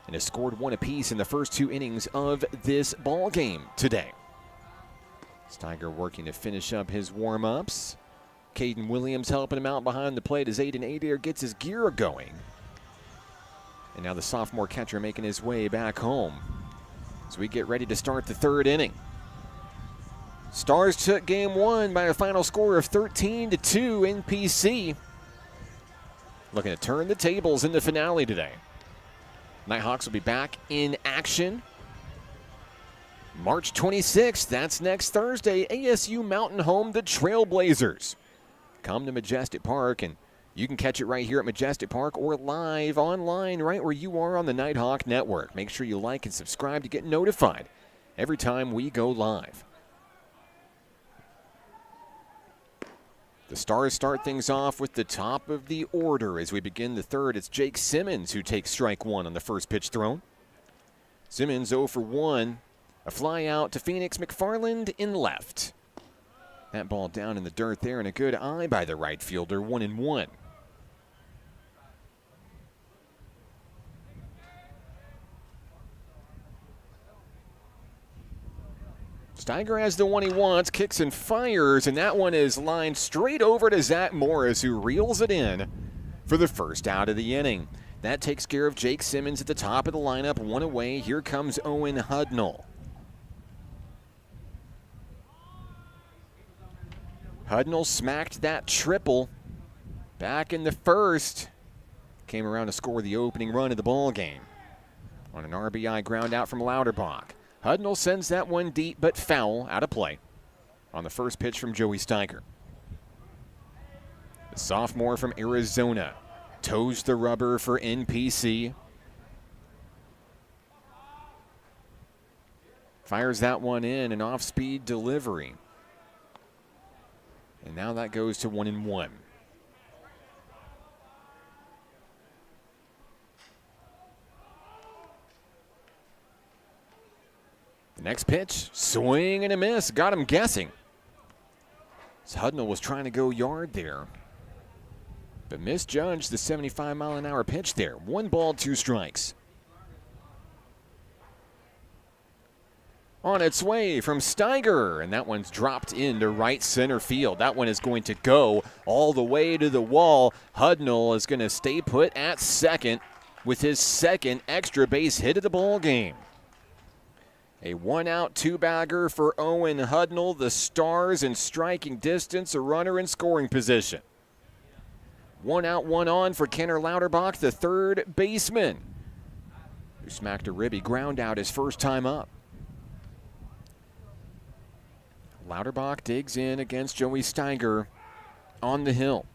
and has scored one apiece in the first two innings of this ball game today. Steiger working to finish up his warm-ups. Caden Williams helping him out behind the plate as Aiden Adair gets his gear going. And now the sophomore catcher making his way back home as we get ready to start the third inning. Stars took game one by a final score of 13-2 NPC. Looking to turn the tables in the finale today. Nighthawks will be back in action March 26th. That's next Thursday. ASU Mountain home, the Trailblazers. Come to Majestic Park, and you can catch it right here at Majestic Park or live online right where you are on the Nighthawk Network. Make sure you like and subscribe to get notified every time we go live. The Stars start things off with the top of the order as we begin the third. It's Jake Simmons who takes strike one on the first pitch thrown. Simmons 0 for 1. A fly out to Phoenix McFarland in left. That ball down in the dirt there, and a good eye by the right fielder, 1-1. Steiger has the one he wants, kicks and fires, and that one is lined straight over to Zach Morris, who reels it in for the first out of the inning. That takes care of Jake Simmons at the top of the lineup. One away. Here comes Owen Hudnall. Hudnall smacked that triple back in the first. Came around to score the opening run of the ball game on an RBI ground out from Lauterbach. Hudnall sends that one deep but foul, out of play on the first pitch from Joey Steiger. The sophomore from Arizona toes the rubber for NPC. Fires that one in, an off-speed delivery. And now that goes to 1-1. The next pitch, swing and a miss, got him guessing. So Hudnall was trying to go yard there, but misjudged the 75-mile-an-hour pitch there. 1 ball, 2 strikes. On its way from Steiger, and that one's dropped into right center field. That one is going to go all the way to the wall. Hudnall is going to stay put at second with his second extra base hit of the ball game. A 1-out, 2-bagger for Owen Hudnall. The Stars in striking distance, a runner in scoring position. 1 out, 1 on for Kenner Lauterbach, the third baseman, who smacked a ribby ground out his first time up. Lauterbach digs in against Joey Steiger on the hill.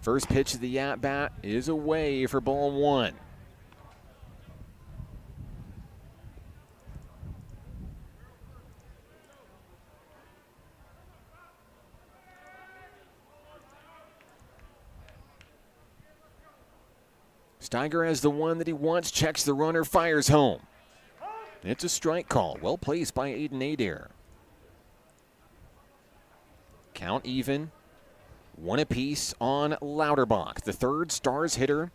First pitch of the at-bat is away for ball 1. Steiger has the one that he wants, checks the runner, fires home. It's a strike call. Well placed by Aiden Adair. Count even. One apiece on Lauterbach, the third Stars hitter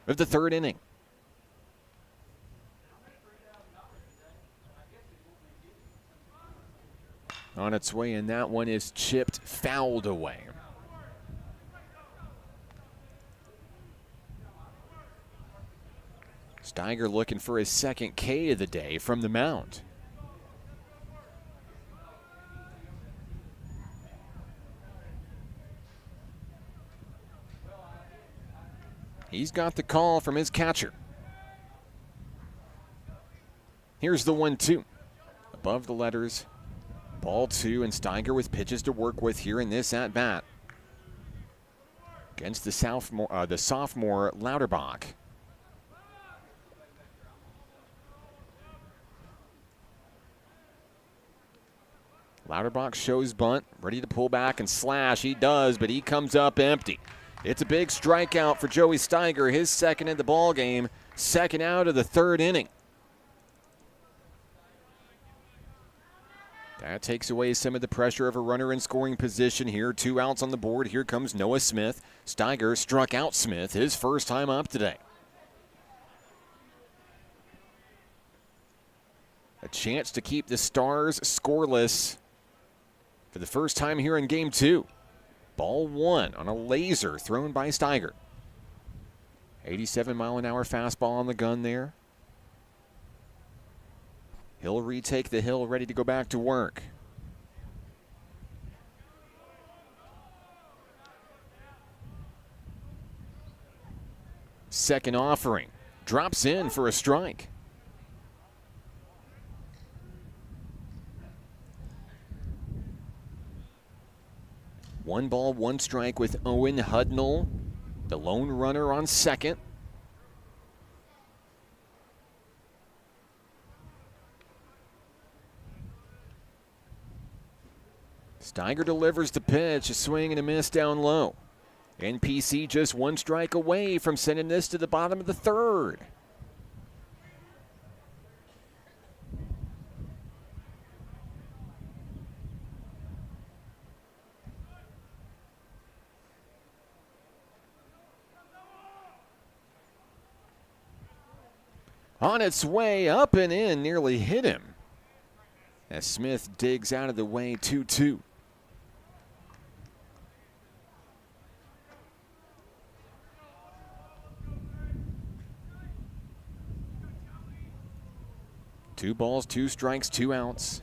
of the third inning. On its way, and that one is chipped, fouled away. Steiger looking for his second K of the day from the mound. He's got the call from his catcher. Here's the 1-2. Above the letters, ball 2, and Steiger with pitches to work with here in this at-bat. Against the sophomore Lauterbach. Lauterbach shows bunt, ready to pull back and slash. He does, but he comes up empty. It's a big strikeout for Joey Steiger, his second in the ball game, second out of the third inning. That takes away some of the pressure of a runner in scoring position here. 2 outs on the board. Here comes Noah Smith. Steiger struck out Smith his first time up today. A chance to keep the Stars scoreless for the first time here in Game 2. Ball 1 on a laser thrown by Steiger. 87-mile-an-hour fastball on the gun there. He'll retake the hill, ready to go back to work. Second offering. Drops in for a strike. One ball, one strike with Owen Hudnall, the lone runner on second. Steiger delivers the pitch, a swing and a miss down low. NPC just one strike away from sending this to the bottom of the third. On its way up and in, nearly hit him. As Smith digs out of the way, 2-2. Two balls, 2 strikes, 2 outs.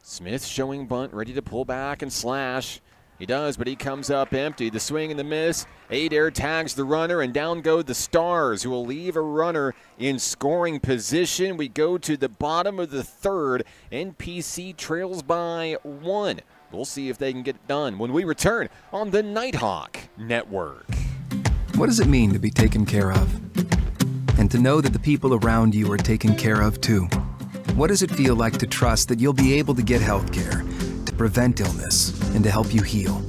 Smith showing bunt, ready to pull back and slash. He does, but he comes up empty. The swing and the miss. Adair tags the runner, and down go the Stars, who will leave a runner in scoring position. We go to the bottom of the third. NPC trails by 1. We'll see if they can get it done when we return on the Nighthawk Network.
What does it mean to be taken care of? And to know that the people around you are taken care of too? What does it feel like to trust that you'll be able to get health care, to prevent illness, and to help you heal?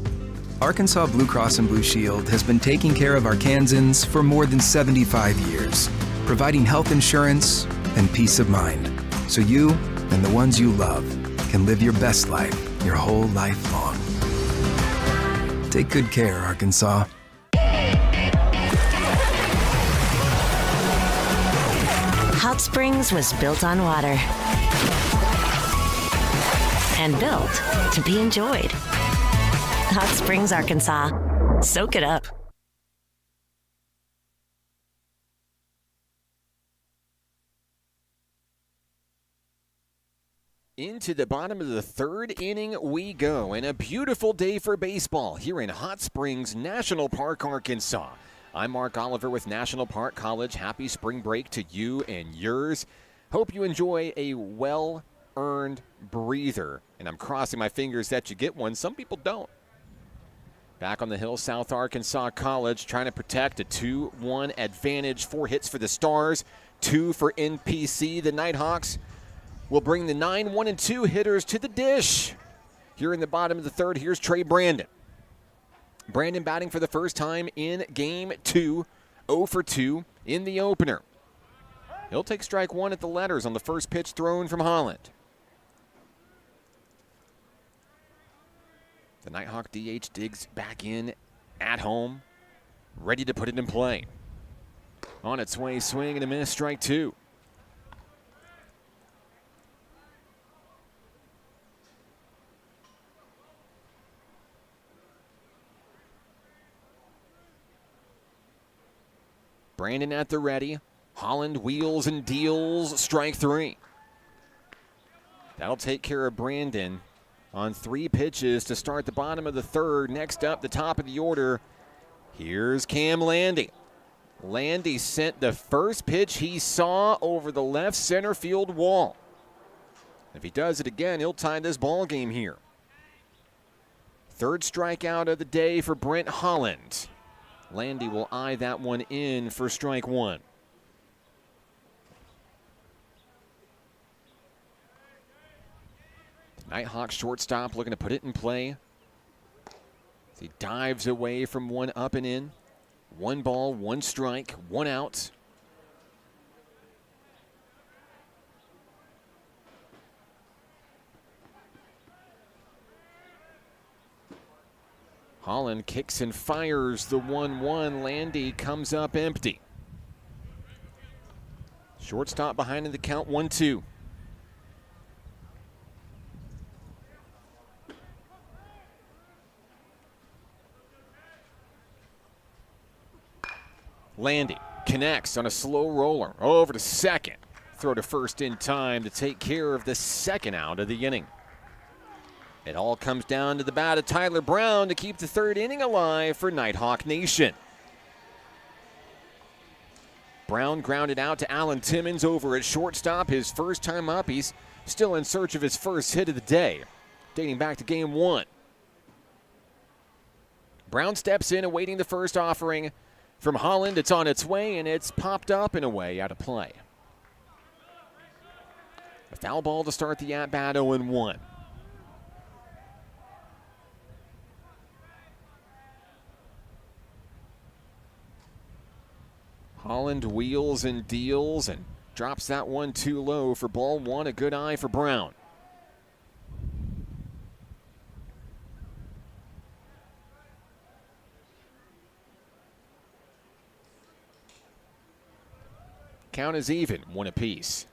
Arkansas Blue Cross and Blue Shield has been taking care of Arkansans for more than 75 years, providing health insurance and peace of mind, so you and the ones you love can live your best life your whole life long. Take good care, Arkansas.
Hot Springs was built on water and built to be enjoyed. Hot Springs, Arkansas. Soak it up.
Into the bottom of the third inning we go, and a beautiful day for baseball here in Hot Springs National Park, Arkansas. I'm Mark Oliver with National Park College. Happy spring break to you and yours. Hope you enjoy a well-earned breather, and I'm crossing my fingers that you get one. Some people don't. Back on the hill, South Arkansas College trying to protect a 2-1 advantage. 4 hits for the Stars, 2 for NPC. The Nighthawks will bring the 9, 1, and 2 hitters to the dish. Here in the bottom of the third, here's Trey Brandon. Brandon batting for the first time in game 2, 0 for 2 in the opener. He'll take strike one at the letters on the first pitch thrown from Holland. The Nighthawk DH digs back in at home, ready to put it in play. On its way, swing and a miss, strike two. Brandon at the ready. Holland wheels and deals, strike three. That'll take care of Brandon on 3 pitches to start the bottom of the third. Next up, the top of the order, here's Cam Landy. Landy sent the first pitch he saw over the left center field wall. If he does it again, he'll tie this ball game here. Third strikeout of the day for Brent Holland. Landy will eye that one in for strike one. Nighthawk shortstop looking to put it in play. He dives away from one up and in. 1 ball, 1 strike, 1 out. Holland kicks and fires the 1-1. Landy comes up empty. Shortstop behind in the count, 1-2. Landy connects on a slow roller over to second. Throw to first in time to take care of the second out of the inning. It all comes down to the bat of Tyler Brown to keep the third inning alive for Nighthawk Nation. Brown grounded out to Alan Timmons over at shortstop. His first time up, he's still in search of his first hit of the day, dating back to game 1. Brown steps in awaiting the first offering from Holland. It's on its way, and it's popped up and away out of play. A foul ball to start the at-bat, 0-1. Holland wheels and deals and drops that one too low for ball one. A good eye for Brown. Count is even, 1 apiece.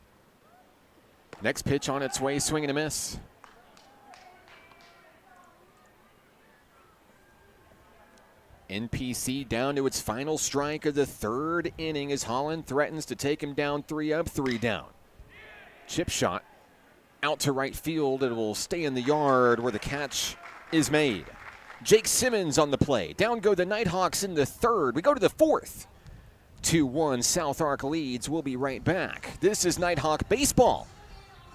Next pitch on its way, swing and a miss. NPC down to its final strike of the third inning as Holland threatens to take him down 3 up, 3 down. Chip shot out to right field. It will stay in the yard where the catch is made. Jake Simmons on the play. Down go the Nighthawks in the third. We go to the fourth. 2-1 South Ark leads. We'll be right back. This is Nighthawk Baseball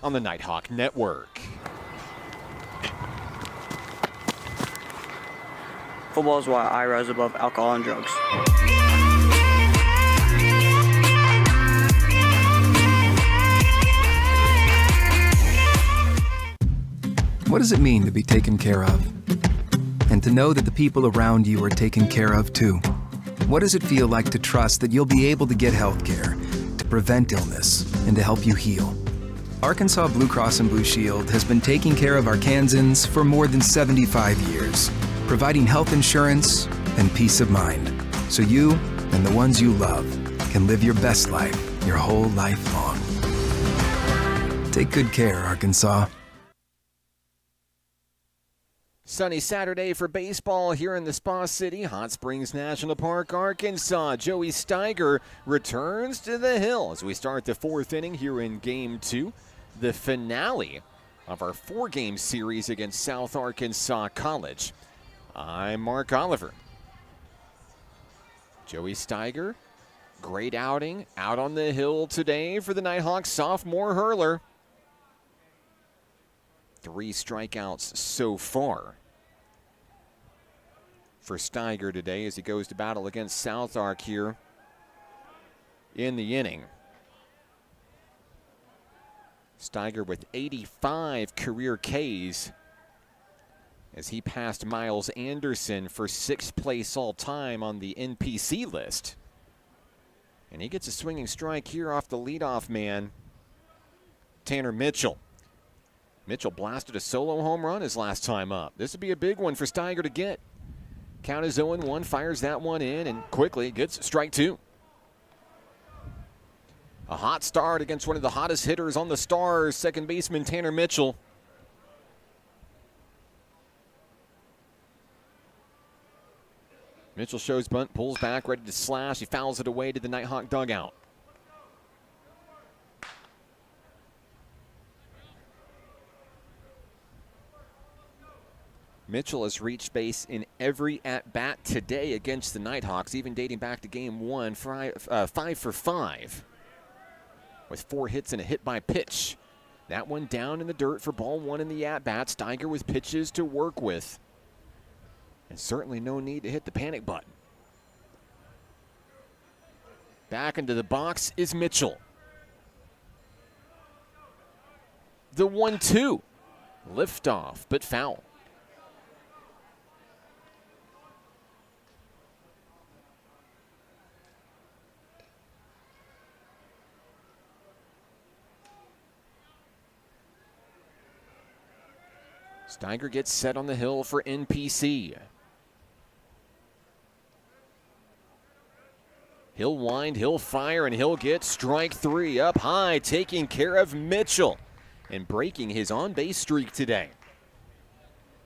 on the Nighthawk Network.
Football is why I rise above alcohol and drugs.
What does it mean to be taken care of? And to know that the people around you are taken care of too? What does it feel like to trust that you'll be able to get health care, to prevent illness, and to help you heal? Arkansas Blue Cross and Blue Shield has been taking care of Arkansans for more than 75 years, providing health insurance and peace of mind, so you and the ones you love can live your best life your whole life long. Take good care, Arkansas.
Sunny Saturday for baseball here in the Spa City, Hot Springs National Park, Arkansas. Joey Steiger returns to the hill as we start the 4th inning here in Game 2, the finale of our 4-game series against South Arkansas College. I'm Mark Oliver. Joey Steiger, great outing out on the hill today for the Nighthawks sophomore hurler. 3 strikeouts so far for Steiger today as he goes to battle against South Ark here in the inning. Steiger with 85 career Ks as he passed Miles Anderson for 6th place all time on the NPC list. And he gets a swinging strike here off the leadoff man, Tanner Mitchell. Mitchell blasted a solo home run his last time up. This would be a big one for Steiger to get. Count is 0-1, fires that one in, and quickly gets strike 2. A hot start against one of the hottest hitters on the Stars, second baseman Tanner Mitchell. Mitchell shows bunt, pulls back, ready to slash. He fouls it away to the Nighthawk dugout. Mitchell has reached base in every at-bat today against the Nighthawks, even dating back to Game 1, 5 for 5, with 4 hits and a hit by pitch. That one down in the dirt for ball 1 in the at-bat. Steiger with pitches to work with. And certainly no need to hit the panic button. Back into the box is Mitchell. The 1-2. Liftoff, but foul. Steiger gets set on the hill for NPC. He'll wind, he'll fire, and he'll get strike 3 up high, taking care of Mitchell and breaking his on-base streak today.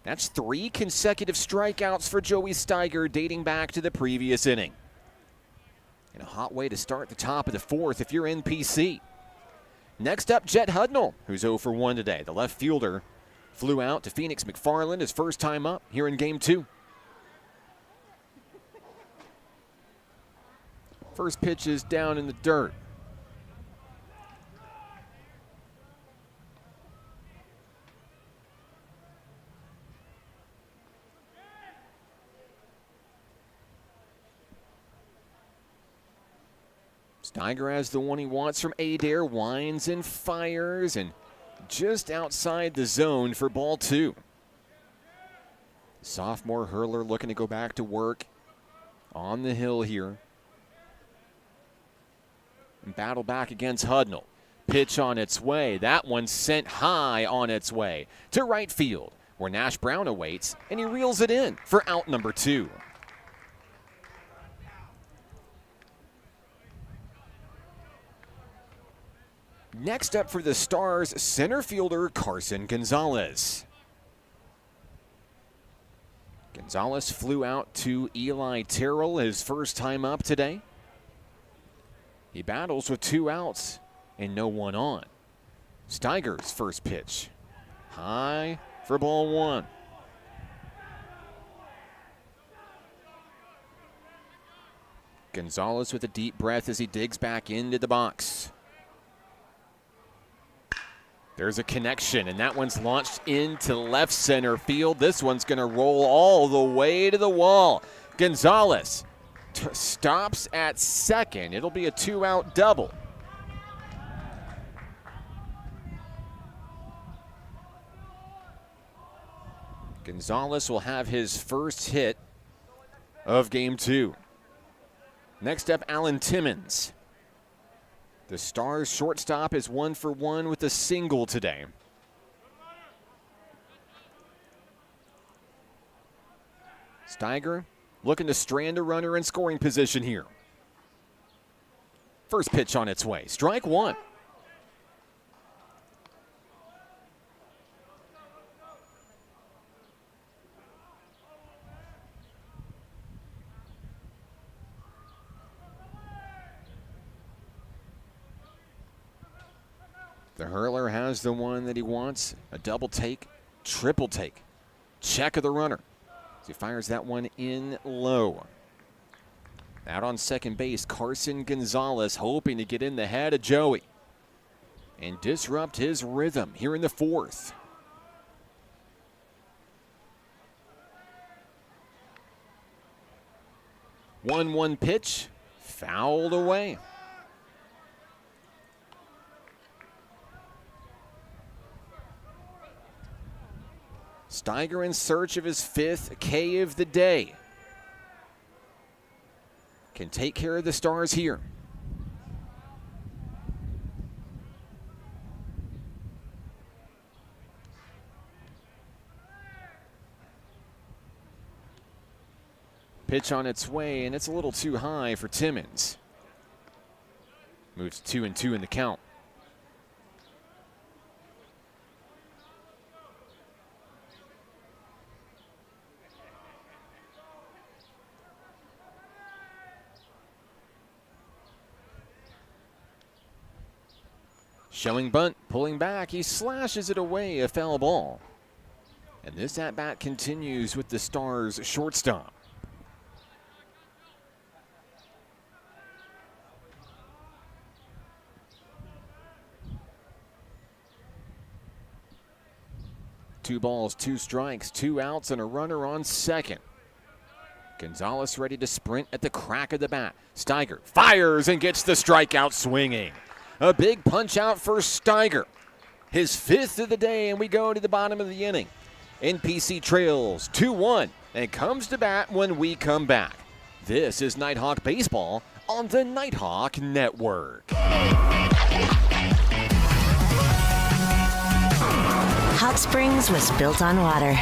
That's 3 consecutive strikeouts for Joey Steiger dating back to the previous inning. And a hot way to start the top of the 4th if you're NPC. Next up, Jet Hudnall, who's 0 for 1 today. The left fielder flew out to Phoenix McFarland his first time up here in Game 2. First pitch is down in the dirt. Steiger has the one he wants from Adair, winds and fires, and just outside the zone for ball 2. Sophomore hurler looking to go back to work on the hill here. And battle back against Hudnall. Pitch on its way. That one sent high on its way to right field, where Nash Brown awaits, and he reels it in for out number 2. Next up for the Stars, center fielder Carson Gonzalez. Gonzalez flew out to Eli Terrell his first time up today. He battles with 2 outs and no one on. Steiger's first pitch. High for ball 1. Gonzalez with a deep breath as he digs back into the box. There's a connection, and that one's launched into left center field. This one's going to roll all the way to the wall. Gonzalez stops at second. It'll be a 2-out double. Gonzalez will have his first hit of Game 2. Next up, Alan Timmons. The Stars shortstop is 1 for 1 with a single today. Steiger looking to strand a runner in scoring position here. First pitch on its way. Strike 1. The hurler has the one that he wants. A double take, triple take. Check of the runner. As he fires that one in low. Out on second base, Carson Gonzalez hoping to get in the head of Joey and disrupt his rhythm here in the 4th. One pitch, fouled away. Steiger in search of his 5th K of the day. Can take care of the Stars here. Pitch on its way, and it's a little too high for Timmons. Moves 2-2 in the count. Showing bunt, pulling back, he slashes it away, a foul ball. And this at-bat continues with the Stars shortstop. Two balls, 2 strikes, 2 outs, and a runner on second. Gonzalez ready to sprint at the crack of the bat. Steiger fires and gets the strikeout swinging. A big punch out for Steiger. His 5th of the day, and we go to the bottom of the inning. NPC trails 2-1 and comes to bat when we come back. This is Nighthawk Baseball on the Nighthawk Network.
Hot Springs was built on water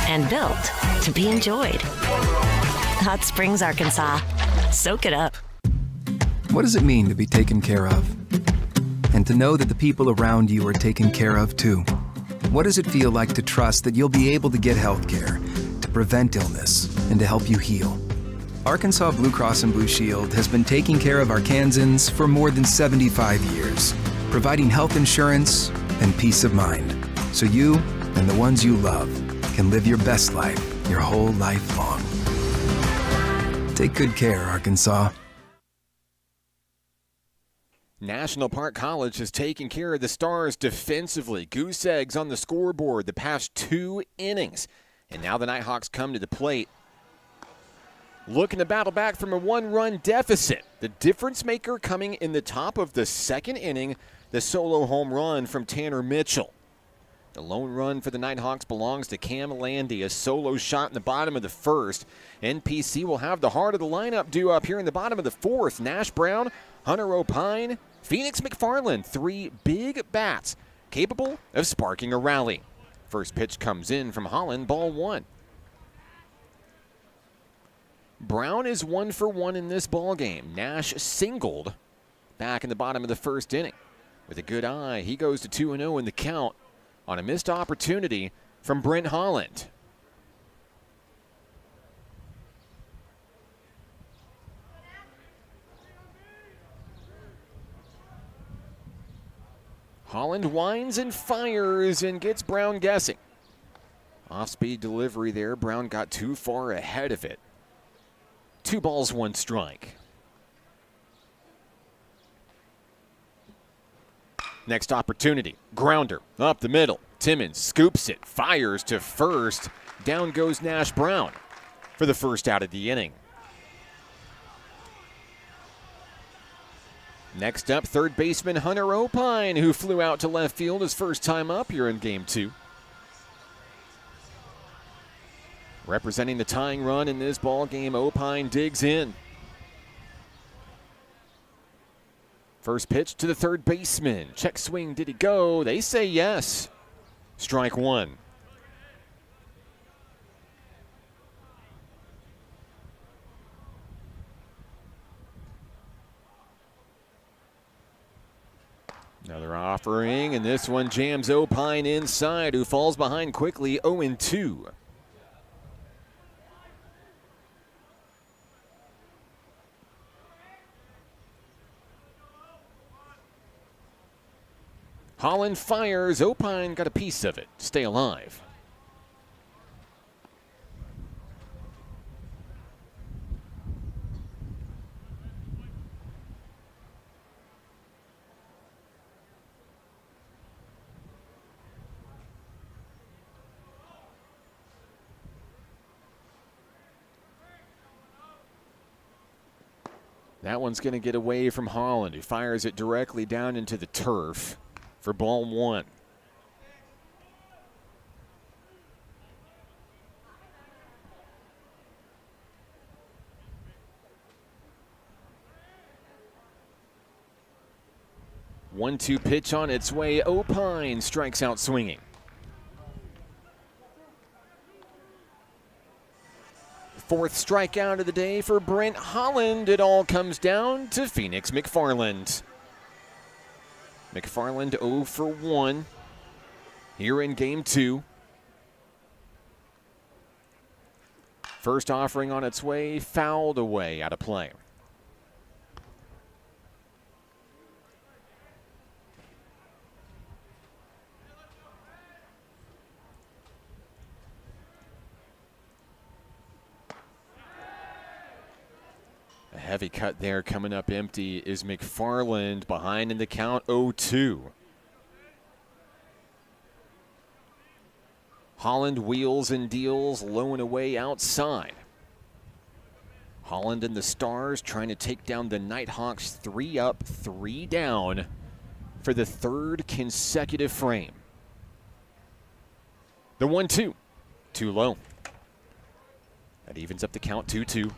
and built to be enjoyed. Hot Springs, Arkansas. Soak it up.
What does it mean to be taken care of? And to know that the people around you are taken care of too. What does it feel like to trust that you'll be able to get health care, to prevent illness, and to help you heal? Arkansas Blue Cross and Blue Shield has been taking care of Arkansans for more than 75 years, providing health insurance and peace of mind, so you and the ones you love can live your best life your whole life long. Take good care, Arkansas.
National Park College has taken care of the Stars defensively. Goose eggs on the scoreboard the past 2 innings. And now the Nighthawks come to the plate, looking to battle back from a 1-run deficit. The difference maker coming in the top of the 2nd inning, the solo home run from Tanner Mitchell. The lone run for the Nighthawks belongs to Cam Landy, a solo shot in the bottom of the 1st. NPC will have the heart of the lineup due up here in the bottom of the 4th. Nash Brown, Hunter O'Pine, Phoenix McFarland, 3 big bats capable of sparking a rally. First pitch comes in from Holland, ball 1. Brown is 1 for 1 in this ball game. Nash singled back in the bottom of the 1st inning. With a good eye, he goes to 2-0 in the count on a missed opportunity from Brent Holland. Holland winds and fires and gets Brown guessing. Off-speed delivery there. Brown got too far ahead of it. 2 balls, 1 strike. Next opportunity. Grounder up the middle. Timmons scoops it, fires to first. Down goes Nash Brown for the first out of the inning. Next up, third baseman Hunter O'Pine, who flew out to left field his first time up here in Game 2. Representing the tying run in this ball game, O'Pine digs in. First pitch to the third baseman. Check swing, did he go? They say yes. Strike 1. Another offering, and this one jams O'Pine inside, who falls behind quickly, 0-2. Holland fires. O'Pine got a piece of it. Stay alive. That one's going to get away from Holland, who fires it directly down into the turf for ball 1. 1-2 pitch on its way. Opine strikes out swinging. Fourth strikeout of the day for Brent Holland. It all comes down to Phoenix McFarland. McFarland 0 for 1 here in game 2. First offering on its way, fouled away, out of play. A heavy cut there coming up empty is McFarland, behind in the count 0-2. Holland wheels and deals, low and away outside. Holland and the Stars trying to take down the Nighthawks 3 up, 3 down for the third consecutive frame. The 1-2, too low. That evens up the count 2-2.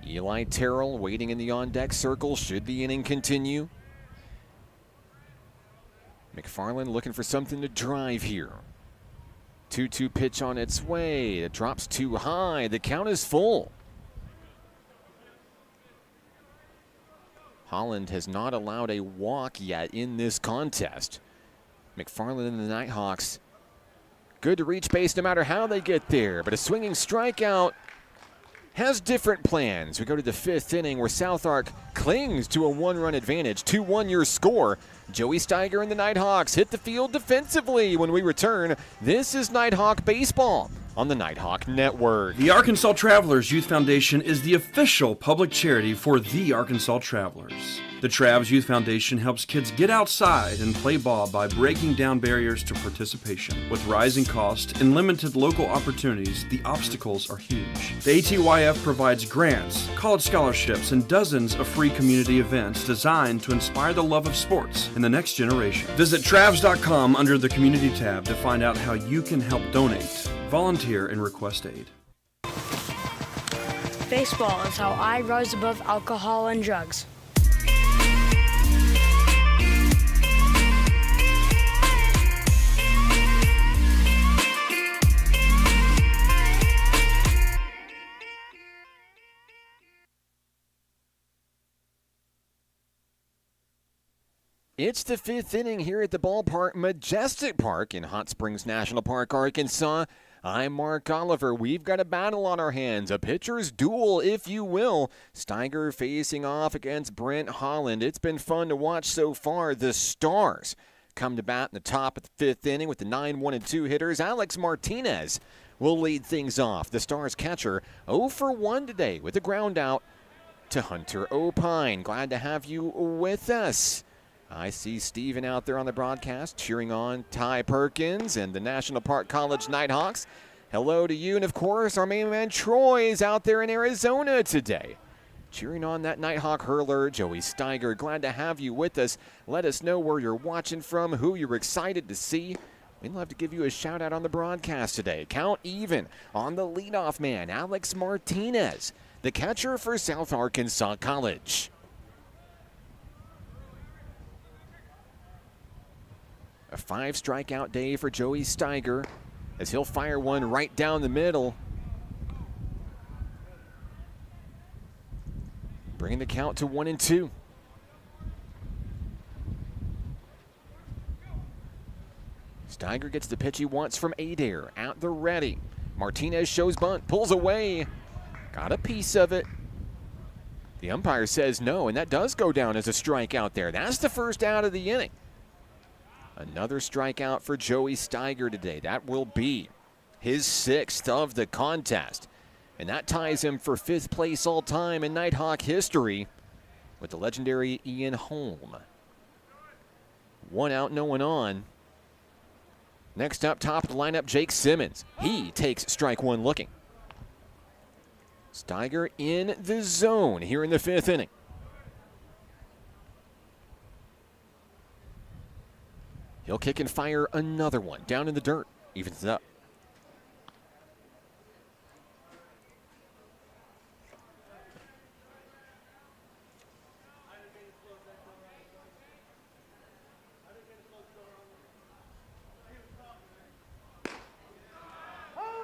Eli Terrell waiting in the on-deck circle should the inning continue. McFarland looking for something to drive here. 2-2 pitch on its way. It drops too high. The count is full. Holland has not allowed a walk yet in this contest. McFarland and the Nighthawks good to reach base no matter how they get there, but a swinging strikeout has different plans. We go to the 5th inning where South Ark clings to a 1-run advantage. 2-1 your score. Joey Steiger and the Nighthawks hit the field defensively. When we return, this is Nighthawk Baseball on the Nighthawk Network.
The Arkansas Travelers Youth Foundation is the official public charity for the Arkansas Travelers. The Travs Youth Foundation helps kids get outside and play ball by breaking down barriers to participation. With rising costs and limited local opportunities, the obstacles are huge. The ATYF provides grants, college scholarships, and dozens of free community events designed to inspire the love of sports in the next generation. Visit Travs.com under the Community tab to find out how you can help donate, volunteer, and request aid.
Baseball is how I rise above alcohol and drugs.
It's the 5th inning here at the ballpark, Majestic Park in Hot Springs National Park, Arkansas. I'm Mark Oliver. We've got a battle on our hands, a pitcher's duel, if you will. Steiger facing off against Brent Holland. It's been fun to watch so far. The Stars come to bat in the top of the 5th inning with the 9-1-2 hitters. Alex Martinez will lead things off. The Stars catcher 0 for 1 today with a ground out to Hunter Opine. Glad to have you with us. I see Steven out there on the broadcast cheering on Ty Perkins and the National Park College Nighthawks. Hello to you, and of course, our main man Troy is out there in Arizona today, cheering on that Nighthawk hurler, Joey Steiger. Glad to have you with us. Let us know where you're watching from, who you're excited to see. We'd love to give you a shout out on the broadcast today. Count even on the leadoff man, Alex Martinez, the catcher for South Arkansas College. A 5-strikeout day for Joey Steiger as he'll fire one right down the middle. Bringing the count to 1-2. Steiger gets the pitch he wants from Adair at the ready. Martinez shows bunt, pulls away. Got a piece of it. The umpire says no, and that does go down as a strikeout there. That's the first out of the inning. Another strikeout for Joey Steiger today. That will be his 6th of the contest. And that ties him for 5th place all time in Nighthawk history with the legendary Ian Holm. 1 out, no one on. Next up, top of the lineup, Jake Simmons. He takes strike 1 looking. Steiger in the zone here in the 5th inning. He'll kick and fire another one down in the dirt. Evens it up.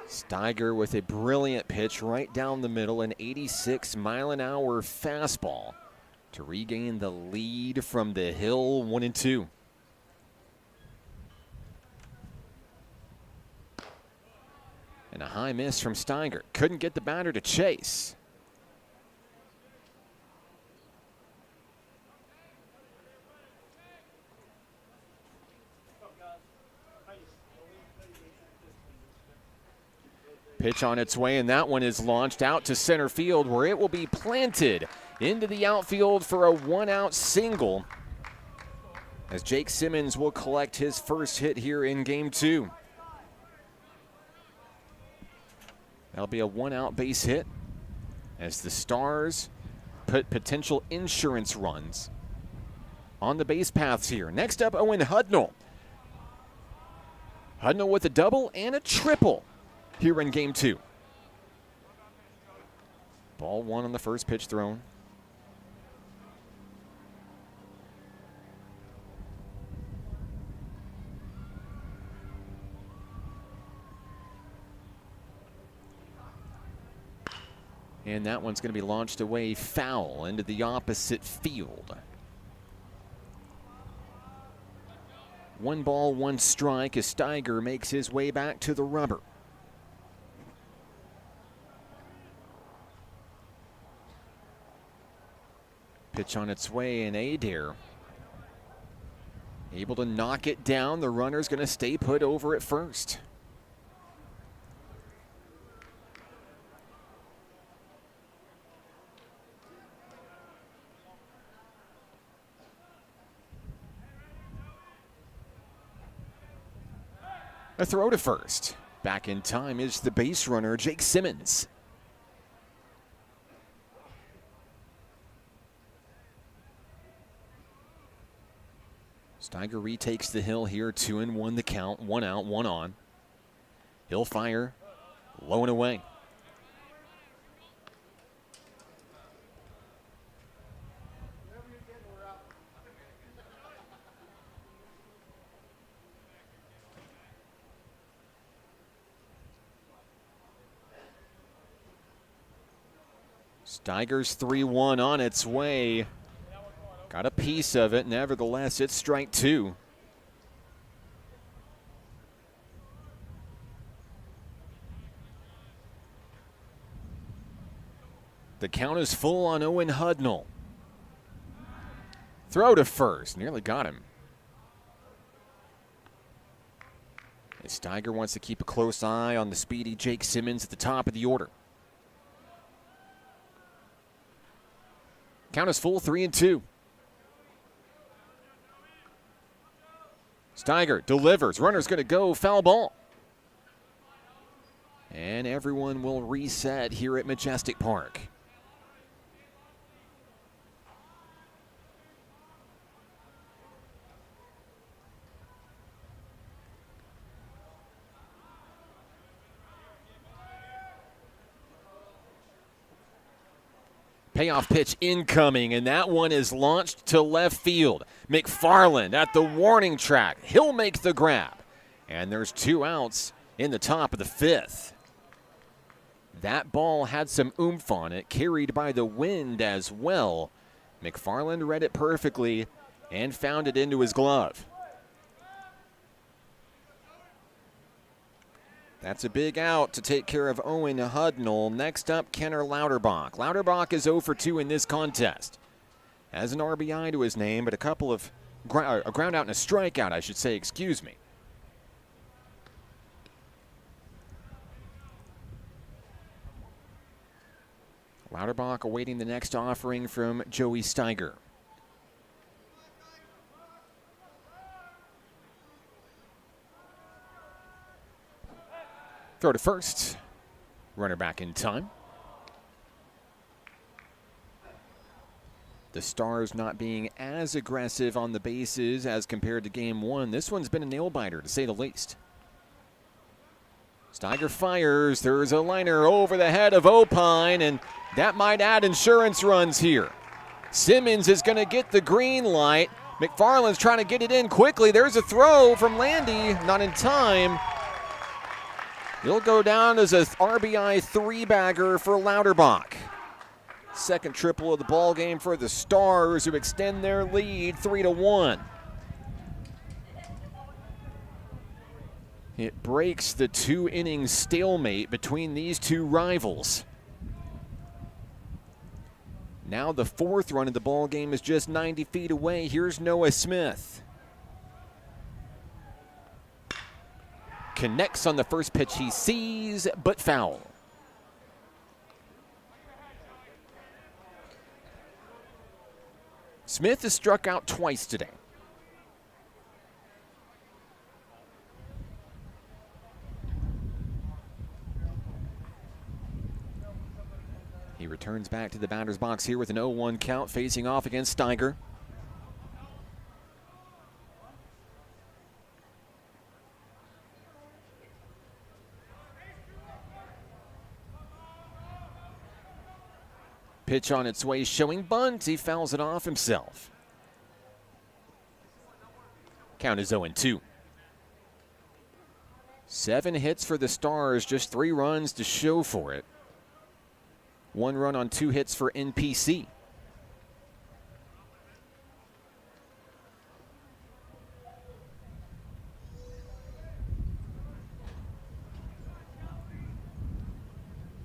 Steiger with a brilliant pitch right down the middle, an 86-mile-an-hour fastball to regain the lead from the hill, 1-2. And a high miss from Steiger. Couldn't get the batter to chase. Pitch on its way, and that one is launched out to center field, where it will be planted into the outfield for a one-out single, as Jake Simmons will collect his first hit here in Game 2. That'll be a one-out base hit, as the Stars put potential insurance runs on the base paths here. Next up, Owen Hudnall. Hudnall with a double and a triple here in Game 2. Ball one on the first pitch thrown. And that one's going to be launched away foul into the opposite field. 1 ball, 1 strike as Steiger makes his way back to the rubber. Pitch on its way, and Adair able to knock it down. The runner's going to stay put over at first. A throw to first. Back in time is the base runner, Jake Simmons. Steiger retakes the hill here, 2-1 the count, 1 out, 1 on. He'll fire, low and away. Steiger's 3-1 on its way. Got a piece of it. Nevertheless, it's strike 2. The count is full on Owen Hudnall. Throw to first. Nearly got him. And Steiger wants to keep a close eye on the speedy Jake Simmons at the top of the order. Count is full, 3-2. Steiger delivers. Runner's going to go. Foul ball. And everyone will reset here at Majestic Park. Payoff pitch incoming, and that one is launched to left field. McFarland at the warning track. He'll make the grab. And there's 2 outs in the top of the 5th. That ball had some oomph on it, carried by the wind as well. McFarland read it perfectly and found it into his glove. That's a big out to take care of Owen Hudnall. Next up, Kenner Lauterbach. Lauterbach is 0 for 2 in this contest. Has an RBI to his name, but a couple of a ground out and a strikeout, I should say, excuse me. Lauterbach awaiting the next offering from Joey Steiger. Throw to first. Runner back in time. The Stars not being as aggressive on the bases as compared to Game 1. This one's been a nail-biter, to say the least. Steiger fires. There's a liner over the head of Opine, and that might add insurance runs here. Simmons is going to get the green light. McFarland's trying to get it in quickly. There's a throw from Landy, not in time. He'll go down as a RBI three-bagger for Lauterbach. Second triple of the ball game for the Stars, who extend their lead 3-1. It breaks the two-inning stalemate between these two rivals. Now the fourth run of the ball game is just 90 feet away. Here's Noah Smith. Connects on the first pitch he sees, but foul. Smith has struck out twice today. He returns back to the batter's box here with an 0-1 count, facing off against Steiger. Pitch on its way, showing bunt. He fouls it off himself. Count is 0-2. 7 hits for the Stars, just 3 runs to show for it. 1 run on 2 hits for NPC.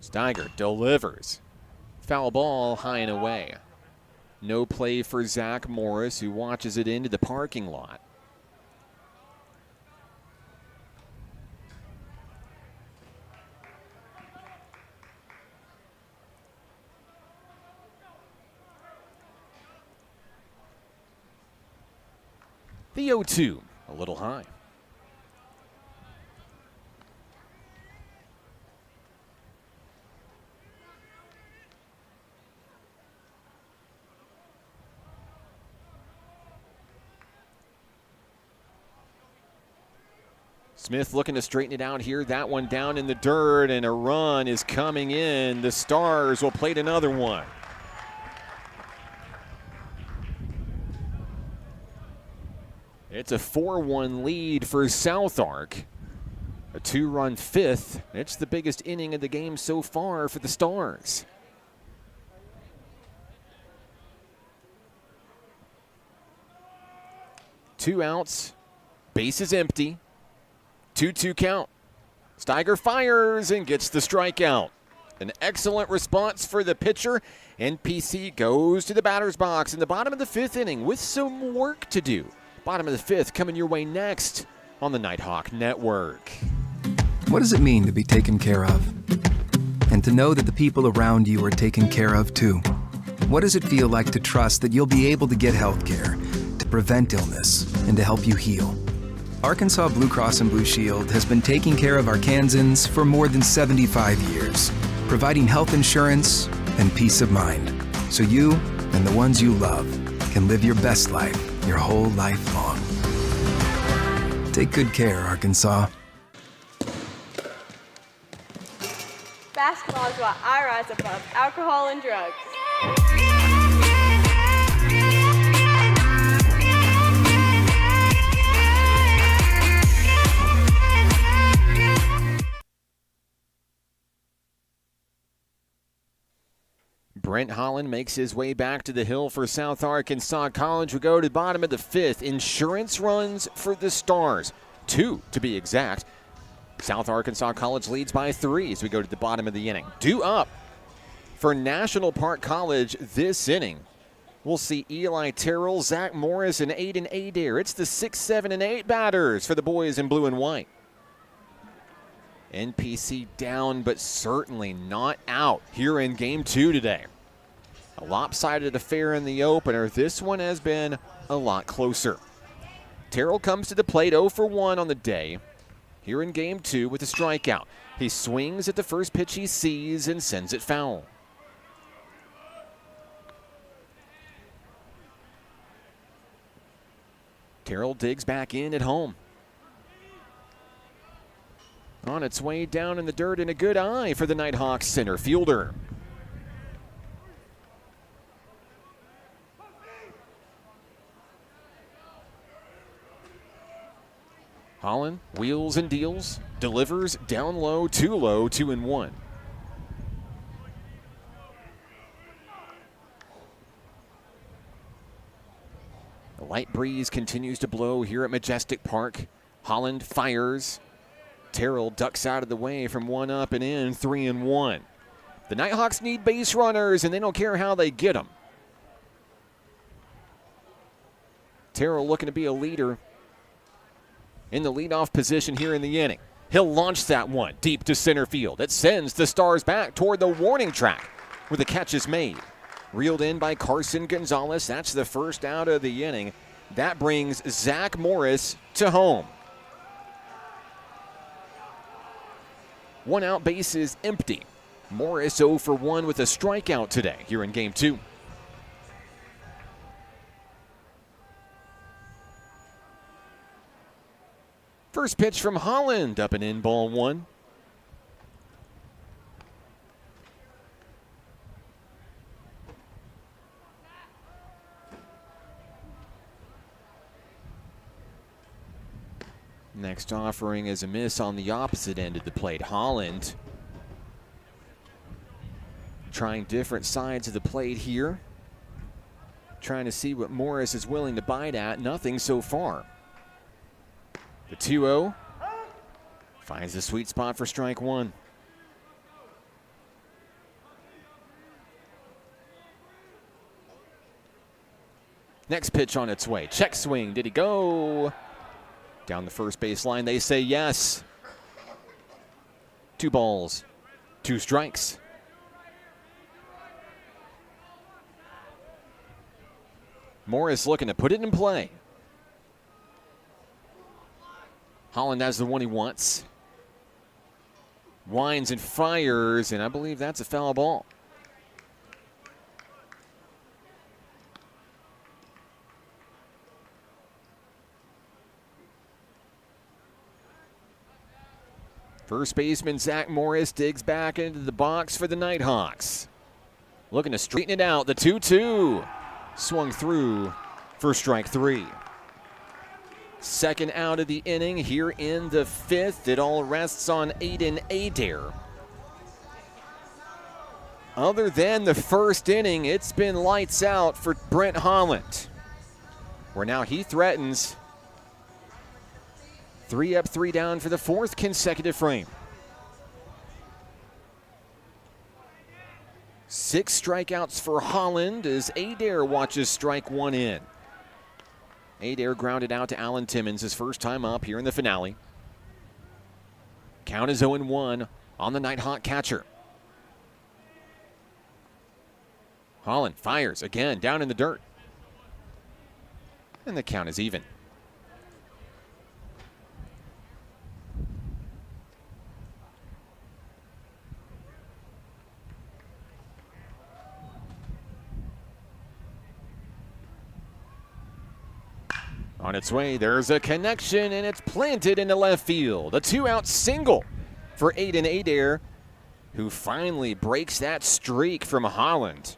Steiger delivers. Foul ball high and away. No play for Zach Morris, who watches it into the parking lot. The 0-2, a little high. Smith looking to straighten it out here. That one down in the dirt, and a run is coming in. The Stars will plate another one. It's a 4-1 lead for South Ark. A 2-run fifth. It's the biggest inning of the game so far for the Stars. Two outs. Base is empty. 2-2 count. Steiger fires and gets the strikeout. An excellent response for the pitcher. NPC goes to the batter's box in the bottom of the 5th inning with some work to do. Bottom of the 5th coming your way next on the Nighthawk Network.
What does it mean to be taken care of? And to know that the people around you are taken care of too? What does it feel like to trust that you'll be able to get health care, to prevent illness, and to help you heal? Arkansas Blue Cross and Blue Shield has been taking care of Arkansans for more than 75 years, providing health insurance and peace of mind, so you and the ones you love can live your best life your whole life long. Take good care, Arkansas.
Basketball is why I rise above alcohol and drugs.
Brent Holland makes his way back to the hill for South Arkansas College. We go to the bottom of the 5th. Insurance runs for the Stars. 2 to be exact. South Arkansas College leads by 3 as we go to the bottom of the inning. Due up for National Park College this inning. We'll see Eli Terrell, Zach Morris, and Aiden Adair. It's the 6, 7, and 8 batters for the boys in blue and white. NPC down, but certainly not out here in Game 2 today. A lopsided affair in the opener. This one has been a lot closer. Terrell comes to the plate 0 for 1 on the day. Here in Game 2 with a strikeout. He swings at the first pitch he sees and sends it foul. Terrell digs back in at home. On its way down in the dirt, and a good eye for the Nighthawks center fielder. Holland Holland wheels and deals, delivers down low, 2-1. The light breeze continues to blow here at Majestic Park. Holland fires. Terrell ducks out of the way from one up and in, 3-1. The Nighthawks need base runners, and they don't care how they get them. Terrell looking to be a leader in the leadoff position here in the inning. He'll launch that one deep to center field. It sends the Stars back toward the warning track where the catch is made. Reeled in by Carson Gonzalez. That's the first out of the inning. That brings Zach Morris to home. One out, base is empty. Morris 0 for 1 with a strikeout today here in game 2. First pitch from Holland, up and in, ball 1. Next offering is a miss on the opposite end of the plate. Holland trying different sides of the plate here. Trying to see what Morris is willing to bite at. Nothing so far. The 2-0 finds the sweet spot for strike 1. Next pitch on its way. Check swing. Did he go? Down the first baseline, they say yes. 2 balls, 2 strikes. Morris looking to put it in play. Holland has the one he wants. Winds and fires, and I believe that's a foul ball. First baseman Zach Morris digs back into the box for the Nighthawks. Looking to straighten it out. The 2-2 swung through for strike 3. Second out of the inning here in the 5th. It all rests on Aiden Adair. Other than the first inning, it's been lights out for Brent Holland, where now he threatens 3 up, 3 down for the 4th consecutive frame. 6 strikeouts for Holland as Adair watches strike 1 in. Adair grounded out to Alan Timmons his first time up here in the finale. Count is 0-1 on the Nighthawk catcher. Holland fires again down in the dirt. And the count is even. On its way, there's a connection, and it's planted into left field. A 2-out single for Aiden Adair, who finally breaks that streak from Holland.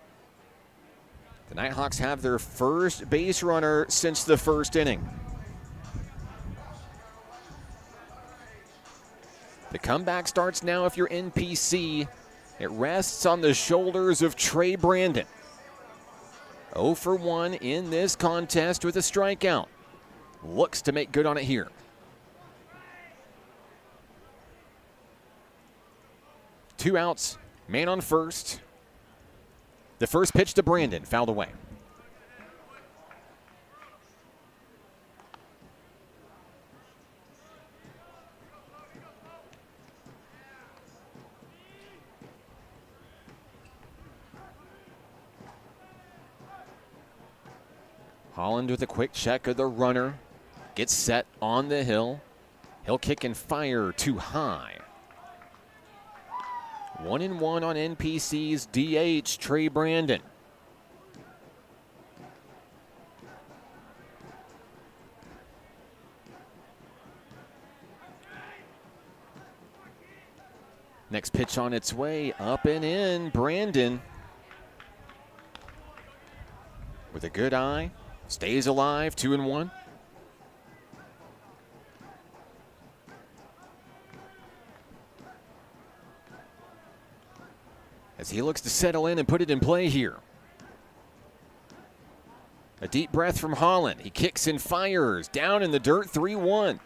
The Nighthawks have their first base runner since the first inning. The comeback starts now if you're NPC. It rests on the shoulders of Trey Brandon. 0 for 1 in this contest with a strikeout. Looks to make good on it here. Two outs, man on first. The first pitch to Brandon, fouled away. Holland with a quick check of the runner. Gets set on the hill. He'll kick and fire too high. 1-1 on NPC's DH, Trey Brandon. Next pitch on its way, up and in, Brandon. With a good eye, stays alive, 2-1. as he looks to settle in and put it in play here. A deep breath from Holland. He kicks and fires. Down in the dirt, 3-1.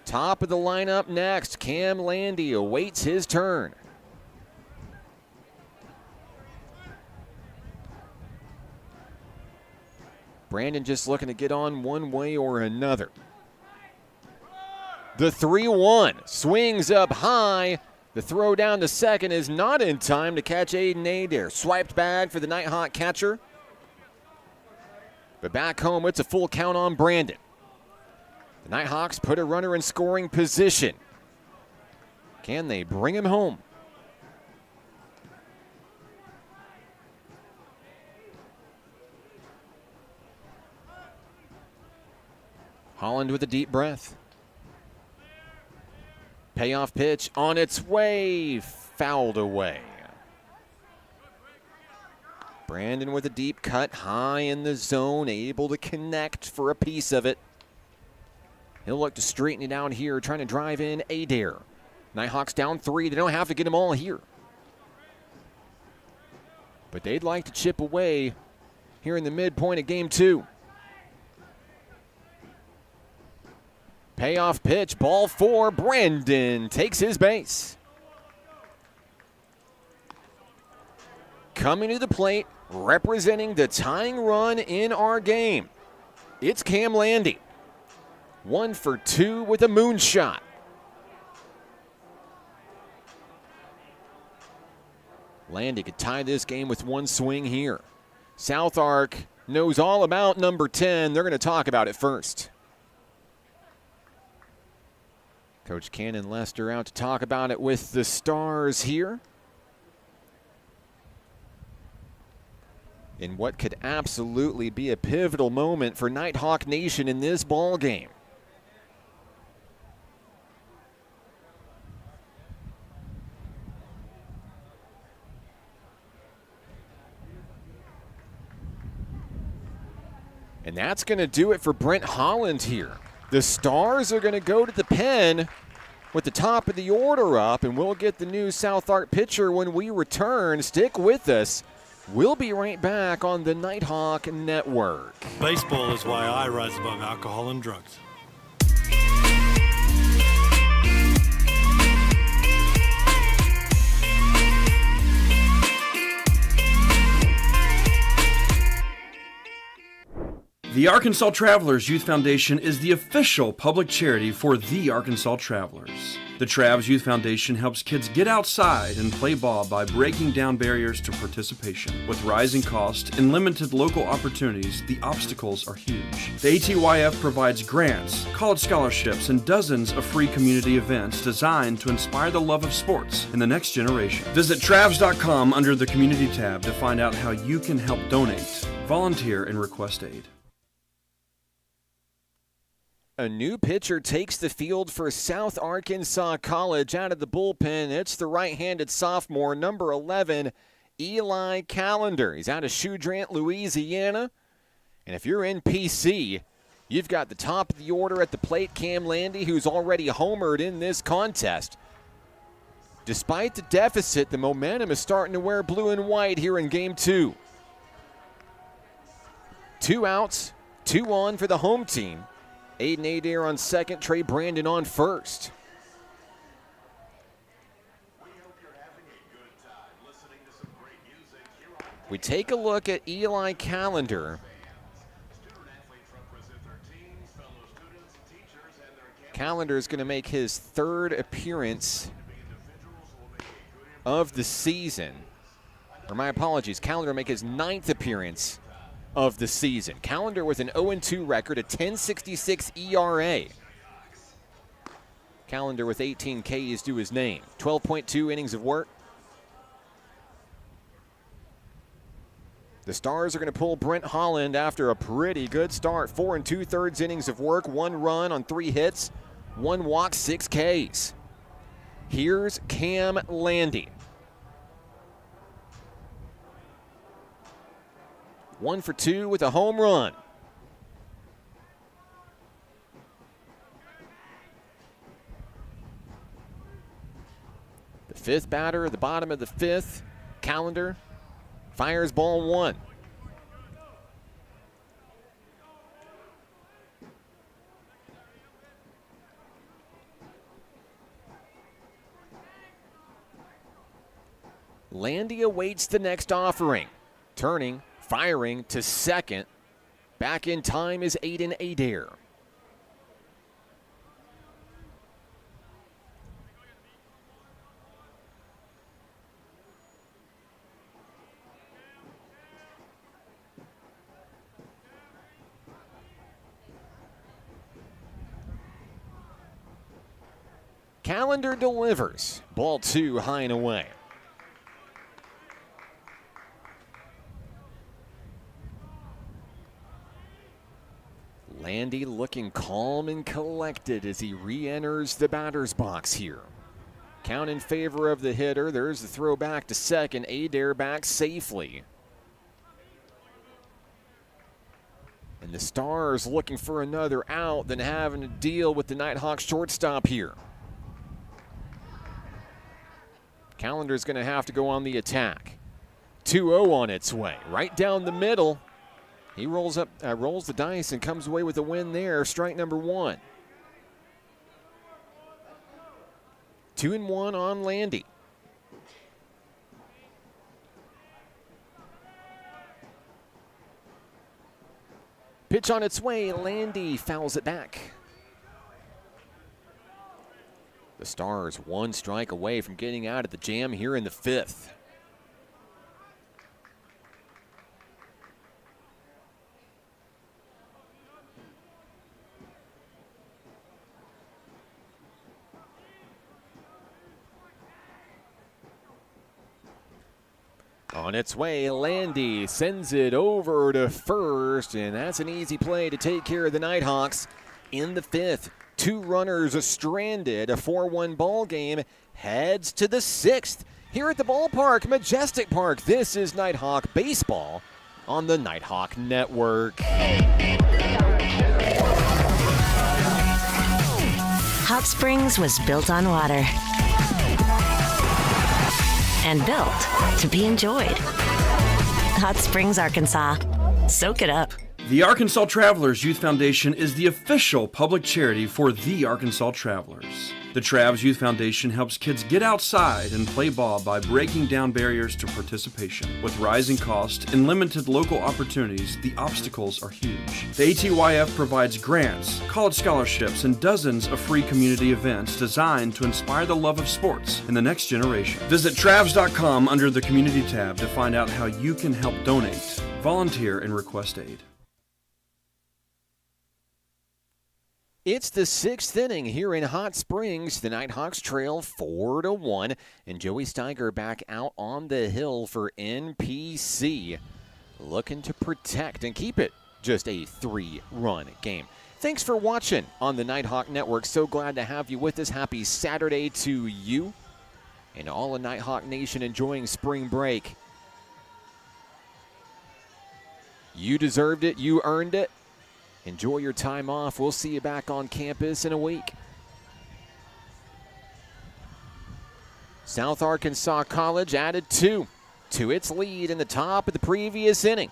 Top of the lineup next. Cam Landy awaits his turn. Brandon just looking to get on one way or another. The 3-1 swings up high. The throw down to second is not in time to catch Aiden Adair. Swiped back for the Nighthawk catcher. But back home, it's a full count on Brandon. The Nighthawks put a runner in scoring position. Can they bring him home? Holland with a deep breath. Payoff pitch on its way, fouled away. Brandon with a deep cut, high in the zone, able to connect for a piece of it. He'll look to straighten it out here, trying to drive in Adair. Nighthawks down 3. They don't have to get them all here, but they'd like to chip away here in the midpoint of game 2. Payoff pitch, ball 4. Brandon takes his base. Coming to the plate, representing the tying run in our game, it's Cam Landy. 1 for 2 with a moonshot. Landy could tie this game with one swing here. South Ark knows all about number 10. They're going to talk about it first. Coach Cannon Lester out to talk about it with the Stars here. In what could absolutely be a pivotal moment for Nighthawk Nation in this ball game. And that's going to do it for Brent Holland here. The Stars are going to go to the pen with the top of the order up, and we'll get the new South Ark pitcher when we return. Stick with us. We'll be right back on the Nighthawk Network.
Baseball is why I rise above alcohol and drugs.
The Arkansas Travelers Youth Foundation is the official public charity for the Arkansas Travelers. The Travs Youth Foundation helps kids get outside and play ball by breaking down barriers to participation. With rising costs and limited local opportunities, the obstacles are huge. The ATYF provides grants, college scholarships, and dozens of free community events designed to inspire the love of sports in the next generation. Visit Travs.com under the Community tab to find out how you can help donate, volunteer, and request aid.
A new pitcher takes the field for South Arkansas College out of the bullpen. It's the right-handed sophomore, number 11, Eli Callender. He's out of Shoudrant, Louisiana. And if you're in PC, you've got the top of the order at the plate, Cam Landy, who's already homered in this contest. Despite the deficit, the momentum is starting to wear blue and white here in Game 2. 2 outs, 2 on for the home team. Aiden Adair on second, Trey Brandon on first. We take a look at Eli Callender. Callender is going to make his 3rd appearance of the season. Or my apologies, Callender will make his 9th appearance of the season. Callender with an 0-2 record, a 10.66 ERA. Callender with 18 Ks to his name. 12.2 innings of work. The Stars are going to pull Brent Holland after a pretty good start. 4 2/3 innings of work, 1 run on 3 hits, 1 walk, 6 Ks. Here's Cam Landy. 1 for 2 with a home run. fifth batter at the bottom of the fifth. Callender fires ball one. Landy awaits the next offering. Turning, firing to second. Back in time is Aiden Adair. Callender delivers. Ball two, high and away. Landy looking calm and collected as he re-enters the batter's box here. Count in favor of the hitter. There's the throw back to second. Adair back safely. And the Stars looking for another out, then having to deal with the Nighthawks shortstop here. Callender's going to have to go on the attack. 2-0 on its way. Right down the middle. He rolls the dice and comes away with a win there. Strike number one. 2-1 on Landy. Pitch on its way. Landy fouls it back. The Stars one strike away from getting out of the jam here in the fifth. On its way, Landy sends it over to first, and that's an easy play to take care of the Nighthawks in the fifth. Two runners stranded. A 4-1 ball game heads to the sixth here at the ballpark, Majestic Park. This is Nighthawk baseball on the Nighthawk Network.
Hot Springs was built on water and built to be enjoyed. Hot Springs, Arkansas. Soak it up.
The Arkansas Travelers Youth Foundation is the official public charity for the Arkansas Travelers. The Travs Youth Foundation helps kids get outside and play ball by breaking down barriers to participation. With rising costs and limited local opportunities, the obstacles are huge. The ATYF provides grants, college scholarships, and dozens of free community events designed to inspire the love of sports in the next generation. Visit Travs.com under the Community tab to find out how you can help donate, volunteer, and request aid.
It's the sixth inning here in Hot Springs. The Nighthawks trail 4-1, and Joey Steiger back out on the hill for NPC, looking to protect and keep it just a 3-run game. Thanks for watching on the Nighthawk Network. So glad to have you with us. Happy Saturday to you and all of Nighthawk Nation enjoying spring break. You deserved it. You earned it. Enjoy your time off. We'll see you back on campus in a week. South Arkansas College added 2 to its lead in the top of the previous inning.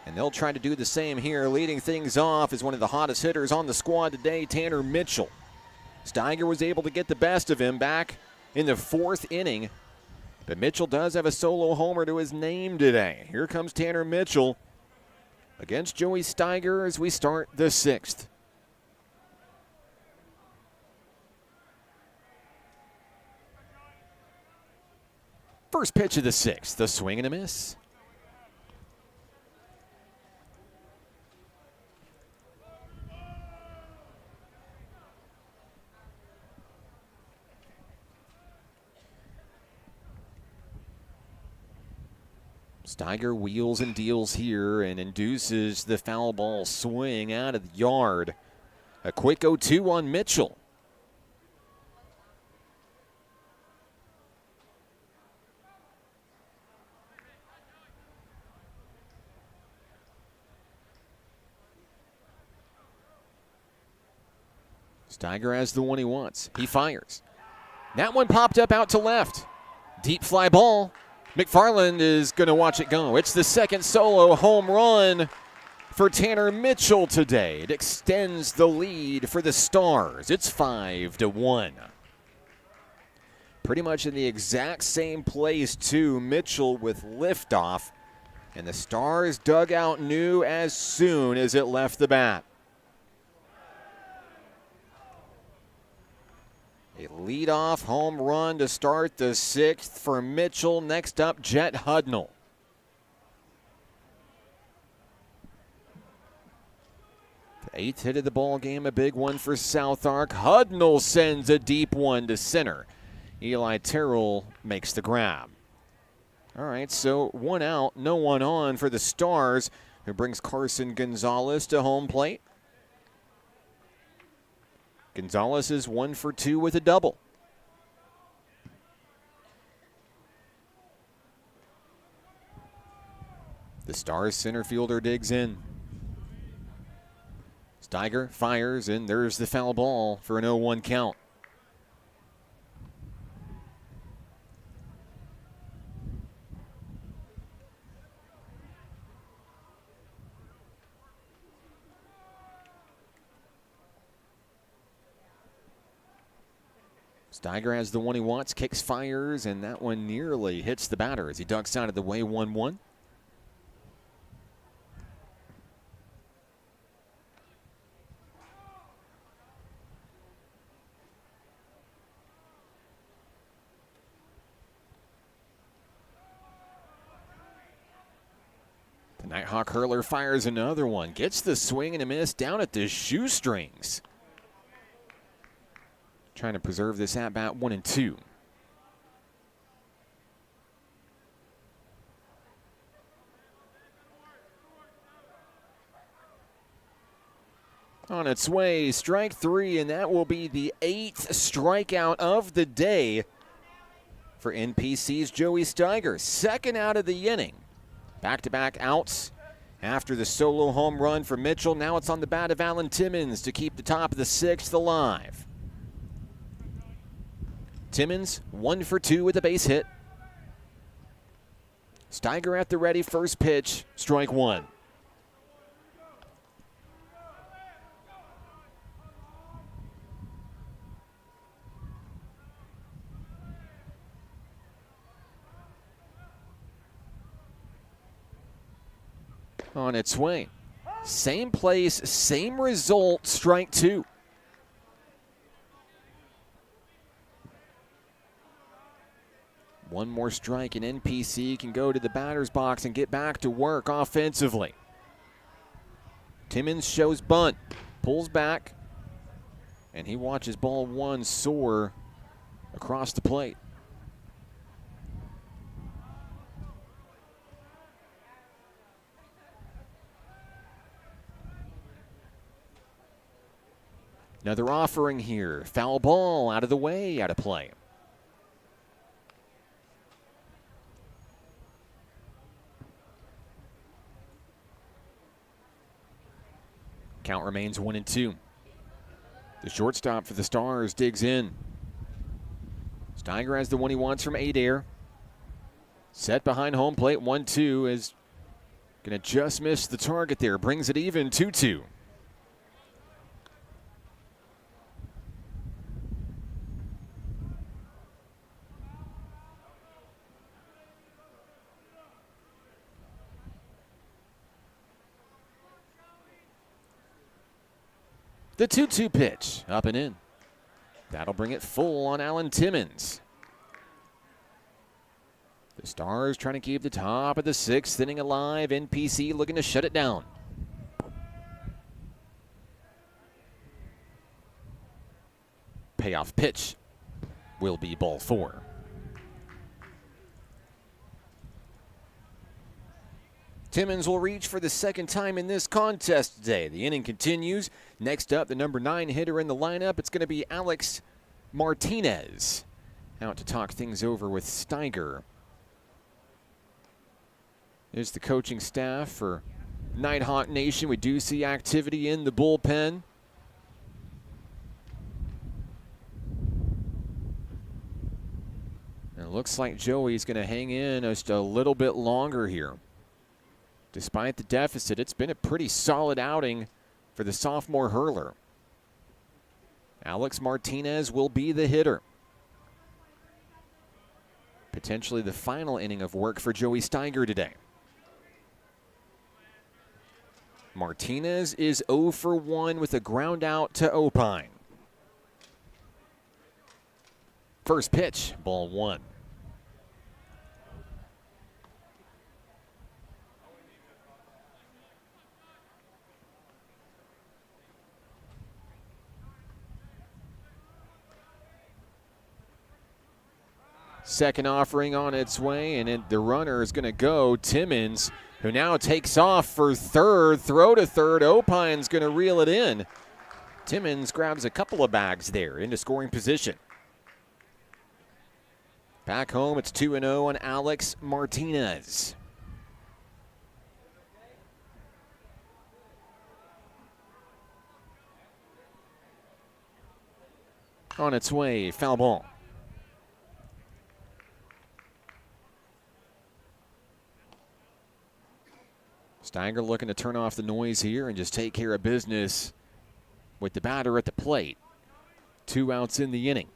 And they'll try to do the same here. Leading things off is one of the hottest hitters on the squad today, Tanner Mitchell. Steiger was able to get the best of him back in the fourth inning. But Mitchell does have a solo homer to his name today. Here comes Tanner Mitchell against Joey Steiger as we start the sixth. First pitch of the sixth, the swing and a miss. Steiger wheels and deals here and induces the foul ball swing out of the yard. A quick 0-2 on Mitchell. Steiger has the one he wants. He fires. That one popped up out to left. Deep fly ball. McFarland is going to watch it go. It's the second solo home run for Tanner Mitchell today. It extends the lead for the Stars. It's 5-1. Pretty much in the exact same place, too. Mitchell with liftoff. And the Stars dugout knew as soon as it left the bat. A leadoff home run to start the sixth for Mitchell. Next up, Jet Hudnall. The eighth hit of the ball game, a big one for South Ark. Hudnall sends a deep one to center. Eli Terrell makes the grab. All right, so one out, no one on for the Stars, who brings Carson Gonzalez to home plate. Gonzalez is 1 for 2 with a double. The Stars center fielder digs in. Steiger fires, and there's the foul ball for an 0-1 count. Steiger has the one he wants, kicks, fires, and that one nearly hits the batter as he ducks out of the way. 1-1. The Nighthawk hurler fires another one, gets the swing and a miss down at the shoestrings. Trying to preserve this at-bat, 1-2. On its way, strike 3, and that will be the 8th strikeout of the day for NPC's Joey Steiger. Second out of the inning. Back-to-back outs after the solo home run for Mitchell. Now it's on the bat of Alan Timmons to keep the top of the 6th alive. Timmons 1 for 2 with a base hit. Steiger at the ready, first pitch, strike 1. On its way. Same place, same result, strike 2. One more strike and NPC can go to the batter's box and get back to work offensively. Timmons shows bunt, pulls back, and he watches ball 1 soar across the plate. Another offering here. Foul ball out of the way, out of play. Count remains 1-2. The shortstop for the Stars digs in. Steiger has the one he wants from Adair. Set behind home plate, 1-2 is going to just miss the target there. Brings it even, 2-2. The 2-2 pitch, up and in. That'll bring it full on Alan Timmons. The Stars trying to keep the top of the 6th inning alive. NPC looking to shut it down. Payoff pitch will be ball 4. Timmons will reach for the second time in this contest today. The inning continues. Next up, the number 9 hitter in the lineup. It's going to be Alex Martinez out to talk things over with Steiger. There's the coaching staff for Nighthawk Nation. We do see activity in the bullpen. And It looks like Joey's going to hang in just a little bit longer here. Despite the deficit, it's been a pretty solid outing for the sophomore hurler. Alex Martinez will be the hitter. Potentially the final inning of work for Joey Steiger today. Martinez is 0 for 1 with a ground out to Opine. First pitch, ball 1. Second offering on its way, and the runner is going to go. Timmons, who now takes off for third. Throw to third. Opine's going to reel it in. Timmons grabs a couple of bags there into scoring position. Back home, it's 2-0 on Alex Martinez. On its way, foul ball. Steiger looking to turn off the noise here and just take care of business with the batter at the plate. 2 outs in the inning.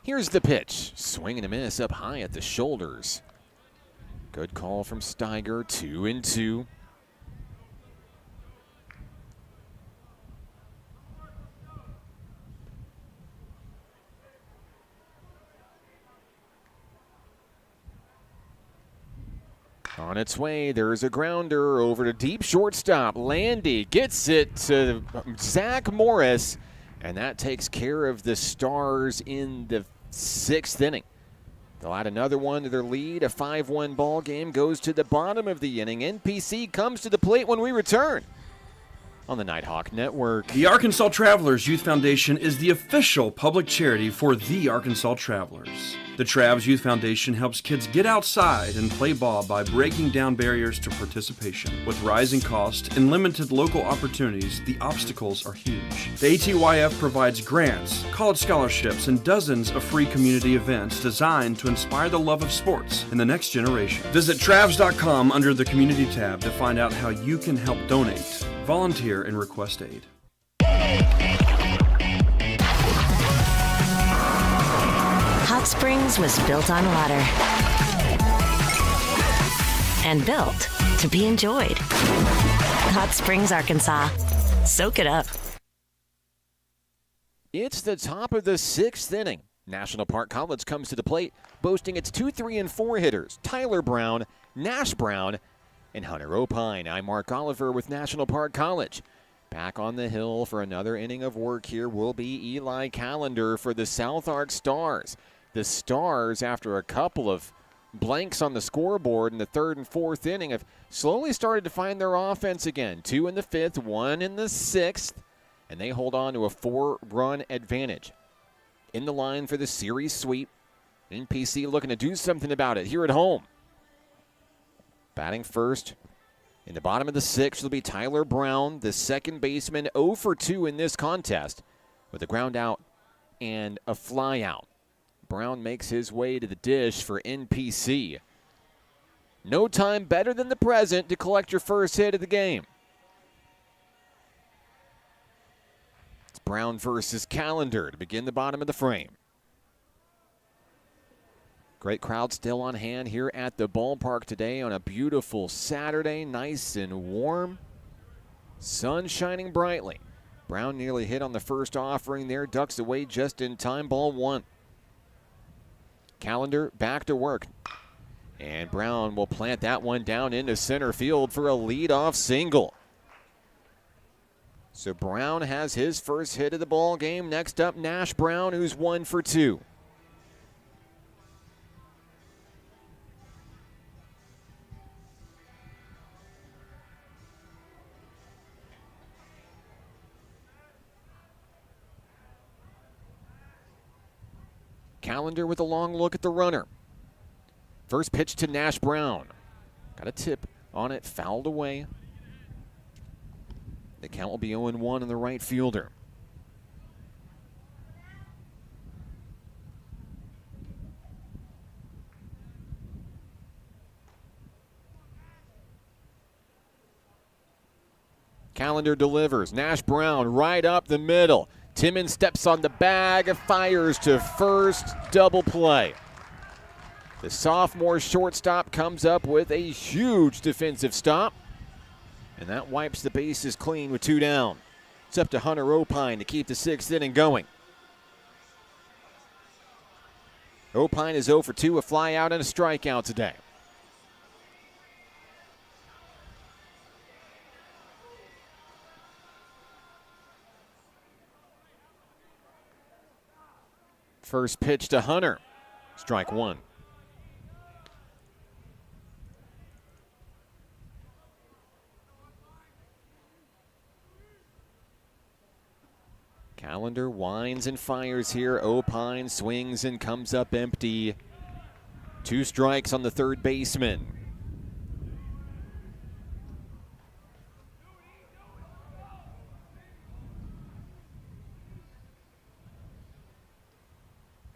Here's the pitch. Swing and a miss up high at the shoulders. Good call from Steiger. 2-2. On its way, there's a grounder over to deep shortstop. Landy gets it to Zach Morris, and that takes care of the Stars in the 6th inning. They'll add another one to their lead. A 5-1 ball game goes to the bottom of the inning. NPC comes to the plate when we return on the Nighthawk Network.
The Arkansas Travelers Youth Foundation is the official public charity for the Arkansas Travelers. The Travs Youth Foundation helps kids get outside and play ball by breaking down barriers to participation. With rising costs and limited local opportunities, the obstacles are huge. The ATYF provides grants, college scholarships, and dozens of free community events designed to inspire the love of sports in the next generation. Visit Travs.com under the Community tab to find out how you can help donate, volunteer, and request aid.
Hot Springs was built on water and built to be enjoyed. Hot Springs, Arkansas. Soak it up.
It's the top of the 6th inning. National Park College comes to the plate, boasting its 2, 3, and 4 hitters, Tyler Brown, Nash Brown, and Hunter Opine. I'm Mark Oliver with National Park College. Back on the hill for another inning of work here will be Eli Callender for the South Ark Stars. The Stars, after a couple of blanks on the scoreboard in the 3rd and 4th inning, have slowly started to find their offense again. 2 in the 5th, 1 in the 6th, and they hold on to a 4-run advantage. In the line for the series sweep, NPC looking to do something about it here at home. Batting first in the bottom of the 6th will be Tyler Brown, the second baseman, 0 for 2 in this contest with a ground out and a fly out. Brown makes his way to the dish for NPC. No time better than the present to collect your first hit of the game. It's Brown versus Callender to begin the bottom of the frame. Great crowd still on hand here at the ballpark today on a beautiful Saturday, nice and warm. Sun shining brightly. Brown nearly hit on the first offering there, ducks away just in time, ball 1. Callender back to work. And Brown will plant that one down into center field for a leadoff single. So Brown has his first hit of the ball game. Next up, Nash Brown, who's 1 for 2. Callender with a long look at the runner. First pitch to Nash Brown. Got a tip on it, fouled away. The count will be 0-1 on the right fielder. Callender delivers. Nash Brown right up the middle. Timmons steps on the bag, fires to first, double play. The sophomore shortstop comes up with a huge defensive stop, and that wipes the bases clean with 2 down. It's up to Hunter Opine to keep the 6th inning going. Opine is 0 for 2, a fly out and a strikeout today. First pitch to Hunter. Strike 1. Callender winds and fires here. Opine swings and comes up empty. 2 strikes on the third baseman.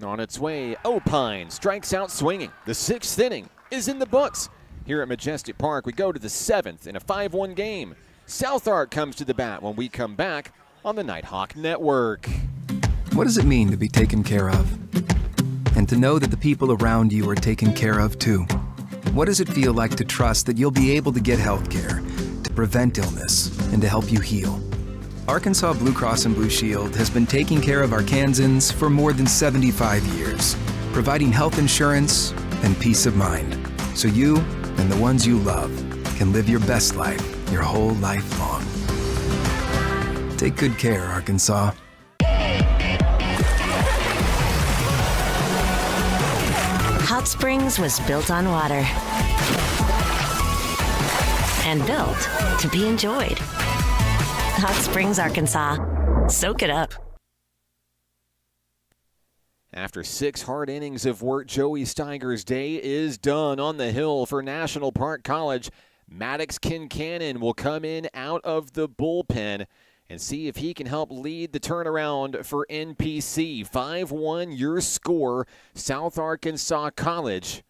On its way, Opine strikes out swinging. The 6th inning is in the books. Here at Majestic Park, we go to the 7th in a 5-1 game. South Ark comes to the bat when we come back on the Nighthawk Network.
What does it mean to be taken care of? And to know that the people around you are taken care of too. What does it feel like to trust that you'll be able to get health care, to prevent illness, and to help you heal? Arkansas Blue Cross and Blue Shield has been taking care of Arkansans for more than 75 years, providing health insurance and peace of mind, so you and the ones you love can live your best life your whole life long. Take good care, Arkansas.
Hot Springs was built on water and built to be enjoyed. Hot Springs, Arkansas. Soak it up.
After 6 hard innings of work, Joey Steiger's day is done on the hill for National Park College. Maddox Kincannon will come in out of the bullpen and see if he can help lead the turnaround for NPC. 5-1 your score. South Arkansas College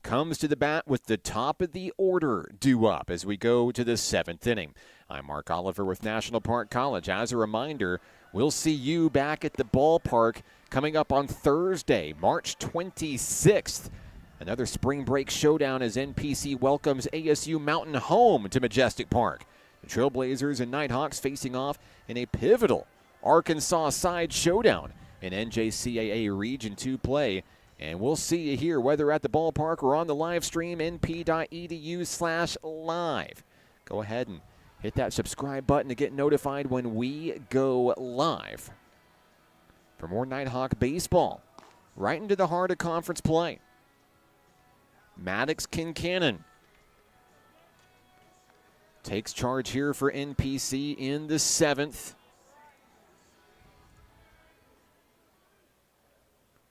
comes to the bat with the top of the order due up as we go to the 7th inning. I'm Mark Oliver with National Park College. As a reminder, we'll see you back at the ballpark coming up on Thursday, March 26th. Another spring break showdown as NPC welcomes ASU Mountain home to Majestic Park. The Trailblazers and Nighthawks facing off in a pivotal Arkansas side showdown in NJCAA Region 2 play. And we'll see you here, whether at the ballpark or on the live stream, np.edu/live. Go ahead and hit that subscribe button to get notified when we go live. For more Nighthawk baseball, right into the heart of conference play. Maddox Kincannon takes charge here for NPC in the 7th.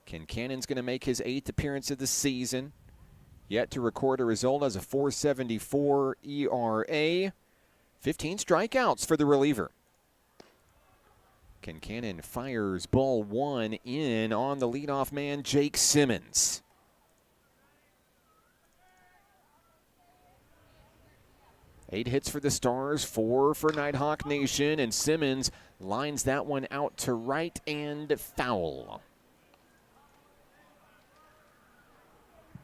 Kincannon's going to make his 8th appearance of the season. Yet to record a result as a .474 ERA. 15 strikeouts for the reliever. Kincannon fires ball 1 in on the leadoff man, Jake Simmons. Eight hits for the Stars, 4 for Nighthawk Nation, and Simmons lines that one out to right and foul.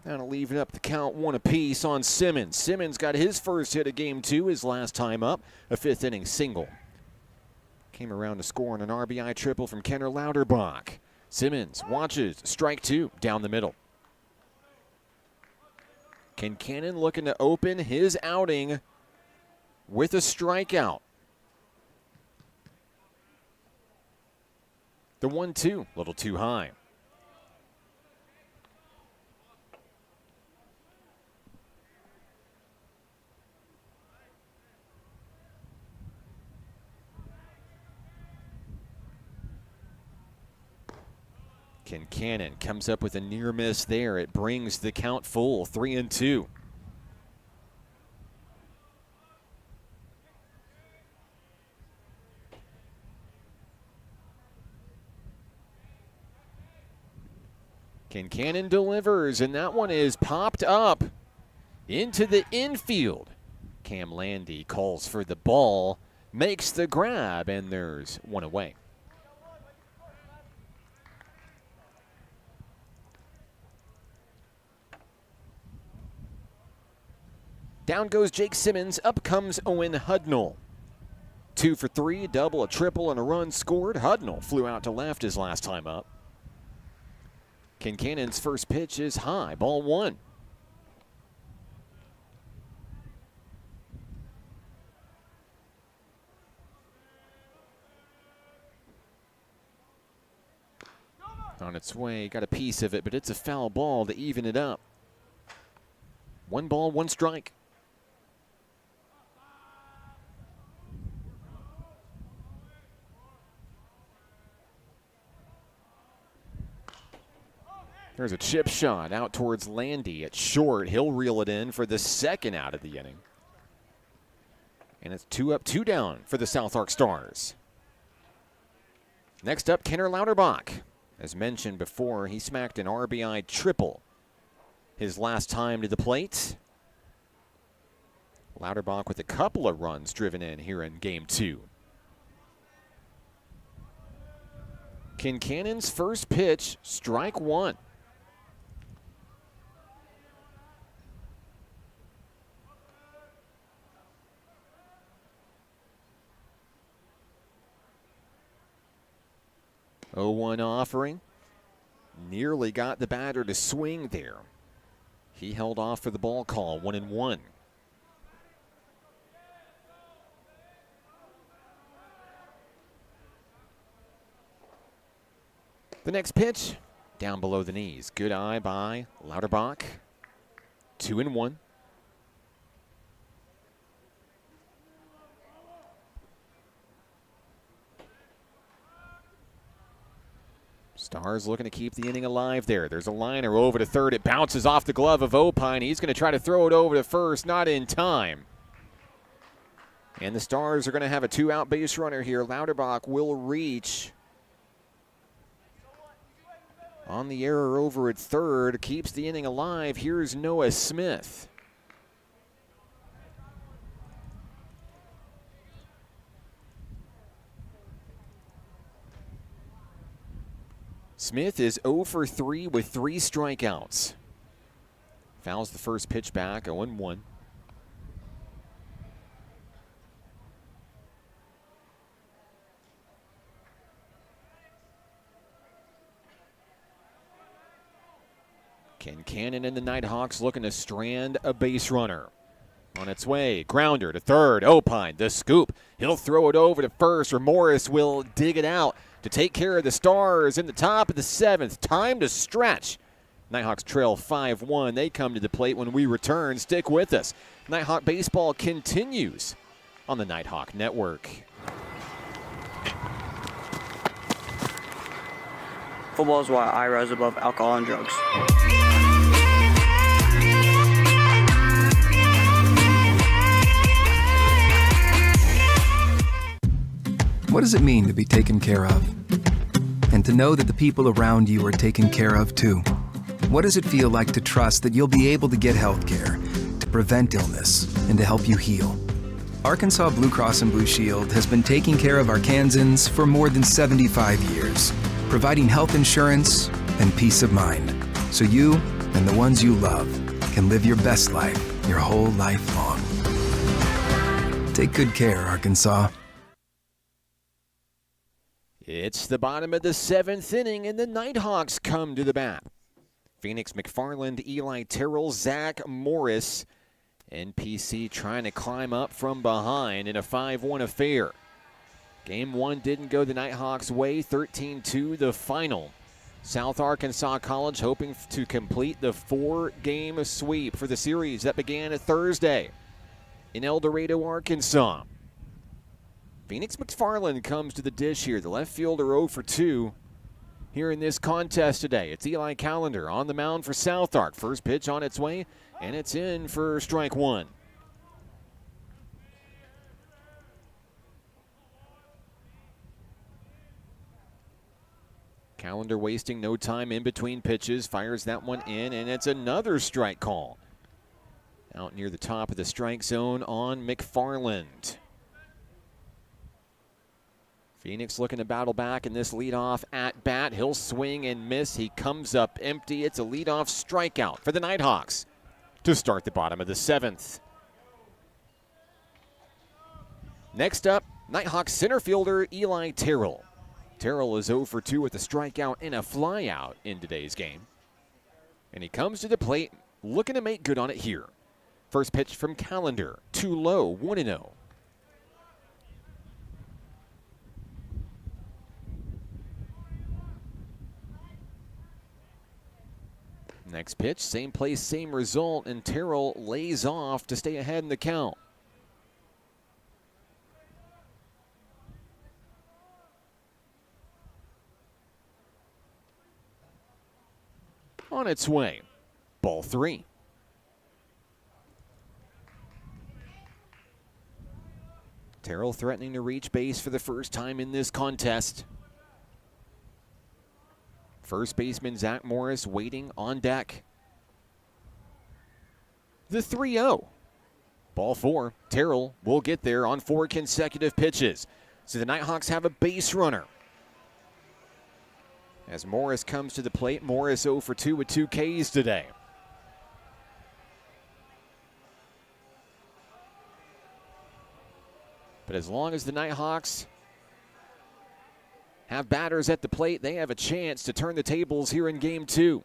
Now leaving up the count 1 apiece on Simmons. Simmons got his first hit of game 2, his last time up, a 5th inning single. Came around to score on an RBI triple from Kenner Lauterbach. Simmons watches, strike 2 down the middle. Kincannon looking to open his outing with a strikeout. The 1-2, a little too high. Kincannon comes up with a near miss there. It brings the count full, 3-2. Kincannon delivers, and that one is popped up into the infield. Cam Landy calls for the ball, makes the grab, and there's one away. Down goes Jake Simmons, up comes Owen Hudnall. 2 for 3, a double, a triple, and a run scored. Hudnall flew out to left his last time up. Kincannon's first pitch is high, ball 1. On its way, got a piece of it, but it's a foul ball to even it up. 1 ball, 1 strike. There's a chip shot out towards Landy at short. He'll reel it in for the second out of the inning. And it's 2 up, 2 down for the South Ark Stars. Next up, Kenner Lauterbach. As mentioned before, he smacked an RBI triple his last time to the plate. Lauterbach with a couple of runs driven in here in game 2. Kincannon's first pitch, strike 1. Oh, 1 offering. Nearly got the batter to swing there. He held off for the ball call, 1-1. The next pitch, down below the knees. Good eye by Lauterbach. 2-1. Stars looking to keep the inning alive there. There's a liner over to third. It bounces off the glove of Opine. He's going to try to throw it over to first. Not in time. And the Stars are going to have a 2-out base runner here. Lauterbach will reach. On the error over at third. Keeps the inning alive. Here's Noah Smith. Smith is 0 for 3 with 3 strikeouts. Fouls the first pitch back, 0-1. Kincannon and the Nighthawks looking to strand a base runner. On its way, grounder to third, Opine, the scoop. He'll throw it over to first, or Morris will dig it out to take care of the Stars in the top of the 7th. Time to stretch. Nighthawks trail 5-1. They come to the plate when we return. Stick with us. Nighthawk baseball continues on the Nighthawk Network.
Football is why I rise above alcohol and drugs.
What does it mean to be taken care of? And to know that the people around you are taken care of too? What does it feel like to trust that you'll be able to get health care, to prevent illness, and to help you heal? Arkansas Blue Cross and Blue Shield has been taking care of Arkansans for more than 75 years, providing health insurance and peace of mind, so you and the ones you love can live your best life your whole life long. Take good care, Arkansas.
It's the bottom of the 7th inning, and the Nighthawks come to the bat. Phoenix McFarland, Eli Terrell, Zach Morris. NPC trying to climb up from behind in a 5-1 affair. Game 1 didn't go the Nighthawks' way, 13-2 the final. South Arkansas College hoping to complete the 4-game sweep for the series that began Thursday in El Dorado, Arkansas. Phoenix McFarland comes to the dish here. The left fielder 0 for 2 here in this contest today. It's Eli Callender on the mound for South Ark. First pitch on its way, and it's in for strike 1. Callender wasting no time in between pitches, fires that one in, and it's another strike call. Out near the top of the strike zone on McFarland. Phoenix looking to battle back in this leadoff at bat. He'll swing and miss. He comes up empty. It's a leadoff strikeout for the Nighthawks to start the bottom of the 7th. Next up, Nighthawks center fielder Eli Terrell. Terrell is 0 for 2 with a strikeout and a flyout in today's game. And he comes to the plate looking to make good on it here. First pitch from Callender, too low, 1-0. Next pitch, same place, same result, and Terrell lays off to stay ahead in the count. On its way, ball 3. Terrell threatening to reach base for the first time in this contest. First baseman Zach Morris waiting on deck. The 3-0. Ball 4. Terrell will get there on 4 consecutive pitches. So the Nighthawks have a base runner. As Morris comes to the plate, Morris 0 for 2 with 2 Ks today. But as long as the Nighthawks have batters at the plate, they have a chance to turn the tables here in Game 2.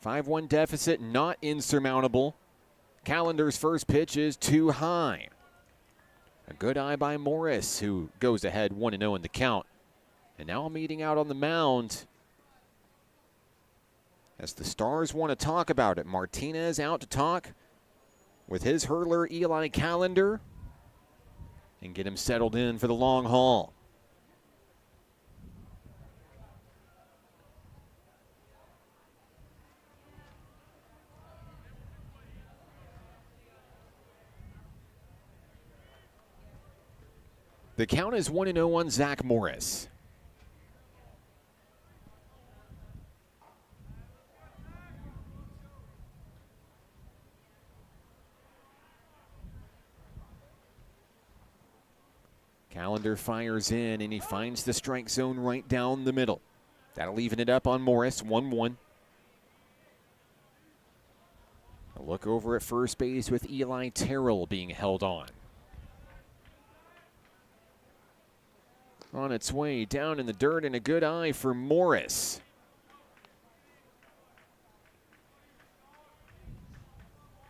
5-1 deficit, not insurmountable. Callender's first pitch is too high. A good eye by Morris, who goes ahead 1-0 in the count. And now a meeting out on the mound as the Stars want to talk about it. Martinez out to talk with his hurler Eli Callender and get him settled in for the long haul. The count is 1-0 on Zach Morris. Callender fires in, and he finds the strike zone right down the middle. That'll even it up on Morris, 1-1. A look over at first base with Eli Terrell being held on. On its way down in the dirt, and a good eye for Morris.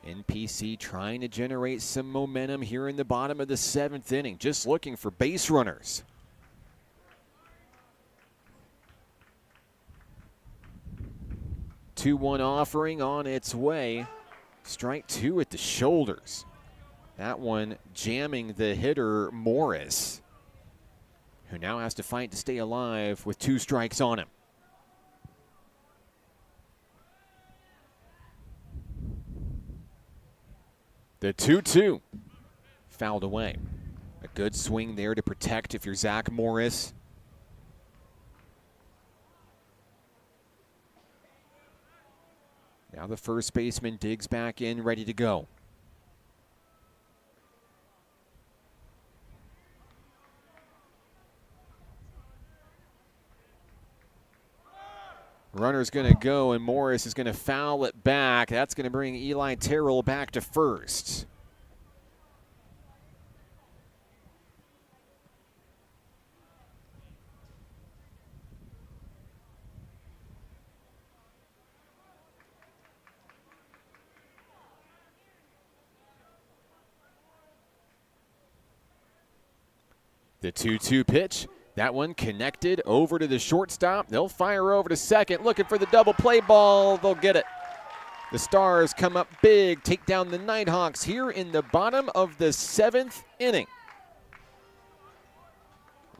NPC trying to generate some momentum here in the bottom of the 7th inning, just looking for base runners. Two-one offering on its way. Strike 2 at the shoulders. That one jamming the hitter Morris, who now has to fight to stay alive with 2 strikes on him. The 2-2 fouled away. A good swing there to protect if you're Zach Morris. Now the first baseman digs back in, ready to go. Runner's going to go, and Morris is going to foul it back. That's going to bring Eli Terrell back to first. The 2-2 pitch. That one connected over to the shortstop. They'll fire over to second, looking for the double play ball. They'll get it. The Stars come up big, take down the Nighthawks here in the bottom of the 7th inning.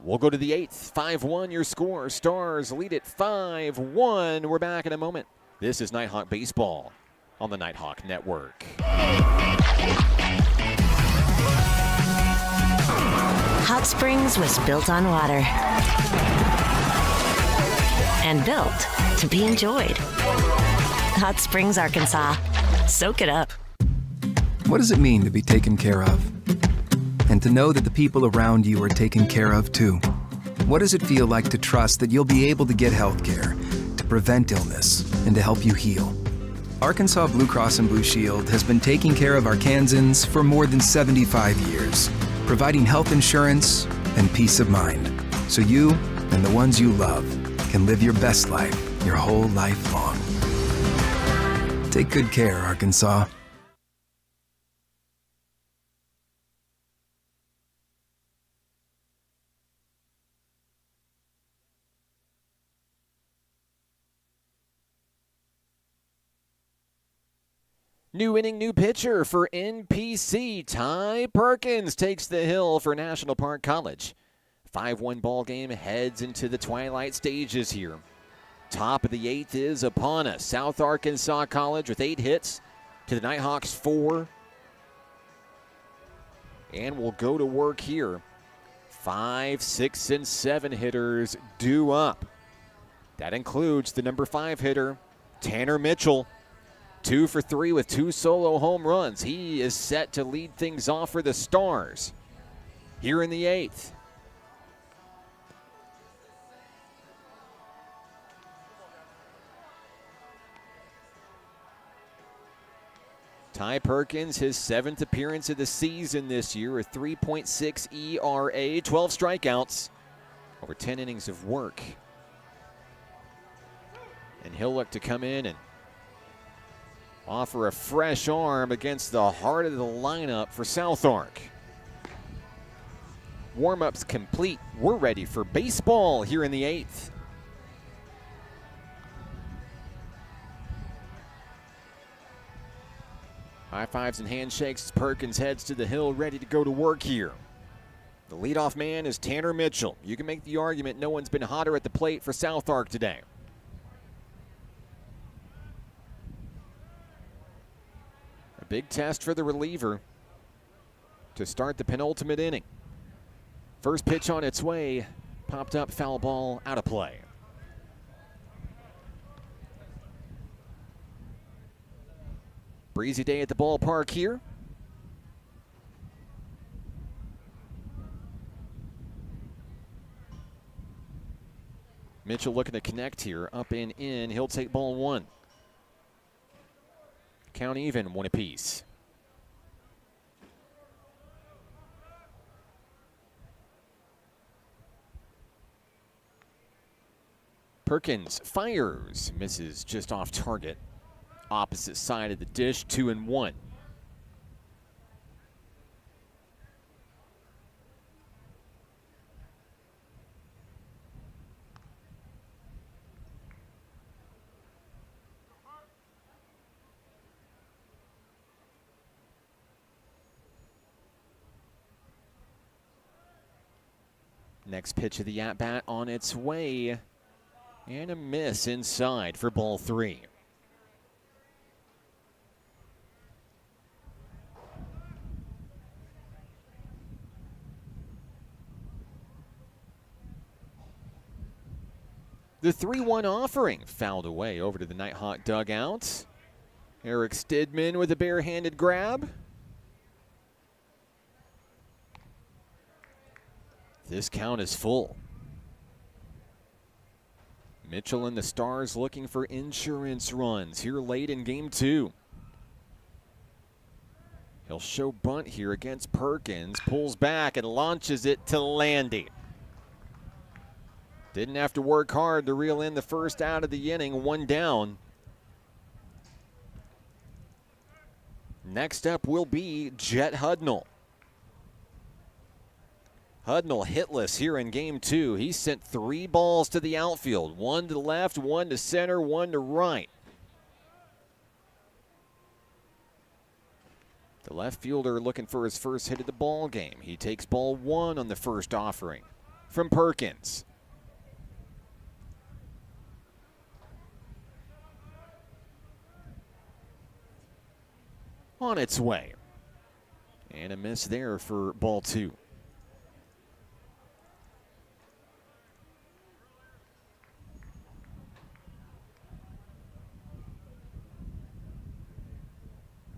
We'll go to the 8th. 5-1 your score. Stars lead it 5-1. We're back in a moment. This is Nighthawk Baseball on the Nighthawk Network.
Hot Springs was built on water. and built to be enjoyed. Hot Springs, Arkansas. Soak it up.
What does it mean to be taken care of? And to know that the people around you are taken care of too? What does it feel like to trust that you'll be able to get health care, to prevent illness, and to help you heal? Arkansas Blue Cross and Blue Shield has been taking care of Arkansans for more than 75 years, providing health insurance and peace of mind, so you and the ones you love can live your best life your whole life long. Take good care, Arkansas.
New inning, new pitcher for NPC. Ty Perkins takes the hill for National Park College. 5-1 ball game heads into the twilight stages here. Top of the 8th is upon us. South Arkansas College with 8 hits to the Nighthawks 4. And we'll go to work here. 5, 6, and 7 hitters due up. That includes the number 5 hitter, Tanner Mitchell. 2 for 3 with 2 solo home runs. He is set to lead things off for the Stars here in the 8th. Ty Perkins, his 7th appearance of the season this year, a 3.6 ERA, 12 strikeouts, over 10 innings of work. And he'll look to come in and offer a fresh arm against the heart of the lineup for South Ark. Warm-ups complete. We're ready for baseball here in the 8th. High fives and handshakes as Perkins heads to the hill, ready to go to work here. The leadoff man is Tanner Mitchell. You can make the argument no one's been hotter at the plate for South Ark today. A big test for the reliever to start the penultimate inning. First pitch on its way, popped up, foul ball, out of play. Breezy day at the ballpark here. Mitchell looking to connect here, up and in. He'll take ball 1. Count even, 1 apiece. Perkins fires, misses just off target. Opposite side of the dish, 2-1. Next pitch of the at-bat on its way. And a miss inside for ball 3. The 3-1 offering fouled away over to the Nighthawk dugout. Eric Stidman with a barehanded grab. This count is full. Mitchell and the Stars looking for insurance runs here late in game 2. He'll show bunt here against Perkins, pulls back and launches it to Landy. Didn't have to work hard to reel in the first out of the inning, 1 down. Next up will be Jet Hudnall. Hudnall hitless here in game 2. He sent 3 balls to the outfield. 1 to the left, 1 to center, 1 to right. The left fielder looking for his first hit of the ball game. He takes ball 1 on the first offering from Perkins. On its way. And a miss there for ball 2.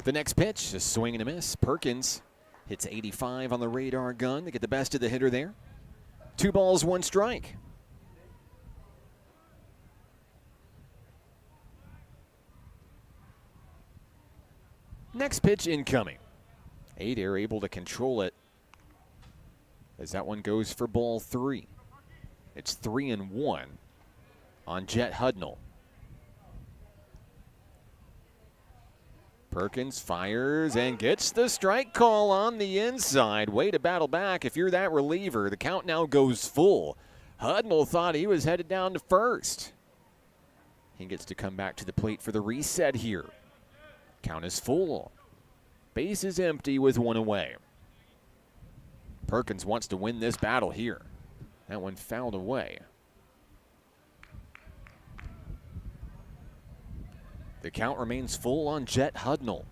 The next pitch, a swing and a miss. Perkins hits 85 on the radar gun to get the best of the hitter there. 2 balls, 1 strike. Next pitch incoming. Adair able to control it as that one goes for ball 3. It's 3-1 on Jet Hudnall. Perkins fires and gets the strike call on the inside. Way to battle back if you're that reliever. The count now goes full. Hudnall thought he was headed down to first. He gets to come back to the plate for the reset here. Count is full. Base is empty with 1 away. Perkins wants to win this battle here. That one fouled away. The count remains full on Jet Hudnall.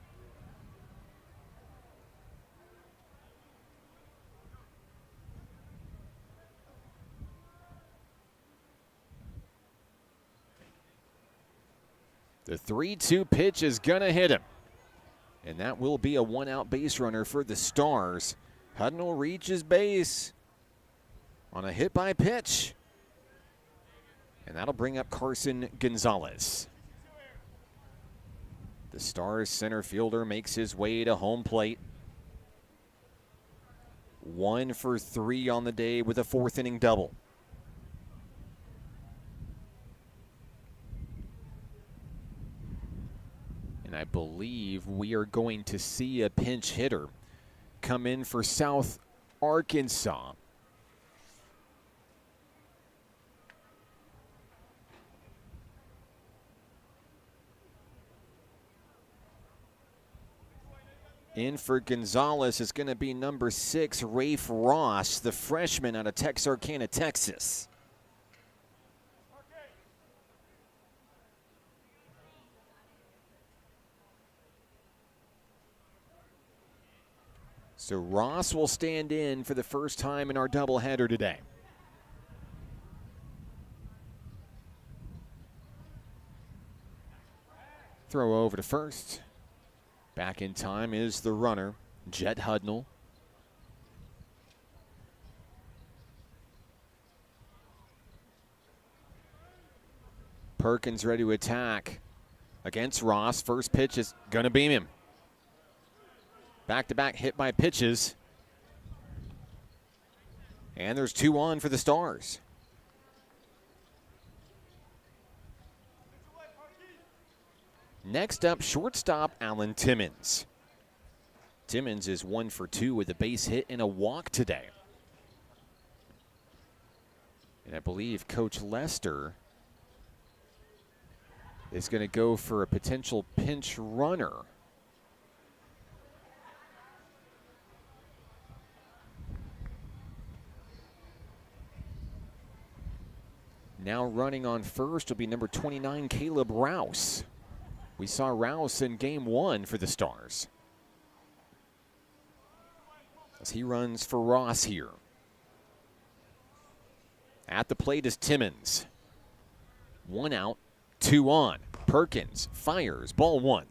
The 3-2 pitch is gonna hit him. And that will be a 1-out base runner for the Stars. Hudnall reaches base on a hit by pitch. And that'll bring up Carson Gonzalez. The Stars center fielder makes his way to home plate. 1 for 3 on the day with a 4th inning double. And I believe we are going to see a pinch hitter come in for South Arkansas. In for Gonzalez is going to be number 6, Rafe Ross, the freshman out of Texarkana, Texas. So Ross will stand in for the first time in our doubleheader today. Throw over to first. Back in time is the runner, Jet Hudnall. Perkins ready to attack against Ross. First pitch is going to beam him. Back-to-back hit by pitches. And there's 2 on for the Stars. Next up, shortstop Alan Timmons. Timmons is 1 for 2 with a base hit and a walk today. And I believe Coach Lester is going to go for a potential pinch runner. Now running on first will be number 29, Caleb Rouse. We saw Rouse in game 1 for the Stars. As he runs for Ross here. At the plate is Timmons. 1 out, 2 on. Perkins fires, ball 1.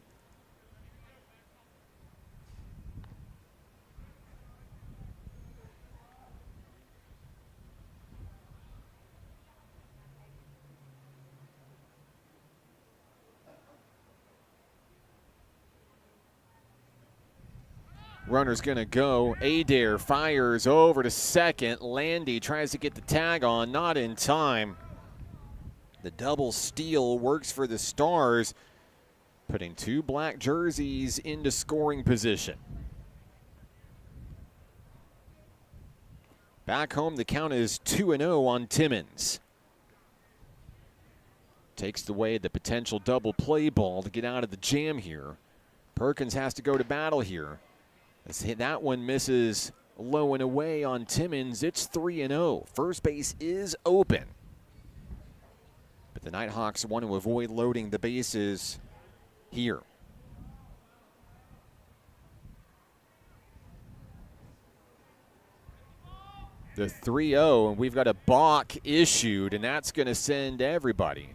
Runner's gonna go. Adair fires over to second. Landy tries to get the tag on, not in time. The double steal works for the Stars, putting 2 black jerseys into scoring position. Back home, the count is 2-0 on Timmons. Takes away the potential double play ball to get out of the jam here. Perkins has to go to battle here. That one misses low and away on Timmons. It's 3-0. First base is open. But the Nighthawks want to avoid loading the bases here. The 3-0, and we've got a balk issued, and that's going to send everybody.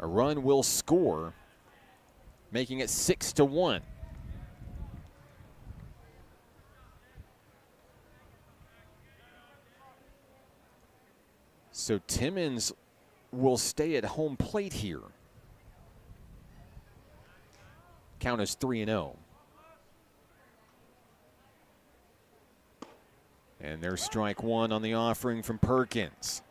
A run will score, making it 6-1. So Timmons will stay at home plate here. Count is 3-0. And there's strike one on the offering from Perkins.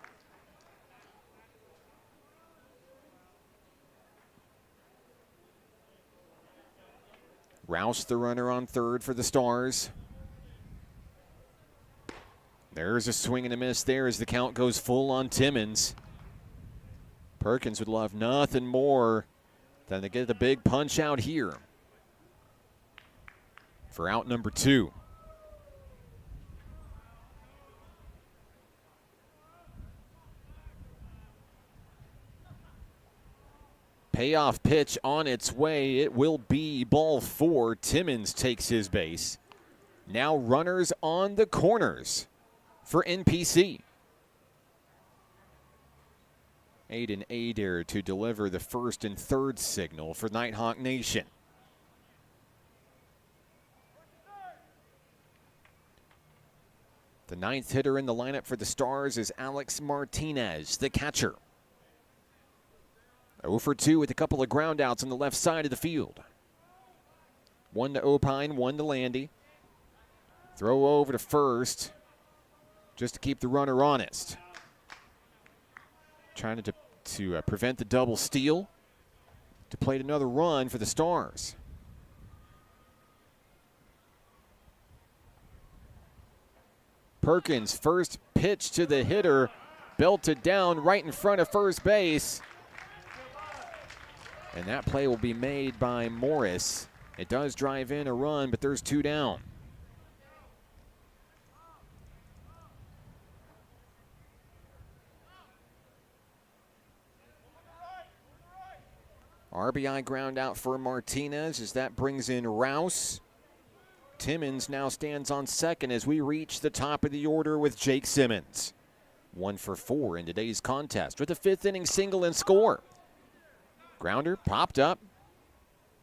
Rouse the runner on third for the Stars. There's a swing and a miss there as the count goes full on Timmons. Perkins would love nothing more than to get a big punch out here for out number 2. Payoff pitch on its way. It will be ball 4. Timmons takes his base. Now runners on the corners for NPC. Aiden Adair to deliver the first and third signal for Nighthawk Nation. The 9th hitter in the lineup for the Stars is Alex Martinez, the catcher. 0 for 2 with a couple of ground outs on the left side of the field. 1 to Opine, 1 to Landy. Throw over to first just to keep the runner honest. Trying to prevent the double steal. To plate another run for the Stars. Perkins' first pitch to the hitter, belted down right in front of first base. And that play will be made by Morris. It does drive in a run, but there's 2 down. RBI ground out for Martinez as that brings in Rouse. Timmons now stands on second as we reach the top of the order with Jake Simmons. 1 for 4 in today's contest with a 5th inning single and score. Grounder popped up.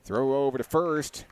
Throw over to first.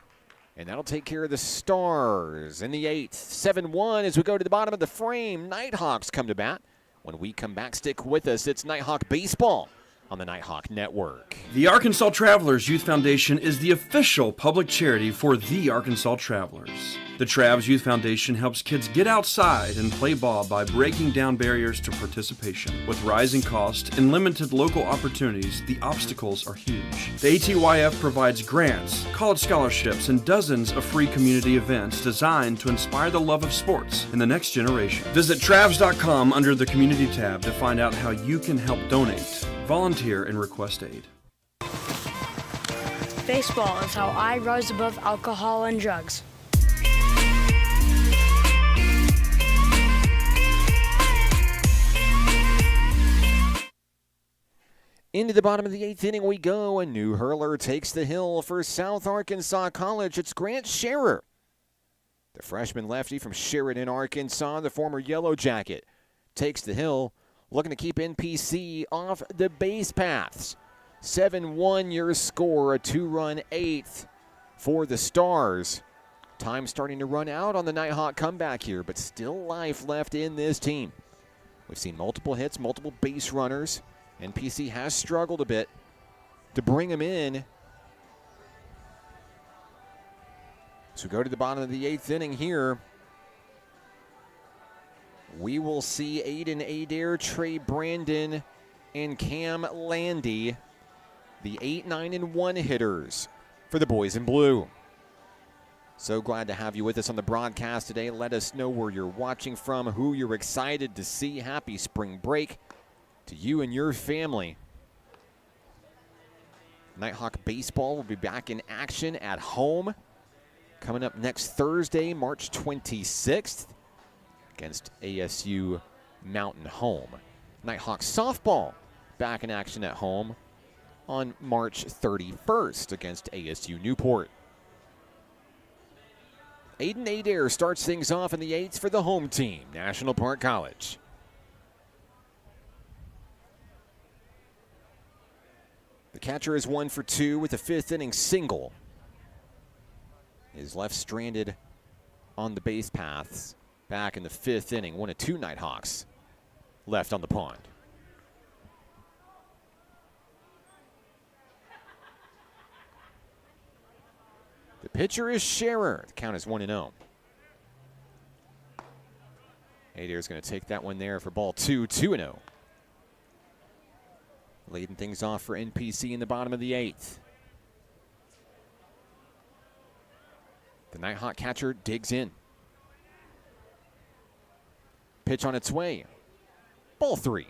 And that'll take care of the Stars in the 8th. 7-1 as we go to the bottom of the frame. Nighthawks come to bat. When we come back, stick with us. It's Nighthawk Baseball on the Nighthawk Network.
The Arkansas Travelers Youth Foundation is the official public charity for the Arkansas Travelers. The Travs Youth Foundation helps kids get outside and play ball by breaking down barriers to participation. With rising costs and limited local opportunities, the obstacles are huge. The ATYF provides grants, college scholarships, and dozens of free community events designed to inspire the love of sports in the next generation. Visit Travs.com under the Community tab to find out how you can help donate, volunteer, and request aid.
Baseball is how I rise above alcohol and drugs.
Into the bottom of the 8th inning we go. A new hurler takes the hill for South Arkansas College. It's Grant Scherer, the freshman lefty from Sheridan, Arkansas, the former Yellow Jacket, takes the hill, looking to keep NPC off the base paths. 7-1 your score, a 2-run 8th for the Stars. Time starting to run out on the Nighthawk comeback here, but still life left in this team. We've seen multiple hits, multiple base runners. NPC has struggled a bit to bring him in. So go to the bottom of the 8th inning here. We will see Aiden Adair, Trey Brandon, and Cam Landy, the 8, 9, and 1 hitters for the boys in blue. So glad to have you with us on the broadcast today. Let us know where you're watching from, who you're excited to see. Happy spring break to you and your family. Nighthawk Baseball will be back in action at home coming up next Thursday, March 26th against ASU Mountain Home. Nighthawk Softball back in action at home on March 31st against ASU Newport. Aiden Adair starts things off in the 8th for the home team, National Park College. The catcher is 1 for 2 with a 5th inning single. Is left stranded on the base paths back in the 5th inning. 1 of 2 Nighthawks left on the pond. The pitcher is Scherer. The count is 1-0. Adair's going to take that one there for ball 2, 2-0. Leading things off for NPC in the bottom of the 8th. The Nighthawk catcher digs in. Pitch on its way. Ball 3.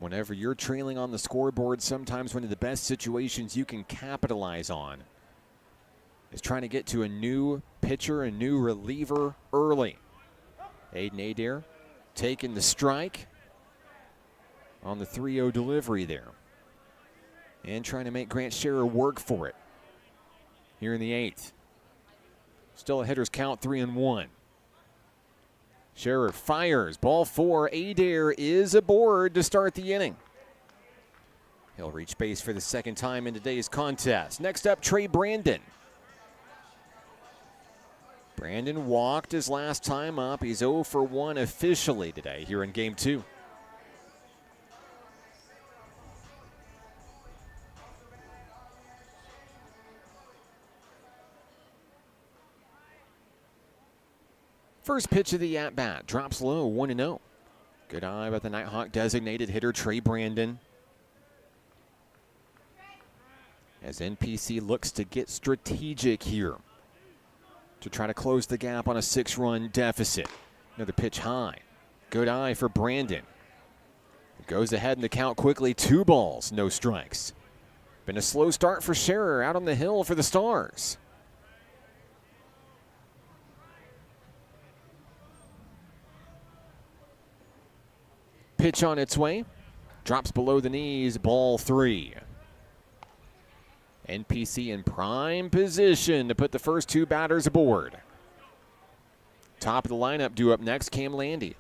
Whenever you're trailing on the scoreboard, sometimes one of the best situations you can capitalize on is trying to get to a new pitcher, a new reliever early. Aiden Adair taking the strike on the 3-0 delivery there. And trying to make Grant Scherer work for it here in the 8th. Still a hitter's count, 3-1. Scherer fires, ball 4. Adair is aboard to start the inning. He'll reach base for the 2nd time in today's contest. Next up, Trey Brandon. Brandon walked his last time up. He's 0 for 1 officially today here in Game 2. First pitch of the at-bat, drops low, 1-0. Good eye by the Nighthawk designated hitter Trey Brandon. As NPC looks to get strategic here to try to close the gap on a 6-run deficit. Another pitch high. Good eye for Brandon. It goes ahead in the count quickly, 2 balls, no strikes. Been a slow start for Scherer out on the hill for the Stars. Pitch on its way. Drops below the knees, ball 3. NPC in prime position to put the first 2 batters aboard. Top of the lineup due up next, Cam Landy,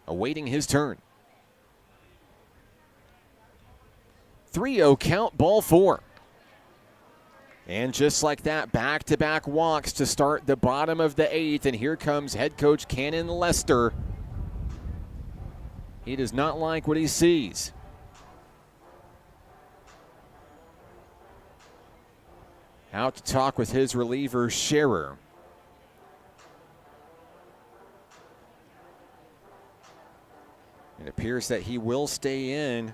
awaiting his turn. 3-0 count, ball 4. And just like that, back-to-back walks to start the bottom of the 8th, and here comes head coach Cannon Lester. He does not like what he sees. Out to talk with his reliever, Scherer. It appears that he will stay in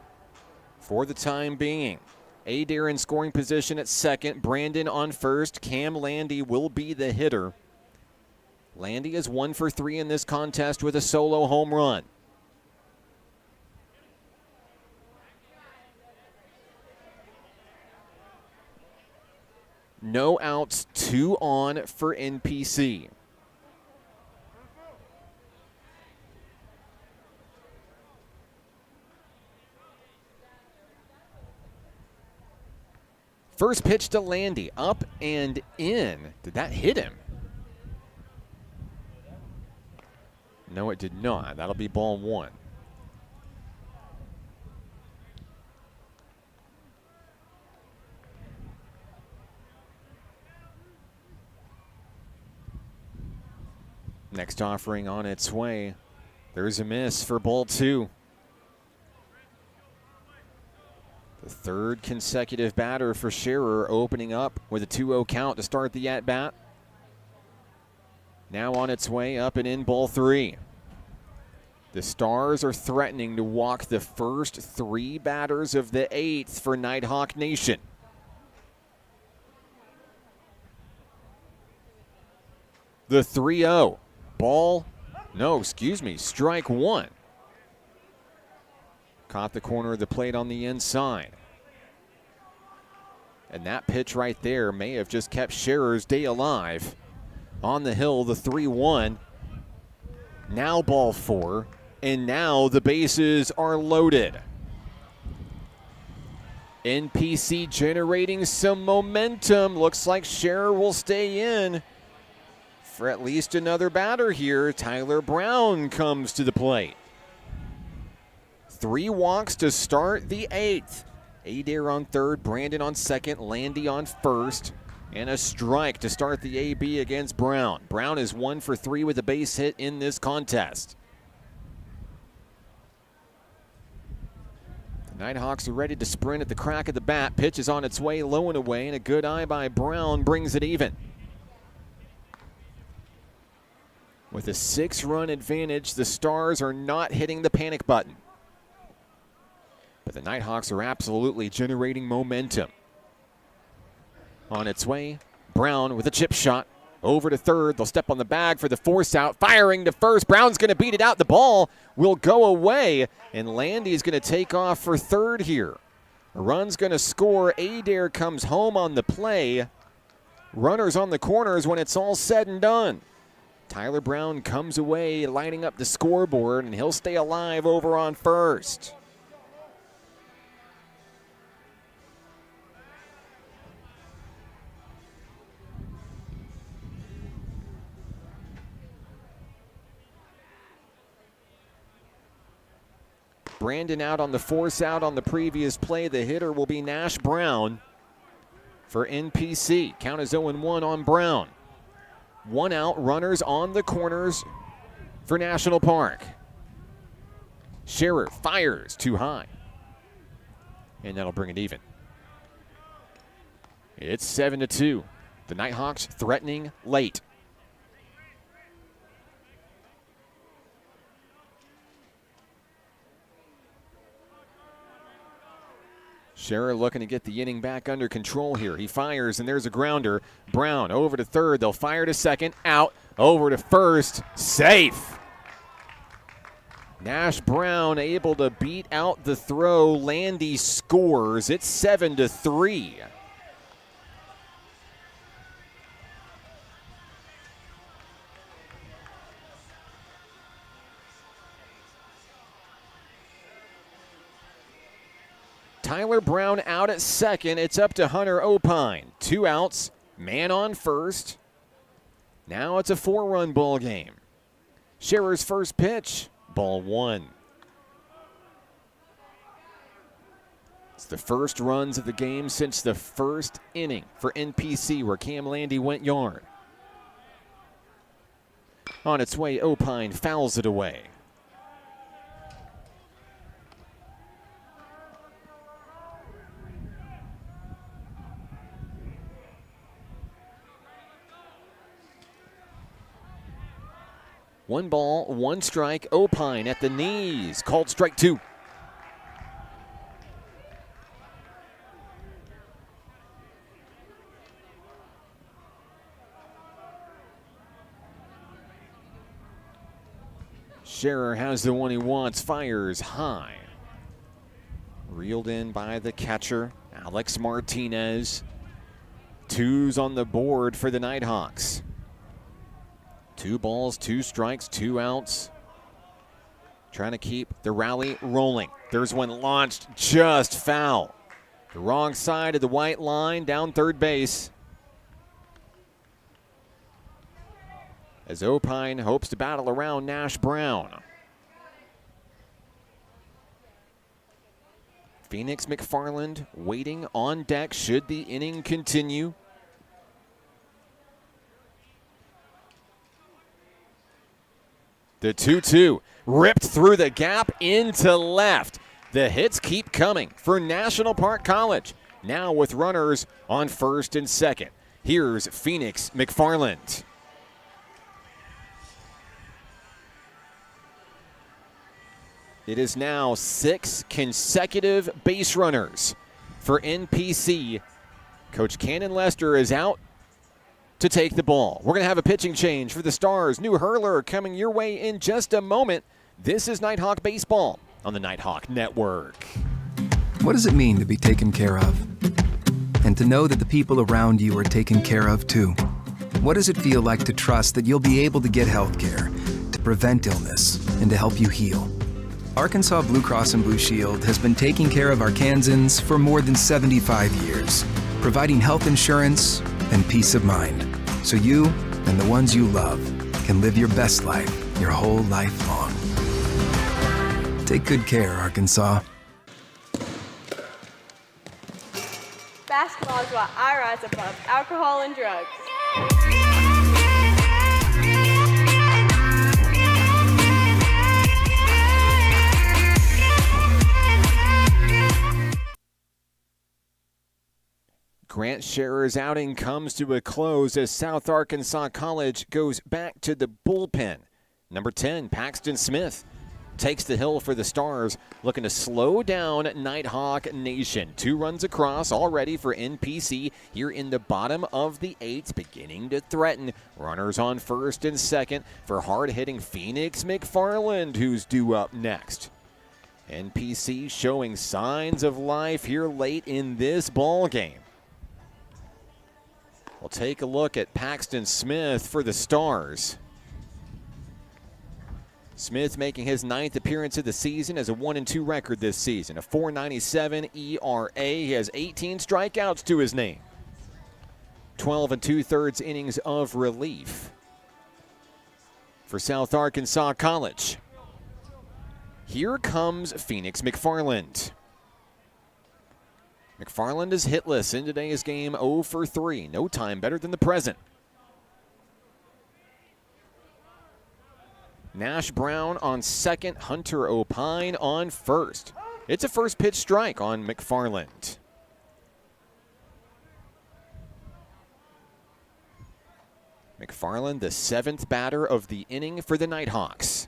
for the time being. Adair in scoring position at 2nd. Brandon on 1st. Cam Landy will be the hitter. Landy is 1 for 3 in this contest with a solo home run. No outs, 2 on for NPC. First pitch to Landy, up and in. Did that hit him? No, it did not. That'll be ball 1. Next offering on its way. There's a miss for ball 2. The 3rd consecutive batter for Scherer, opening up with a 2-0 count to start the at-bat. Now on its way, up and in, ball 3. The Stars are threatening to walk the first 3 batters of the 8th for Nighthawk Nation. The 3-0. Strike 1. Caught the corner of the plate on the inside. And that pitch right there may have just kept Scherer's day alive. On the hill, the 3-1. Now ball 4. And now the bases are loaded. NPC generating some momentum. Looks like Scherer will stay in for at least another batter here. Tyler Brown comes to the plate. 3 walks to start the 8th. Adair on third, Brandon on second, Landy on first, and a strike to start the AB against Brown. Brown is 1 for 3 with a base hit in this contest. The Nighthawks are ready to sprint at the crack of the bat. Pitch is on its way, low and away, and a good eye by Brown brings it even. With a 6-run advantage, the Stars are not hitting the panic button. But the Nighthawks are absolutely generating momentum. On its way, Brown with a chip shot. Over to third. They'll step on the bag for the force out. Firing to first. Brown's going to beat it out. The ball will go away, and Landy's going to take off for third here. A run's going to score. Adair comes home on the play. Runners on the corners when it's all said and done. Tyler Brown comes away, lighting up the scoreboard, and he'll stay alive over on first. Brandon out on the force out on the previous play. The hitter will be Nash Brown for NPC. Count is 0-1 on Brown. 1 out, runners on the corners for National Park. Scherer fires too high, and that'll bring it even. It's 7-2. The Nighthawks threatening late. Scherer looking to get the inning back under control here. He fires, and there's a grounder. Brown over to third. They'll fire to second. Out. Over to first. Safe. Nash Brown able to beat out the throw. Landy scores. It's 7-3. Tyler Brown out at second. It's up to Hunter Opine. 2 outs, man on first. Now it's a 4-run ball game. Scherer's first pitch, ball 1. It's the first runs of the game since the first inning for NPC, where Cam Landy went yard. On its way, Opine fouls it away. One ball, 1 strike. Opine at the knees. Called strike 2. Scherer has the one he wants. Fires high. Reeled in by the catcher, Alex Martinez. 2s on the board for the Nighthawks. 2 balls, 2 strikes, 2 outs. Trying to keep the rally rolling. There's one launched, just foul. The wrong side of the white line, down third base. As Opine hopes to battle around Nash Brown. Phoenix McFarland waiting on deck should the inning continue. The 2-2 ripped through the gap into left. The hits keep coming for National Park College. Now with runners on first and second. Here's Phoenix McFarland. It is now 6 consecutive base runners for NPC. Coach Cannon Lester is out to take the ball. We're going to have a pitching change for the Stars. New hurler coming your way in just a moment. This is Nighthawk Baseball on the Nighthawk Network.
What does it mean to be taken care of? And to know that the people around you are taken care of too? What does it feel like to trust that you'll be able to get health care, to prevent illness, and to help you heal? Arkansas Blue Cross and Blue Shield has been taking care of Arkansans for more than 75 years, providing health insurance and peace of mind, so you and the ones you love can live your best life your whole life long. Take good care, Arkansas.
Basketball is why I rise above alcohol and drugs.
Grant Scherer's outing comes to a close as South Arkansas College goes back to the bullpen. Number 10, Paxton Smith, takes the hill for the Stars, looking to slow down Nighthawk Nation. 2 runs across already for NPC here in the bottom of the 8th, beginning to threaten. Runners on first and second for hard-hitting Phoenix McFarland, who's due up next. NPC showing signs of life here late in this ball game. We'll take a look at Paxton Smith for the Stars. Smith making his 9th appearance of the season as a 1-2 record this season. A .497 ERA. He has 18 strikeouts to his name. 12 2/3 innings of relief for South Arkansas College. Here comes Phoenix McFarland. McFarland is hitless in today's game, 0 for 3. No time better than the present. Nash Brown on second, Hunter Opine on first. It's a first pitch strike on McFarland. McFarland, the 7th batter of the inning for the Nighthawks.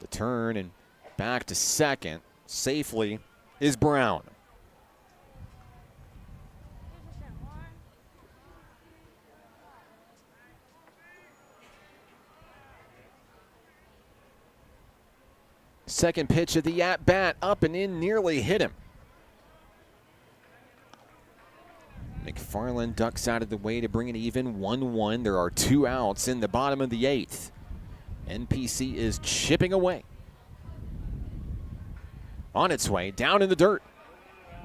The turn and back to second safely is Brown. Second pitch of the at-bat, up and in, nearly hit him. McFarland ducks out of the way to bring it even, 1-1. There are 2 outs in the bottom of the 8th. NPC is chipping away. On its way, down in the dirt.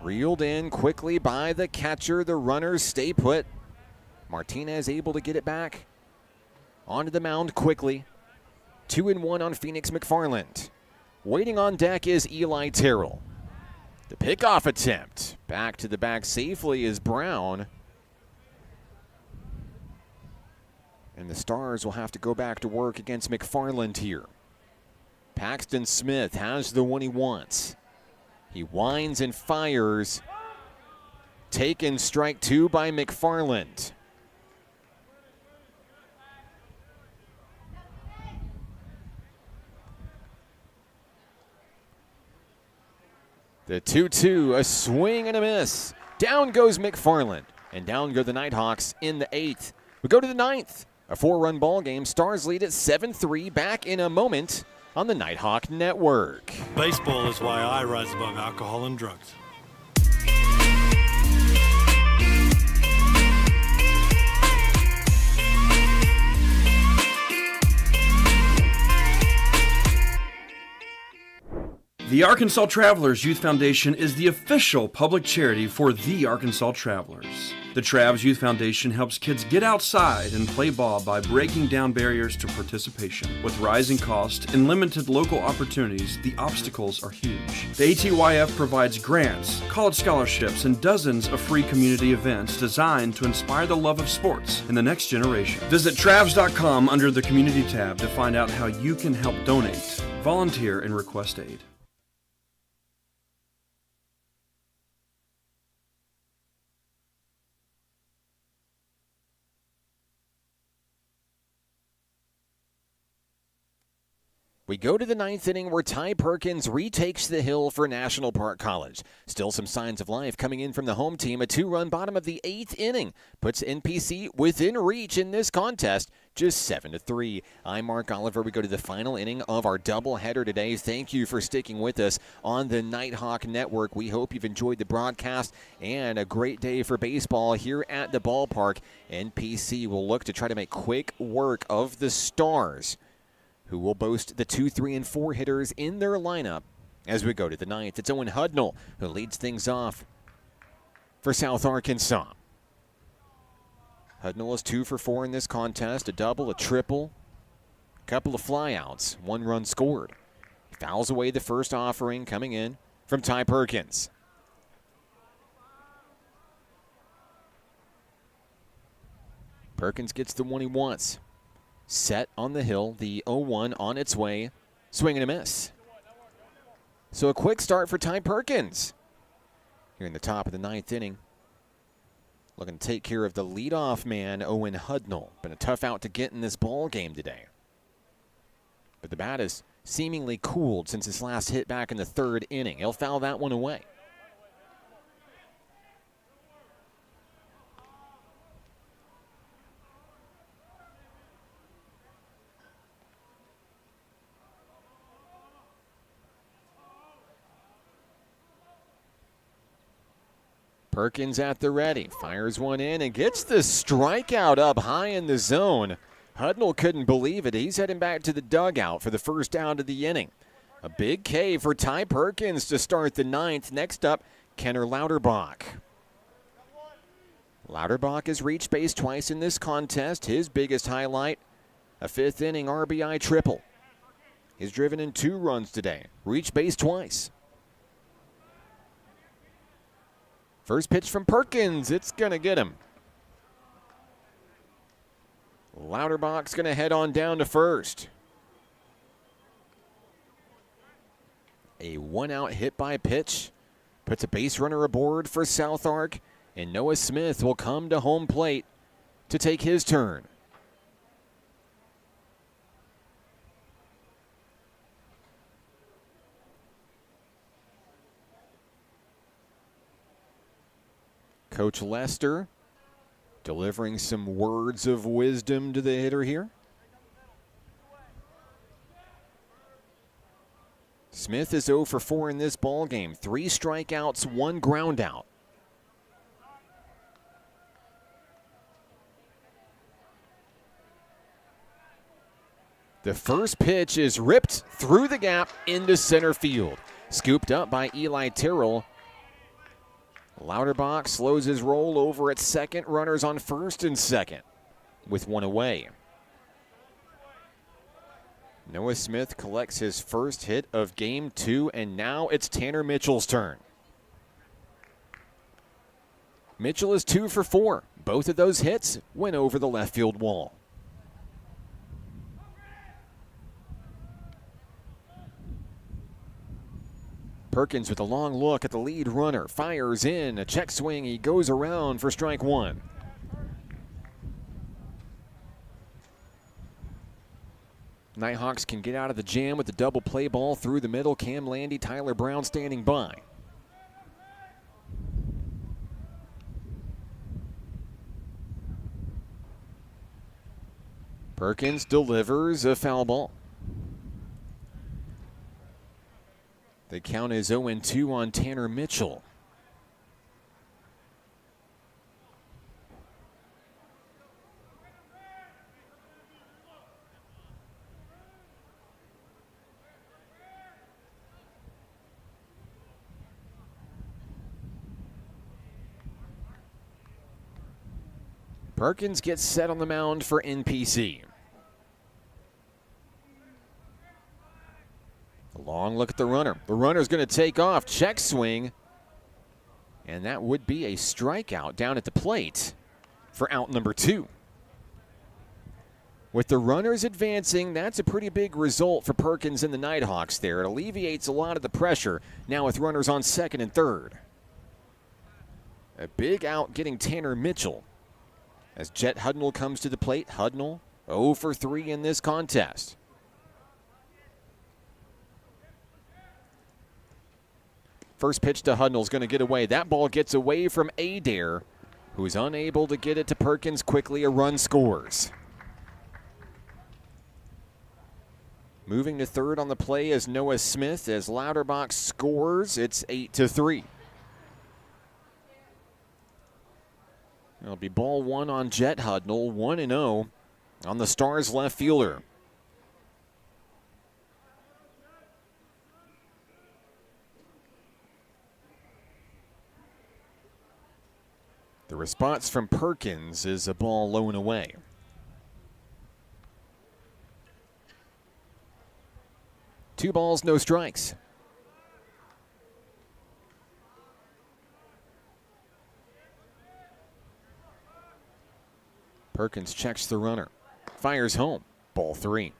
Reeled in quickly by the catcher. The runners stay put. Martinez able to get it back onto the mound quickly. 2-1 on Phoenix McFarland. Waiting on deck is Eli Terrell. The pickoff attempt. Back to the back safely is Brown. And the Stars will have to go back to work against McFarland here. Paxton Smith has the one he wants. He winds and fires. Taken, strike 2 by McFarland. The 2-2, a swing and a miss. Down goes McFarland, and down go the Nighthawks in the 8th. We go to the 9th, a 4-run ball game. Stars lead at 7-3. Back in a moment on the Nighthawk Network.
Baseball is why I rise above alcohol and drugs.
The Arkansas Travelers Youth Foundation is the official public charity for the Arkansas Travelers. The Travs Youth Foundation helps kids get outside and play ball by breaking down barriers to participation. With rising costs and limited local opportunities, the obstacles are huge. The ATYF provides grants, college scholarships, and dozens of free community events designed to inspire the love of sports in the next generation. Visit Travs.com under the Community tab to find out how you can help donate, volunteer, and request aid.
We go to the 9th inning where Ty Perkins retakes the hill for National Park College. Still some signs of life coming in from the home team. A 2-run bottom of the 8th inning puts NPC within reach in this contest, just 7-3. I'm Mark Oliver. We go to the final inning of our doubleheader today. Thank you for sticking with us on the Nighthawk Network. We hope you've enjoyed the broadcast and a great day for baseball here at the ballpark. NPC will look to try to make quick work of the Stars, who will boast the 2, 3, and 4 hitters in their lineup as we go to the 9th. It's Owen Hudnall who leads things off for South Arkansas. Hudnall is 2 for 4 in this contest, a double, a triple, a couple of flyouts, 1 run scored. He fouls away the first offering coming in from Ty Perkins. Perkins gets the one he wants. Set on the hill, the 0-1 on its way, swing and a miss. So a quick start for Ty Perkins here in the top of the 9th inning. Looking to take care of the leadoff man, Owen Hudnall. Been a tough out to get in this ball game today. But the bat is seemingly cooled since his last hit back in the 3rd inning. He'll foul that one away. Perkins at the ready, fires one in and gets the strikeout up high in the zone. Hudnall couldn't believe it. He's heading back to the dugout for the first out of the inning. A big K for Ty Perkins to start the 9th. Next up, Kenner Lauterbach. Lauterbach has reached base twice in this contest. His biggest highlight, a 5th inning RBI triple. He's driven in 2 runs today, reached base twice. First pitch from Perkins, it's going to get him. Lauterbach's going to head on down to first. A 1-out hit by pitch puts a base runner aboard for South Ark, and Noah Smith will come to home plate to take his turn. Coach Lester delivering some words of wisdom to the hitter here. Smith is 0 for 4 in this ball game. 3 strikeouts, 1 ground out. The first pitch is ripped through the gap into center field. Scooped up by Eli Terrell. Lauterbach slows his roll over at second. Runners on first and second with 1 away. Noah Smith collects his first hit of game 2, and now it's Tanner Mitchell's turn. Mitchell is 2 for 4. Both of those hits went over the left field wall. Perkins with a long look at the lead runner, fires in, a check swing, he goes around for strike 1. Nighthawks can get out of the jam with the double play ball through the middle. Cam Landy, Tyler Brown standing by. Perkins delivers a foul ball. The count is 0-2 on Tanner Mitchell. Perkins gets set on the mound for NPC. A long look at the runner. The runner's going to take off. Check swing. And that would be a strikeout down at the plate for out number 2. With the runners advancing, that's a pretty big result for Perkins and the Nighthawks there. It alleviates a lot of the pressure now with runners on second and third. A big out getting Tanner Mitchell as Jet Hudnall comes to the plate. Hudnall 0 for 3 in this contest. First pitch to Hudnall's going to get away. That ball gets away from Adair, who's unable to get it to Perkins quickly. A run scores. Moving to third on the play is Noah Smith as Lauterbach scores. It's 8-3. It'll be ball 1 on Jet Hudnall, 1-0 on the Stars left fielder. The response from Perkins is a ball low and away. Two balls, no strikes. Perkins checks the runner. Fires home. Ball 3.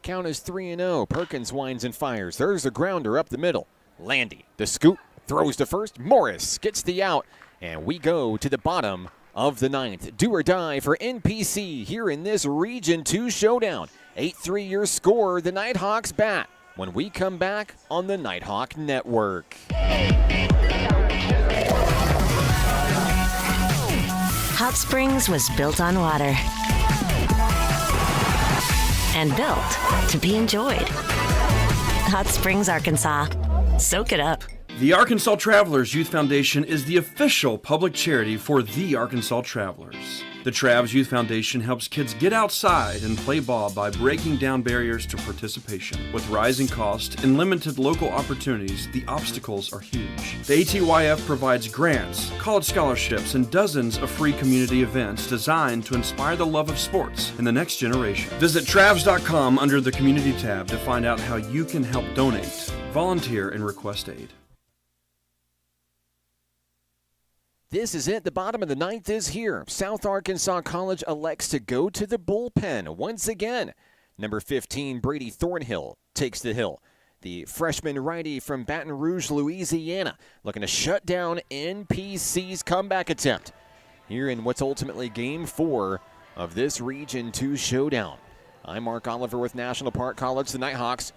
Count is 3-0. Perkins winds and fires. There's a grounder up the middle. Landy, the scoop, throws to first. Morris gets the out, and we go to the bottom of the 9th. Do or die for NPC here in this Region 2 showdown. 8-3 your score. The Nighthawks bat when we come back on the Nighthawk Network.
Hot Springs was built on water and built to be enjoyed. Hot Springs, Arkansas. Soak it up.
The Arkansas Travelers Youth Foundation is the official public charity for the Arkansas Travelers. The Travs Youth Foundation helps kids get outside and play ball by breaking down barriers to participation. With rising costs and limited local opportunities, the obstacles are huge. The ATYF provides grants, college scholarships, and dozens of free community events designed to inspire the love of sports in the next generation. Visit Travs.com under the Community tab to find out how you can help donate, volunteer, and request aid.
This is it. The bottom of the 9th is here. South Arkansas College elects to go to the bullpen once again. Number 15, Brady Thornhill, takes the hill. The freshman righty from Baton Rouge, Louisiana, looking to shut down NPC's comeback attempt here in what's ultimately Game 4 of this Region 2 showdown. I'm Mark Oliver with National Park College. The Nighthawks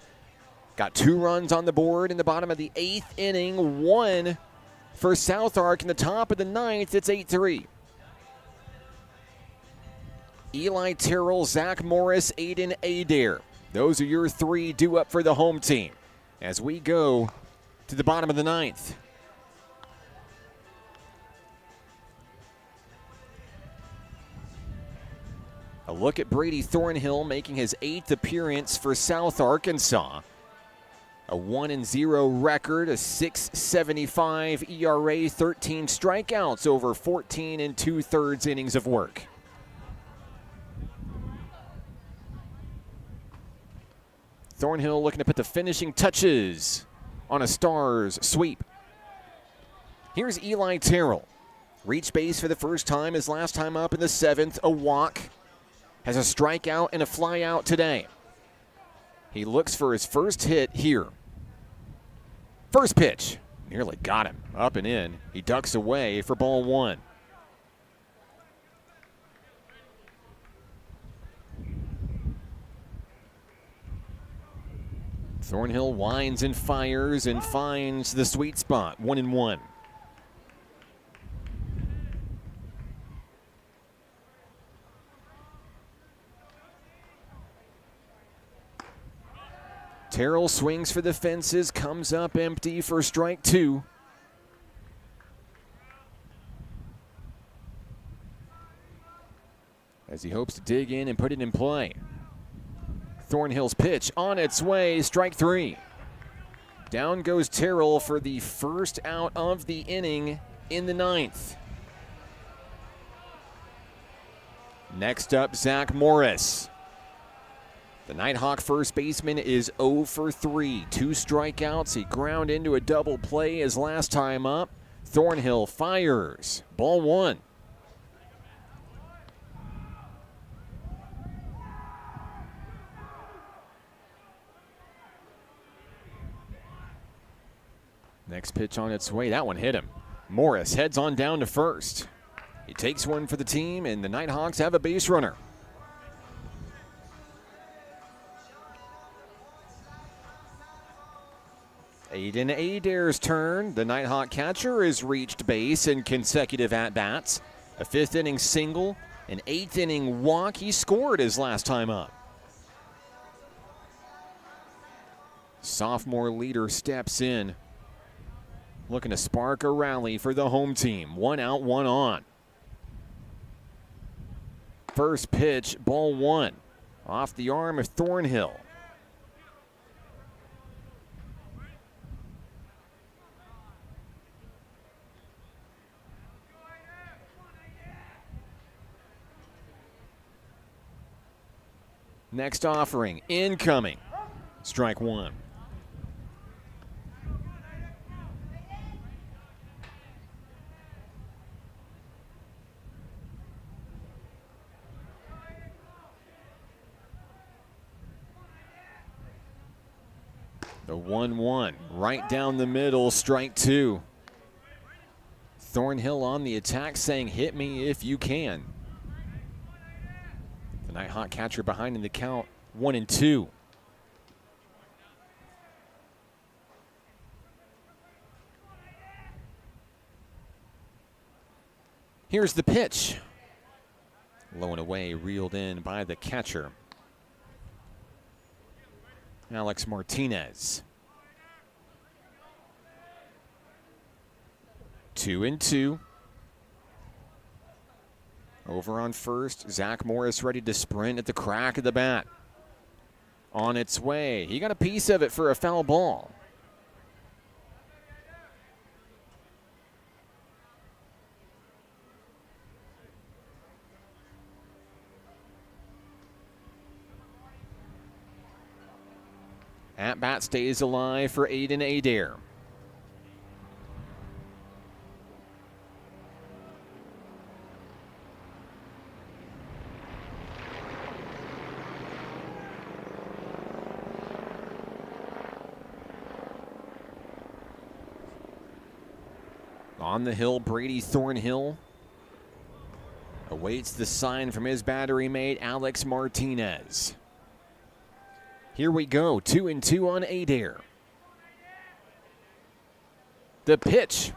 got 2 runs on the board in the bottom of the 8th inning. 1 for South Ark in the top of the 9th. It's 8-3. Eli Terrell, Zach Morris, Aiden Adair. Those are your 3 due up for the home team as we go to the bottom of the 9th. A look at Brady Thornhill making his 8th appearance for South Arkansas. A 1-0 record, a 6.75 ERA, 13 strikeouts over 14 2/3 innings of work. Thornhill looking to put the finishing touches on a Stars sweep. Here's Eli Terrell. Reached base for the first time, his last time up in the 7th, a walk. Has a strikeout and a flyout today. He looks for his first hit here. First pitch, nearly got him, up and in. He ducks away for ball 1. Thornhill winds and fires and finds the sweet spot, 1-1. Terrell swings for the fences, comes up empty for strike 2. As he hopes to dig in and put it in play. Thornhill's pitch on its way, strike 3. Down goes Terrell for the first out of the inning in the 9th. Next up, Zach Morris. The Nighthawk first baseman is 0 for 3. 2 strikeouts. He ground into a double play his last time up. Thornhill fires. Ball 1. Next pitch on its way. That one hit him. Morris heads on down to first. He takes one for the team, and the Nighthawks have a base runner. Aiden Adair's turn. The Nighthawk catcher has reached base in consecutive at-bats. A 5th inning single, an 8th inning walk. He scored his last time up. Sophomore leader steps in, looking to spark a rally for the home team. 1 out, 1 on. First pitch, ball one, off the arm of Thornhill. Next offering, incoming. Strike one. The 1-1, right down the middle, strike two. Thornhill on the attack saying, hit me if you can. The Nighthawk catcher behind in the count, 1-2. Here's the pitch. Low and away, reeled in by the catcher, Alex Martinez. 2-2. Over on first, Zach Morris ready to sprint at the crack of the bat. On its way, he got a piece of it for a foul ball. At bat stays alive for Aiden Adair. On the hill, Brady Thornhill awaits the sign from his battery mate, Alex Martinez. Here we go, 2-2 on Adair. The pitch.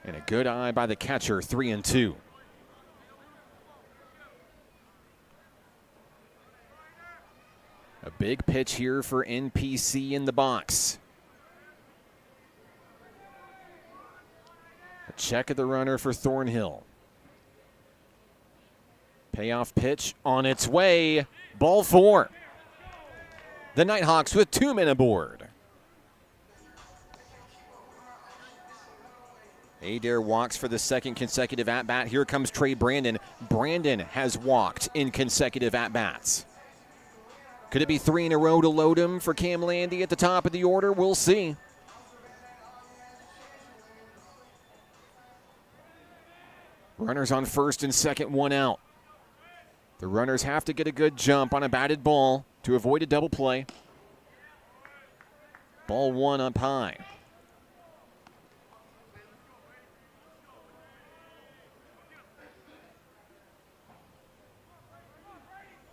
And a good eye by the catcher, 3-2. A big pitch here for NPC in the box. A check of the runner for Thornhill. Payoff pitch on its way. Ball four. The Nighthawks with 2 men aboard. Adair walks for the second consecutive at-bat. Here comes Trey Brandon. Brandon has walked in consecutive at-bats. Could it be 3 in a row to load him for Cam Landy at the top of the order? We'll see. Runners on first and second, 1 out. The runners have to get a good jump on a batted ball to avoid a double play. Ball one up high.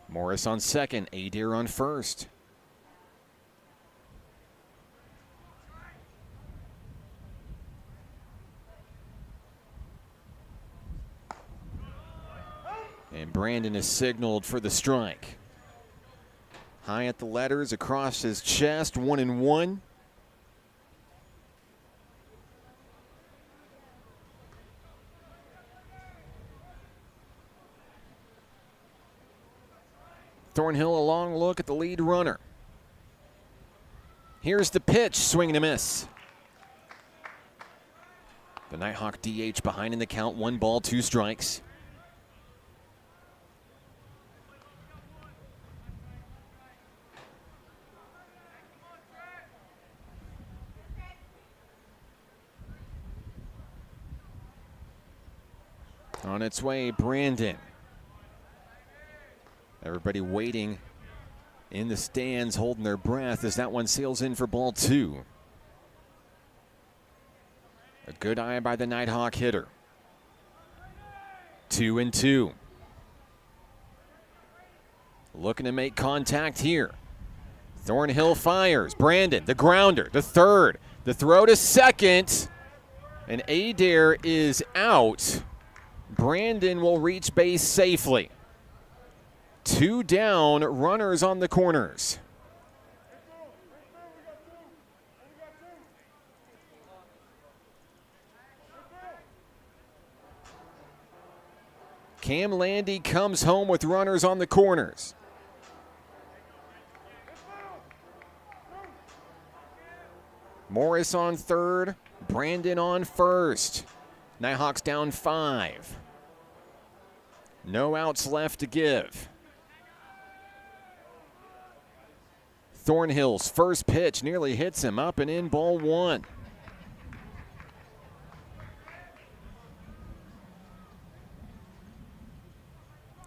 Morris on second, Adair on first. And Brandon is signaled for the strike. High at the letters, across his chest, 1-1. Thornhill a long look at the lead runner. Here's the pitch, swing and a miss. The Nighthawk DH behind in the count, 1 ball, 2 strikes. On its way, Brandon. Everybody waiting in the stands, holding their breath as that one sails in for ball 2. A good eye by the Nighthawk hitter. 2-2. Looking to make contact here. Thornhill fires. Brandon, the grounder, the third. The throw to second. And Adair is out. Brandon will reach base safely. 2 down, runners on the corners. Cam Landy comes home with runners on the corners. Morris on third, Brandon on first. Nighthawks down 5. No outs left to give. Thornhill's first pitch nearly hits him, up and in, ball 1.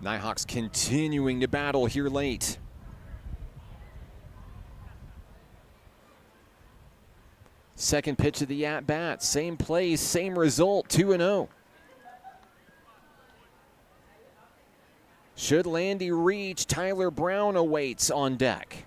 Nighthawks continuing to battle here late. Second pitch of the at-bat, same play, same result, 2-0. Should Landy reach, Tyler Brown awaits on deck.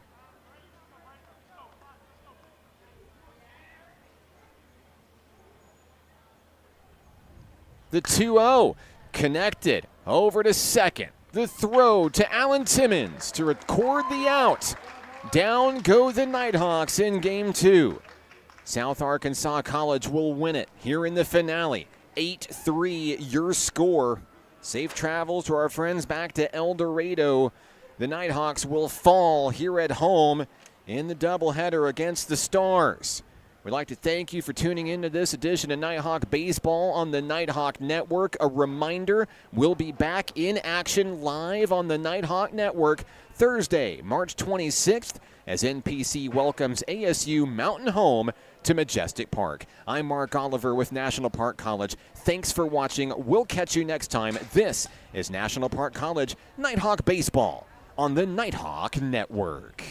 The 2-0 connected over to second. The throw to Alan Timmons to record the out. Down go the Nighthawks in game 2. South Arkansas College will win it here in the finale. 8-3 your score. Safe travels to our friends back to El Dorado. The Nighthawks will fall here at home in the doubleheader against the Stars. We'd like to thank you for tuning into this edition of Nighthawk Baseball on the Nighthawk Network. A reminder, we'll be back in action live on the Nighthawk Network Thursday, March 26th, as NPC welcomes ASU Mountain home to Majestic Park. I'm Mark Oliver with National Park College. Thanks for watching. We'll catch you next time. This is National Park College Nighthawk Baseball on the Nighthawk Network.